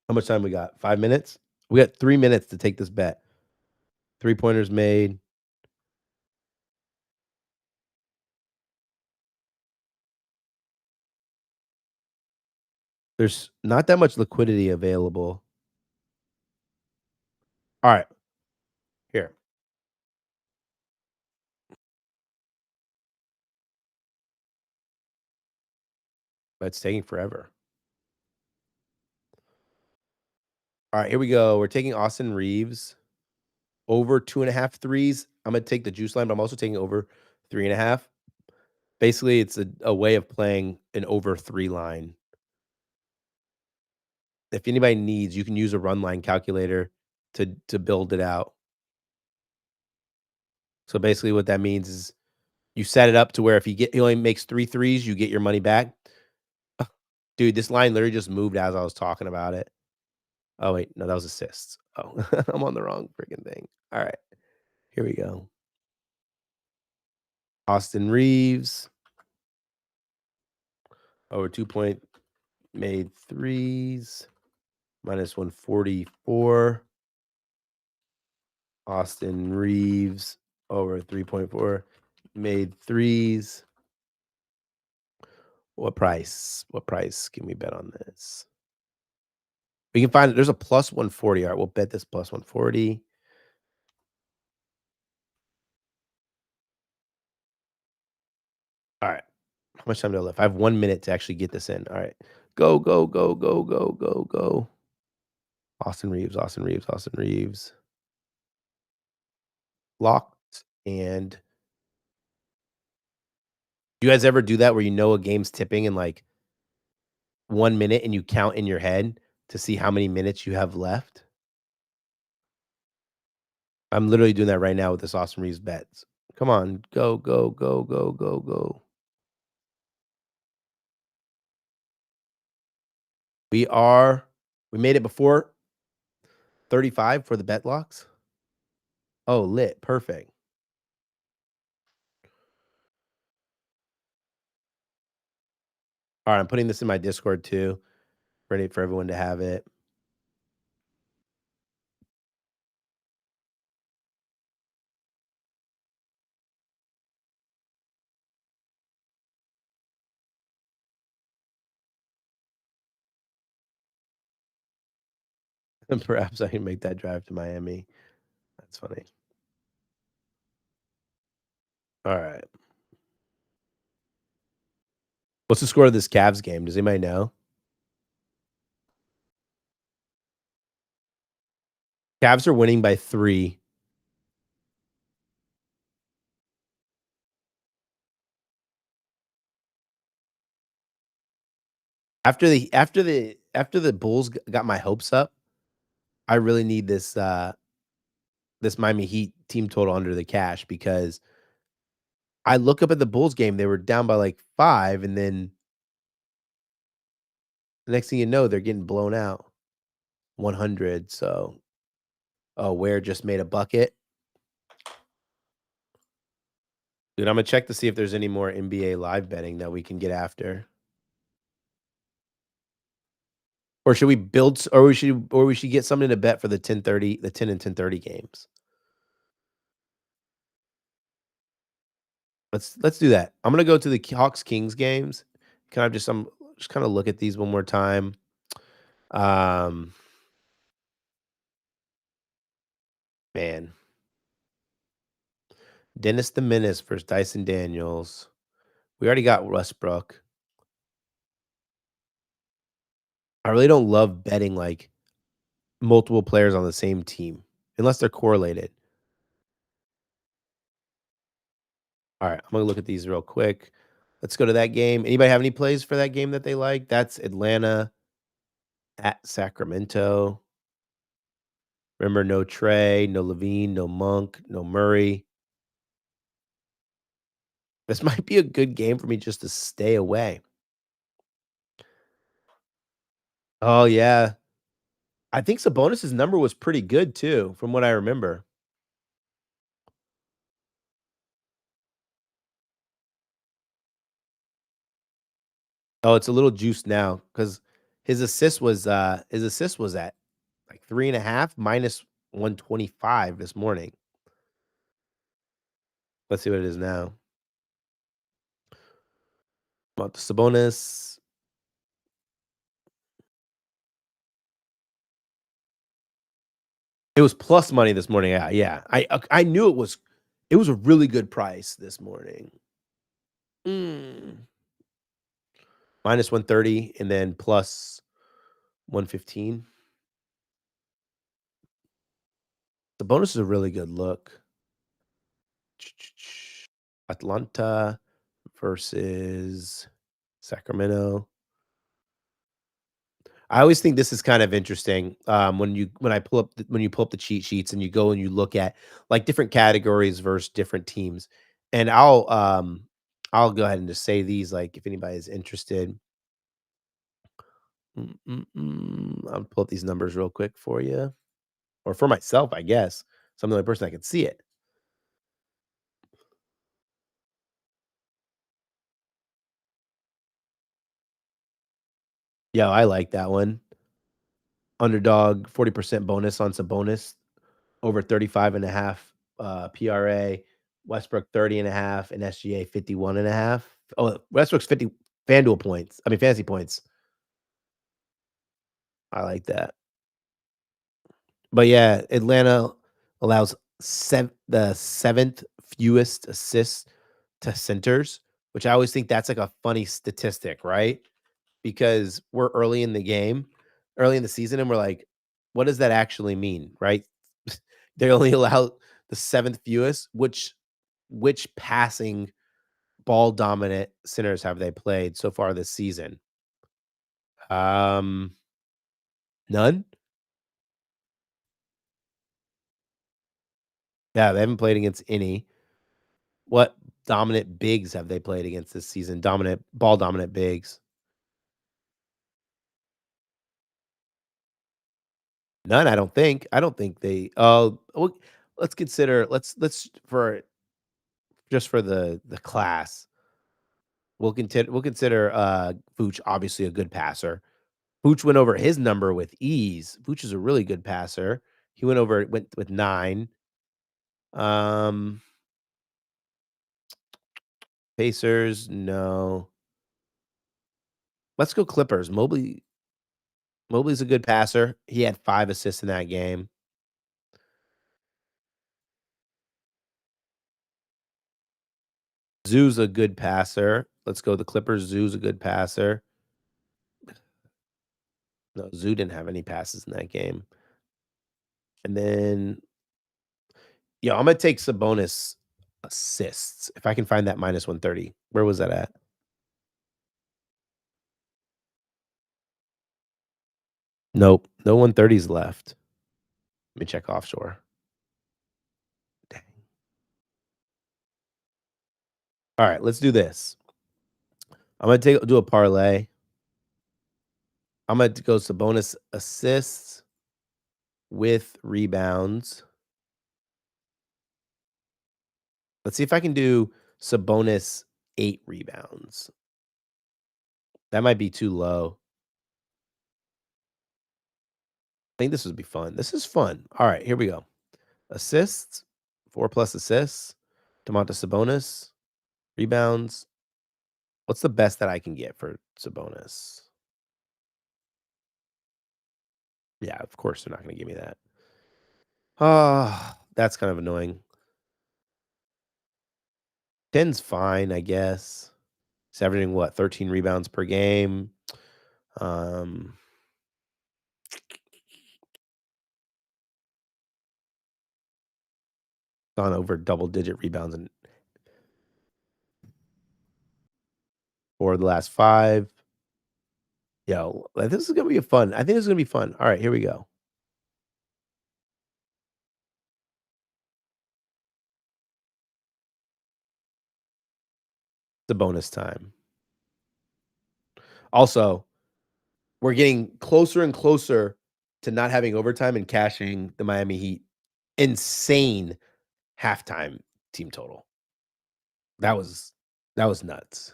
How much time we got? 5 minutes? We got 3 minutes to take this bet. 3-pointers made. There's not that much liquidity available. All right. Here. But it's taking forever. All right, here we go. We're taking Austin Reeves over 2.5 threes. I'm gonna take the juice line, but I'm also taking over 3.5. Basically, it's a way of playing an over 3 line. If anybody needs, you can use a run line calculator to build it out. So basically what that means is you set it up to where if he only makes 3 threes, you get your money back. Dude, this line literally just moved as I was talking about it. Oh, wait. No, that was assists. Oh, I'm on the wrong freaking thing. All right. Here we go. Austin Reeves. Over 2-point made threes. Minus 144. Austin Reeves. Over 3.4. Made threes. What price? What price can we bet on this? We can find there's a plus 140. All right, we'll bet this plus 140. All right. How much time do I left? I have 1 minute to actually get this in. All right. Go, go, go, go, go, go, go. Austin Reeves, Austin Reeves, Austin Reeves. Locked. And you guys ever do that where you know a game's tipping in like 1 minute and you count in your head to see how many minutes you have left? I'm literally doing that right now with this Austin Reeves bets. Come on. Go, go, go, go, go, go. We made it before 35 for the bet locks. Oh, lit. Perfect. All right, I'm putting this in my Discord too. Ready for everyone to have it. And perhaps I can make that drive to Miami. That's funny. All right. What's the score of this Cavs game? Does anybody know? Cavs are winning by 3. After the Bulls got my hopes up, I really need this this Miami Heat team total under the cash because I look up at the Bulls game, they were down by like 5, and then the next thing you know, they're getting blown out 100. So, oh, Ware just made a bucket. Dude, I'm gonna check to see if there's any more NBA live betting that we can get after. Or should we build or we should get something to bet for the 10 and 10:30 games? Let's do that. I'm gonna go to the Hawks Kings games. Can I just just kind of look at these one more time? Um, man, Dennis the Menace versus Dyson Daniels. We already got Westbrook. I really don't love betting like multiple players on the same team unless they're correlated. All right, I'm gonna look at these real quick. Let's go to that game. Anybody have any plays for that game that they like? That's Atlanta at Sacramento. Remember, no Trey, no Levine, no Monk, no Murray. This might be a good game for me just to stay away. Oh yeah, I think Sabonis's number was pretty good too, from what I remember. Oh, it's a little juiced now because his assist was at like 3.5 minus 125 this morning. Let's see what it is now. About the Sabonis. It was plus money this morning. Yeah. I knew it was a really good price this morning. Minus 130 and then plus 115. The bonus is a really good look. Atlanta versus Sacramento. I always think this is kind of interesting when you pull up the cheat sheets and you go and you look at like different categories versus different teams. And I'll go ahead and just say these like if anybody is interested. I'll pull up these numbers real quick for you, or for myself, I guess. So I'm the only person that can see it. Yeah, I like that one. Underdog 40% bonus on Sabonis over 35.5 PRA. Westbrook 30.5 and SGA 51.5. Oh, Westbrook's 50 FanDuel points. I mean fantasy points. I like that. But yeah, Atlanta allows the seventh fewest assists to centers, which I always think that's like a funny statistic, right? Because we're early in the game, early in the season, and we're like, what does that actually mean, right? They only allow the seventh fewest. Which passing ball dominant centers have they played so far this season? None. Yeah, they haven't played against any. What dominant bigs have they played against this season? Dominant bigs. None, I don't think. I don't think they. Oh, well, let's consider. Let's for just for the class. We'll consider Vooch obviously a good passer. Vooch went over his number with ease. Vooch is a really good passer. He went with 9. Um, Pacers, no. Let's go Clippers. Mobley's a good passer. He had 5 assists in that game. Zoo's a good passer. Let's go the Clippers. Zoo's a good passer. No, Zoo didn't have any passes in that game. And then, yeah, I'm gonna take Sabonis assists if I can find that minus 130. Where was that at? Nope, no 130s left. Let me check offshore. Dang. All right, let's do this. I'm gonna do a parlay. I'm gonna go Sabonis assists with rebounds. Let's see if I can do Sabonis 8 rebounds. That might be too low. I think this would be fun. This is fun. All right, here we go. Assists, 4+ assists. Domantas Sabonis. Rebounds. What's the best that I can get for Sabonis? Yeah, of course they're not going to give me that. That's kind of annoying. 10's fine, I guess. He's averaging what, 13 rebounds per game. Gone over double-digit rebounds in 4 of the last 5. Yo, this is gonna be fun. I think this is gonna be fun. All right, here we go. The bonus time. Also, we're getting closer and closer to not having overtime and cashing the Miami Heat insane halftime team total. That was nuts.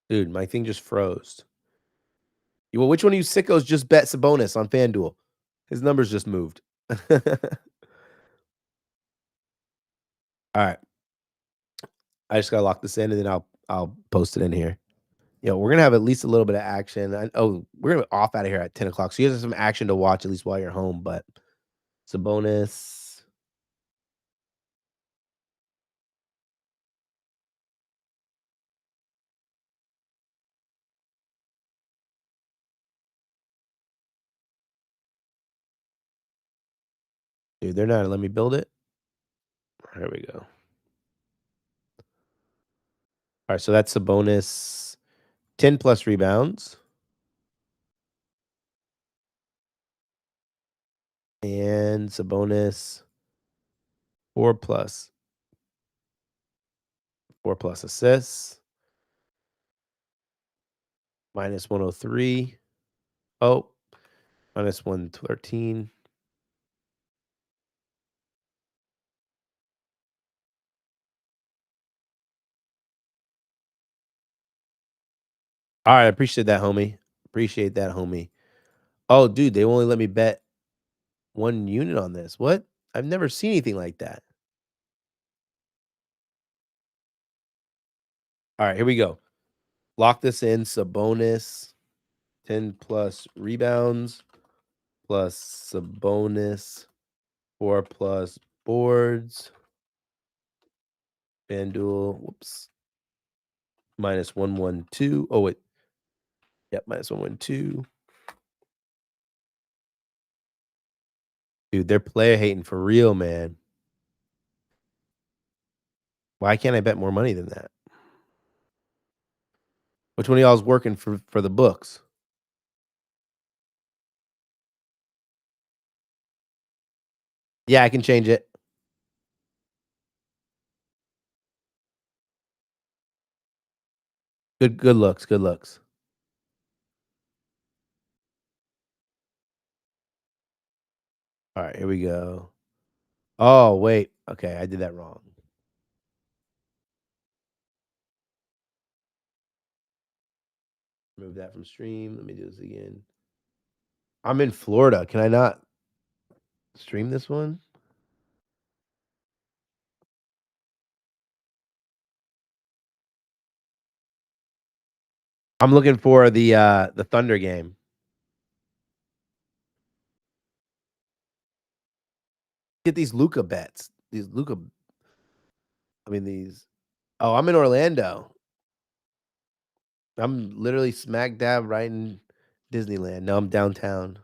Dude, my thing just froze. Well, which one of you sickos just bet Sabonis on FanDuel? His numbers just moved. All right. I just gotta lock this in and then I'll post it in here. We're gonna have at least a little bit of action. We're gonna be off out of here at 10 o'clock. So you guys have some action to watch at least while you're home, but Sabonis. Dude, they're not letting me build it. There we go. All right, so that's Sabonis 10 plus rebounds. And Sabonis 4 plus assists. Minus 103. Oh, minus 113. All right, I appreciate that, homie. Appreciate that, homie. Oh, dude, they only let me bet 1 unit on this. What? I've never seen anything like that. All right, here we go. Lock this in. Sabonis 10 plus rebounds plus Sabonis 4 plus boards. FanDuel, whoops. Minus 112. Oh, wait. Yep, minus 112. Dude, they're player hating for real, man. Why can't I bet more money than that? Which one of y'all is working for the books? Yeah, I can change it. Good looks. Good looks. All right, here we go. Oh, wait. Okay, I did that wrong. Remove that from stream. Let me do this again. I'm in Florida. Can I not stream this one? I'm looking for the Thunder game. Get these Luca bets. These Luca. I mean these. Oh, I'm in Orlando. I'm literally smack dab right in Disneyland. No, I'm downtown.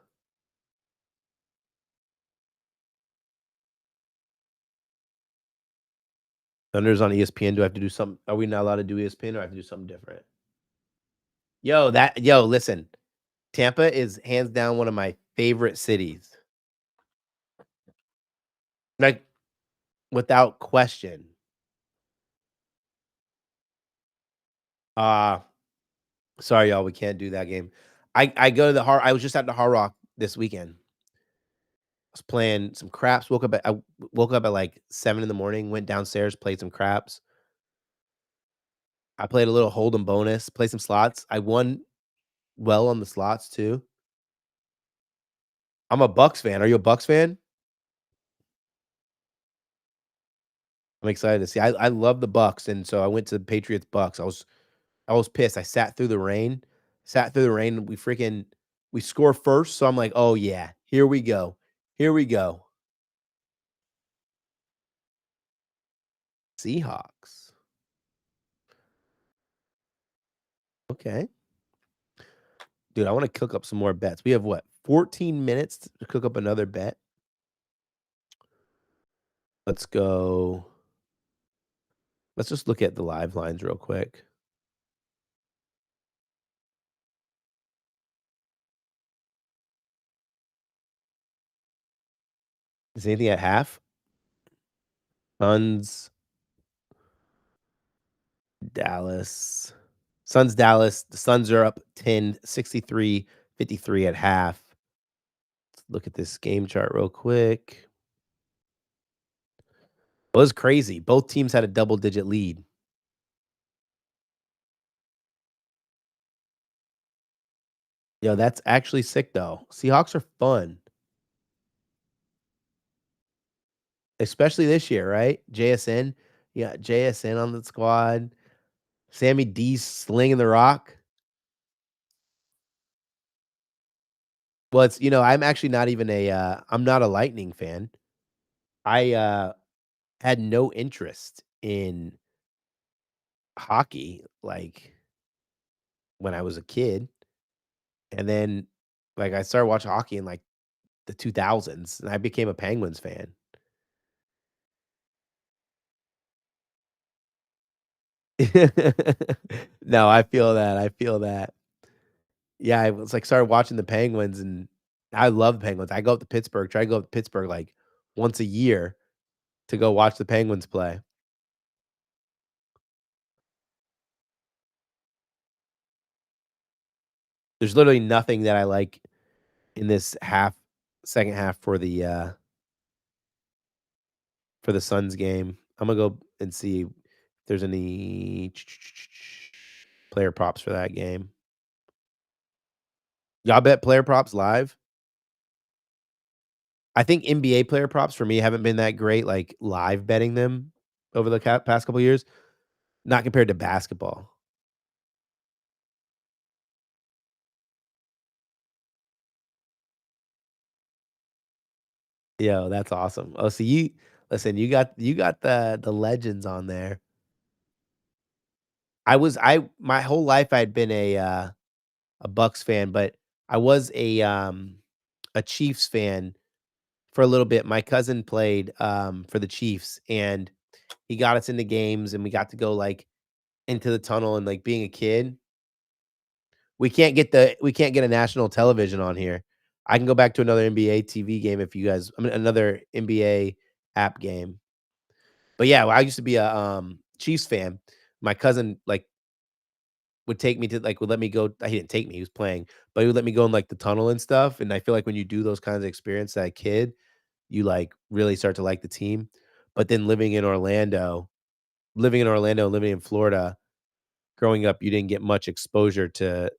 Thunder's on ESPN. Do I have to do something? Are we not allowed to do ESPN or I have to do something different? Yo, listen. Tampa is hands down one of my favorite cities. Like, without question. Sorry, y'all, we can't do that game. I go to the I was just at the Hard Rock this weekend. I was playing some craps. I woke up at like 7 in the morning, went downstairs, played some craps. I played a little hold'em bonus, played some slots. I won well on the slots too. I'm a Bucks fan. Are you a Bucks fan? I'm excited to see. I love the Bucks, and so I went to the Patriots Bucks. I was pissed. I sat through the rain. Sat through the rain. We score first, so I'm like, oh yeah, here we go. Here we go. Seahawks. Okay. Dude, I want to cook up some more bets. We have what? 14 minutes to cook up another bet. Let's go. Let's just look at the live lines real quick. Is anything at half? Suns, Dallas. Suns, Dallas. The Suns are up 10, 63, 53 at half. Let's look at this game chart real quick. It was crazy. Both teams had a double-digit lead. Yo, that's actually sick, though. Seahawks are fun. Especially this year, right? JSN. Yeah, JSN on the squad. Sammy D slinging the rock. Well, I'm actually not even I'm not a Lightning fan. I had no interest in hockey, like, when I was a kid, and then, like, I started watching hockey in, like, the 2000s, and I became a Penguins fan. No, I feel that, I feel that. Yeah, I was, like, started watching the Penguins, and I love the Penguins. I go up to Pittsburgh, try to go up to Pittsburgh, like, once a year to go watch the Penguins play. There's literally nothing that I like in this second half for the Suns game. I'm gonna go and see if there's any player props for that game. Y'all bet player props live? I think NBA player props for me haven't been that great, like, live betting them over the past couple years, not compared to basketball. Yo, that's awesome. Oh, so you got the legends on there. My whole life I'd been a Bucks fan, but I was a Chiefs fan for a little bit. My cousin played for the Chiefs, and he got us into games, and we got to go like into the tunnel. And like being a kid, we can't get a national television on here. I can go back to another NBA TV game if you guys. I mean, another NBA app game. But yeah, I used to be a Chiefs fan. My cousin like would take me to like would let me go. He didn't take me; he was playing, but he would let me go in like the tunnel and stuff. And I feel like when you do those kinds of experience as a kid, you like really start to like the team. But then living in Florida, growing up, you didn't get much exposure to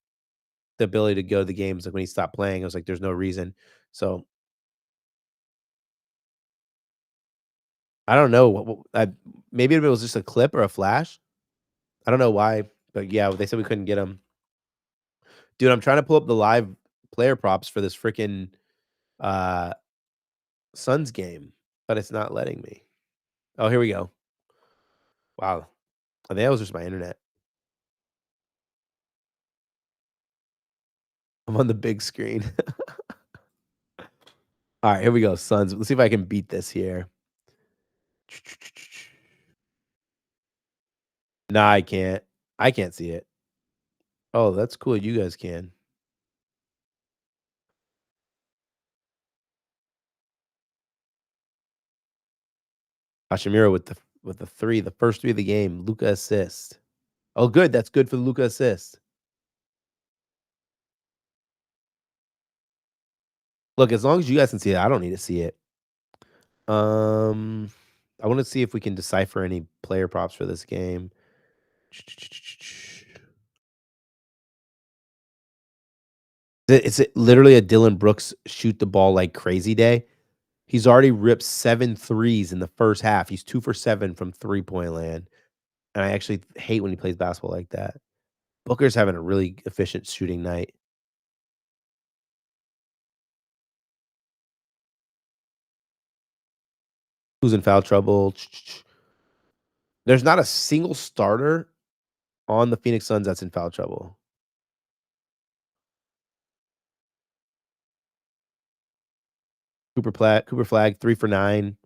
the ability to go to the games. Like when he stopped playing, I was like, there's no reason. So I don't know. Maybe it was just a clip or a flash. I don't know why, but yeah, they said we couldn't get them. Dude, I'm trying to pull up the live player props for this freaking uh Suns game, but it's not letting me. Oh, here we go. Wow. I think that was just my internet. I'm on the big screen. All right, here we go, Suns. Let's see if I can beat this here. Nah, I can't. I can't see it. Oh, that's cool. You guys can. Hashimura with the three, the first three of the game. Luca assist. Oh, good. That's good for the Luca assist. Look, as long as you guys can see it, I don't need to see it. I want to see if we can decipher any player props for this game. Is it literally a Dylan Brooks shoot the ball like crazy day? He's already ripped 7 threes in the first half. He's 2 for 7 from three-point land, and I actually hate when he plays basketball like that. Booker's having a really efficient shooting night. Who's in foul trouble? There's not a single starter on the Phoenix Suns that's in foul trouble. Cooper Flag, 3 for 9.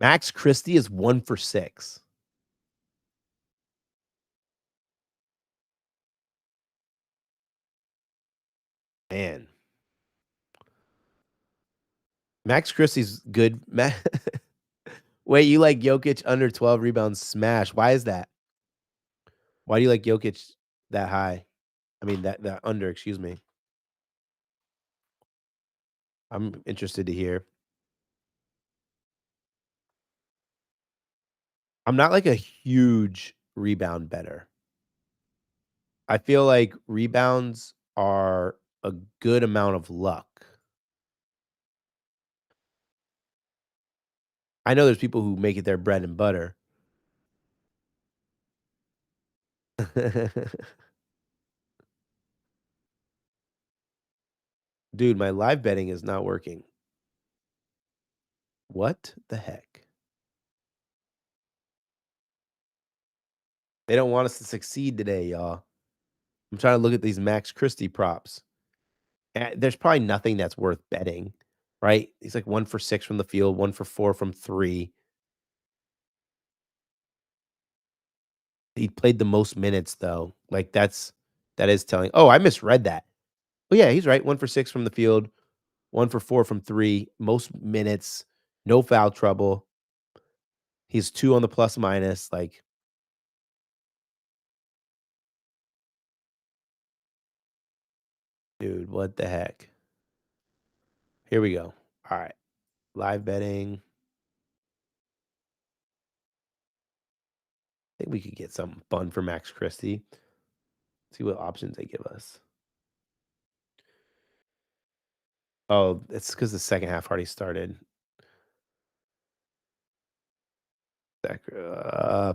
Max Christie is 1 for 6. Man. Max Christie's good. Wait, you like Jokic under 12 rebounds smash. Why is that? Why do you like Jokic that high? I mean, that under, excuse me. I'm interested to hear. I'm not like a huge rebound better. I feel like rebounds are a good amount of luck. I know there's people who make it their bread and butter. Dude, my live betting is not working. What the heck? They don't want us to succeed today, y'all. I'm trying to look at these Max Christie props. There's probably nothing that's worth betting, right? He's like 1 for 6 from the field, 1 for 4 from 3. He played the most minutes though. Like that is telling. Oh, I misread that. Oh yeah, he's right. 1 for 6 from the field, 1 for 4 from 3, most minutes, no foul trouble. He's 2 on the plus minus. Like, dude, what the heck? Here we go. All right. Live betting. I think we could get something fun for Max Christie. See what options they give us. Oh, it's because the second half already started.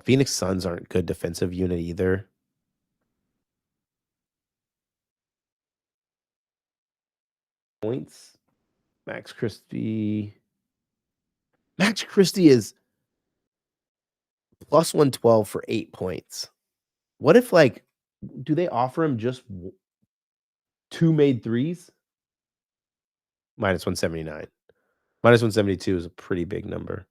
Phoenix Suns aren't good defensive unit either. Points. Max Christie. Max Christie is plus 112 for 8 points. What if, like, do they offer him just 2 made threes? Minus 179. Minus 172 is a pretty big number.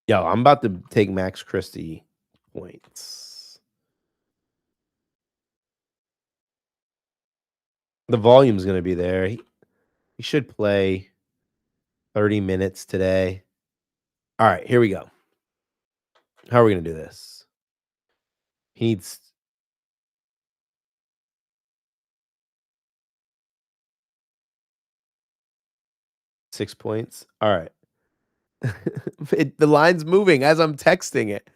Yo, I'm about to take Max Christie points. The volume's going to be there. He should play 30 minutes today. All right, here we go. How are we going to do this? He needs 6 points. All right. The line's moving as I'm texting it.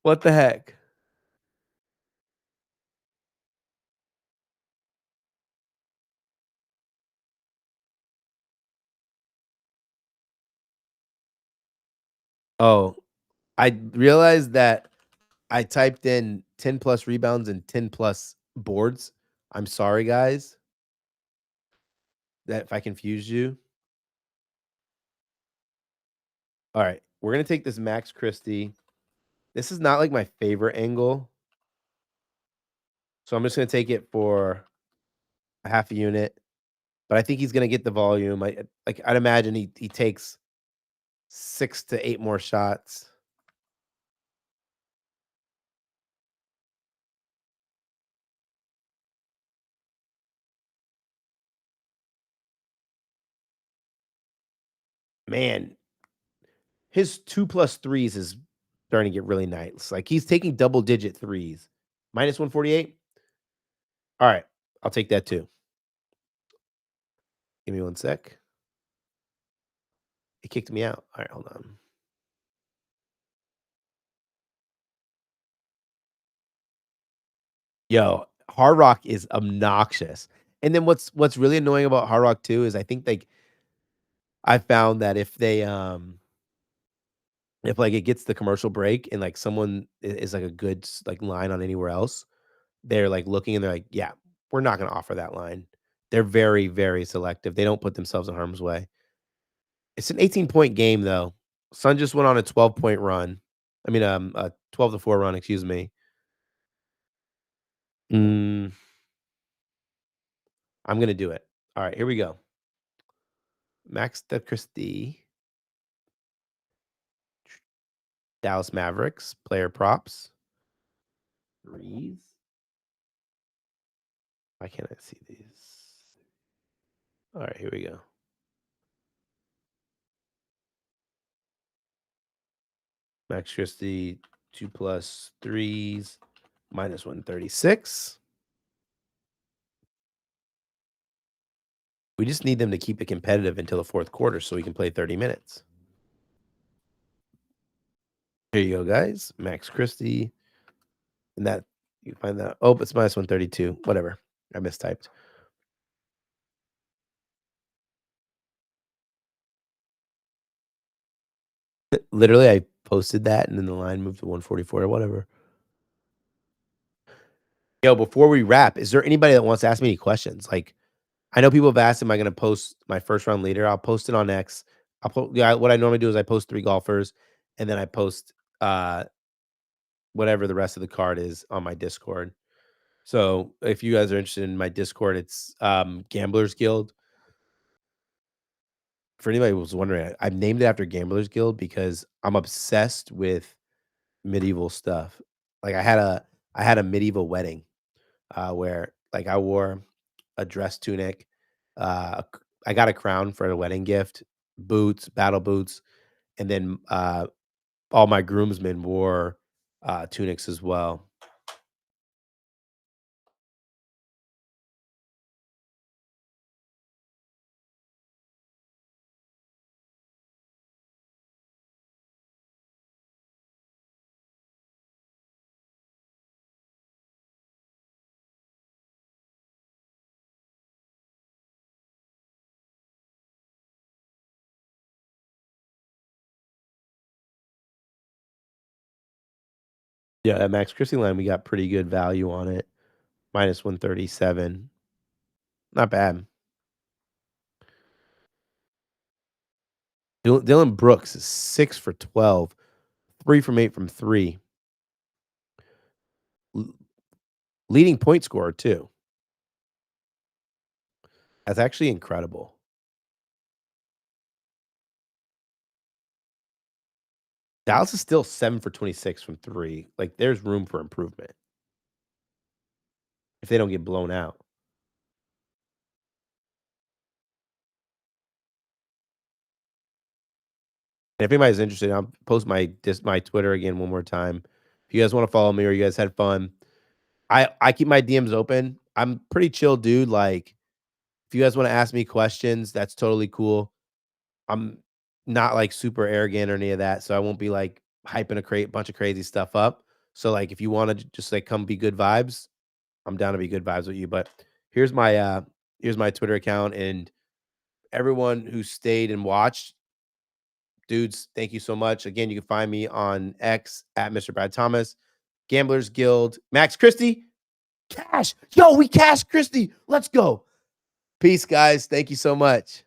What the heck? Oh, I realized that I typed in 10 plus rebounds and 10 plus boards. I'm sorry, guys, that if I confused you. All right, we're going to take this Max Christie. This is not like my favorite angle. So I'm just going to take it for a half a unit. But I think he's going to get the volume. I'd imagine he takes 6 to 8 more shots. Man, his 2 plus threes is starting to get really nice. Like he's taking double digit threes. Minus 148. All right, I'll take that too. Give me 1 sec. It kicked me out. All right, hold on. Yo, Hard Rock is obnoxious. And then what's really annoying about Hard Rock too is I think like I found that if they if like it gets the commercial break and like someone is like a good like line on anywhere else, they're like looking and they're like, yeah, we're not going to offer that line. They're very, very selective. They don't put themselves in harm's way. It's an 18-point game though. Sun just went on a 12-point run. I mean, a 12-4 run, excuse me. I'm gonna do it. All right, here we go. Max de Christie, Dallas Mavericks, player props. Threes. Why can't I see these? All right, here we go. Max Christie, 2+ threes, minus 136. We just need them to keep it competitive until the fourth quarter so we can play 30 minutes. Here you go, guys. Max Christie. And that, you find that. Oh, it's minus 132. Whatever. I mistyped. Literally, I posted that and then the line moved to 144 or whatever. Yo, before we wrap, is there anybody that wants to ask me any questions? Like, I know people have asked, am I going to post my first round leader? I'll post it on X. What I normally do is I post 3 golfers and then I post whatever the rest of the card is on my Discord. So if you guys are interested in my Discord, it's Gamblers Guild. For anybody who was wondering, I've named it after Gamblers Guild because I'm obsessed with medieval stuff. Like I had a medieval wedding where like I wore a dress tunic. I got a crown for a wedding gift, boots, battle boots, and then all my groomsmen wore tunics as well. Yeah, that Max Christie line, we got pretty good value on it. Minus 137. Not bad. Dylan Brooks is 6 for 12, 3 from 8 from 3. Leading point scorer, too. That's actually incredible. Dallas is still 7 for 26 from 3. Like, there's room for improvement if they don't get blown out. And if anybody's interested, I'll post my Twitter again one more time. If you guys want to follow me or you guys had fun, I keep my DMs open. I'm pretty chill, dude. Like, if you guys want to ask me questions, that's totally cool. I'm not like super arrogant or any of that, so I won't be like hyping a bunch of crazy stuff up. So like, if you want to just like come be good vibes, I'm down to be good vibes with you. But here's my Twitter account, and everyone who stayed and watched, dudes, thank you so much. Again, you can find me on X at Mr. Brad Thomas, Gamblers Guild, Max Christie, cash. Yo, we cashed Christie. Let's go. Peace, guys. Thank you so much.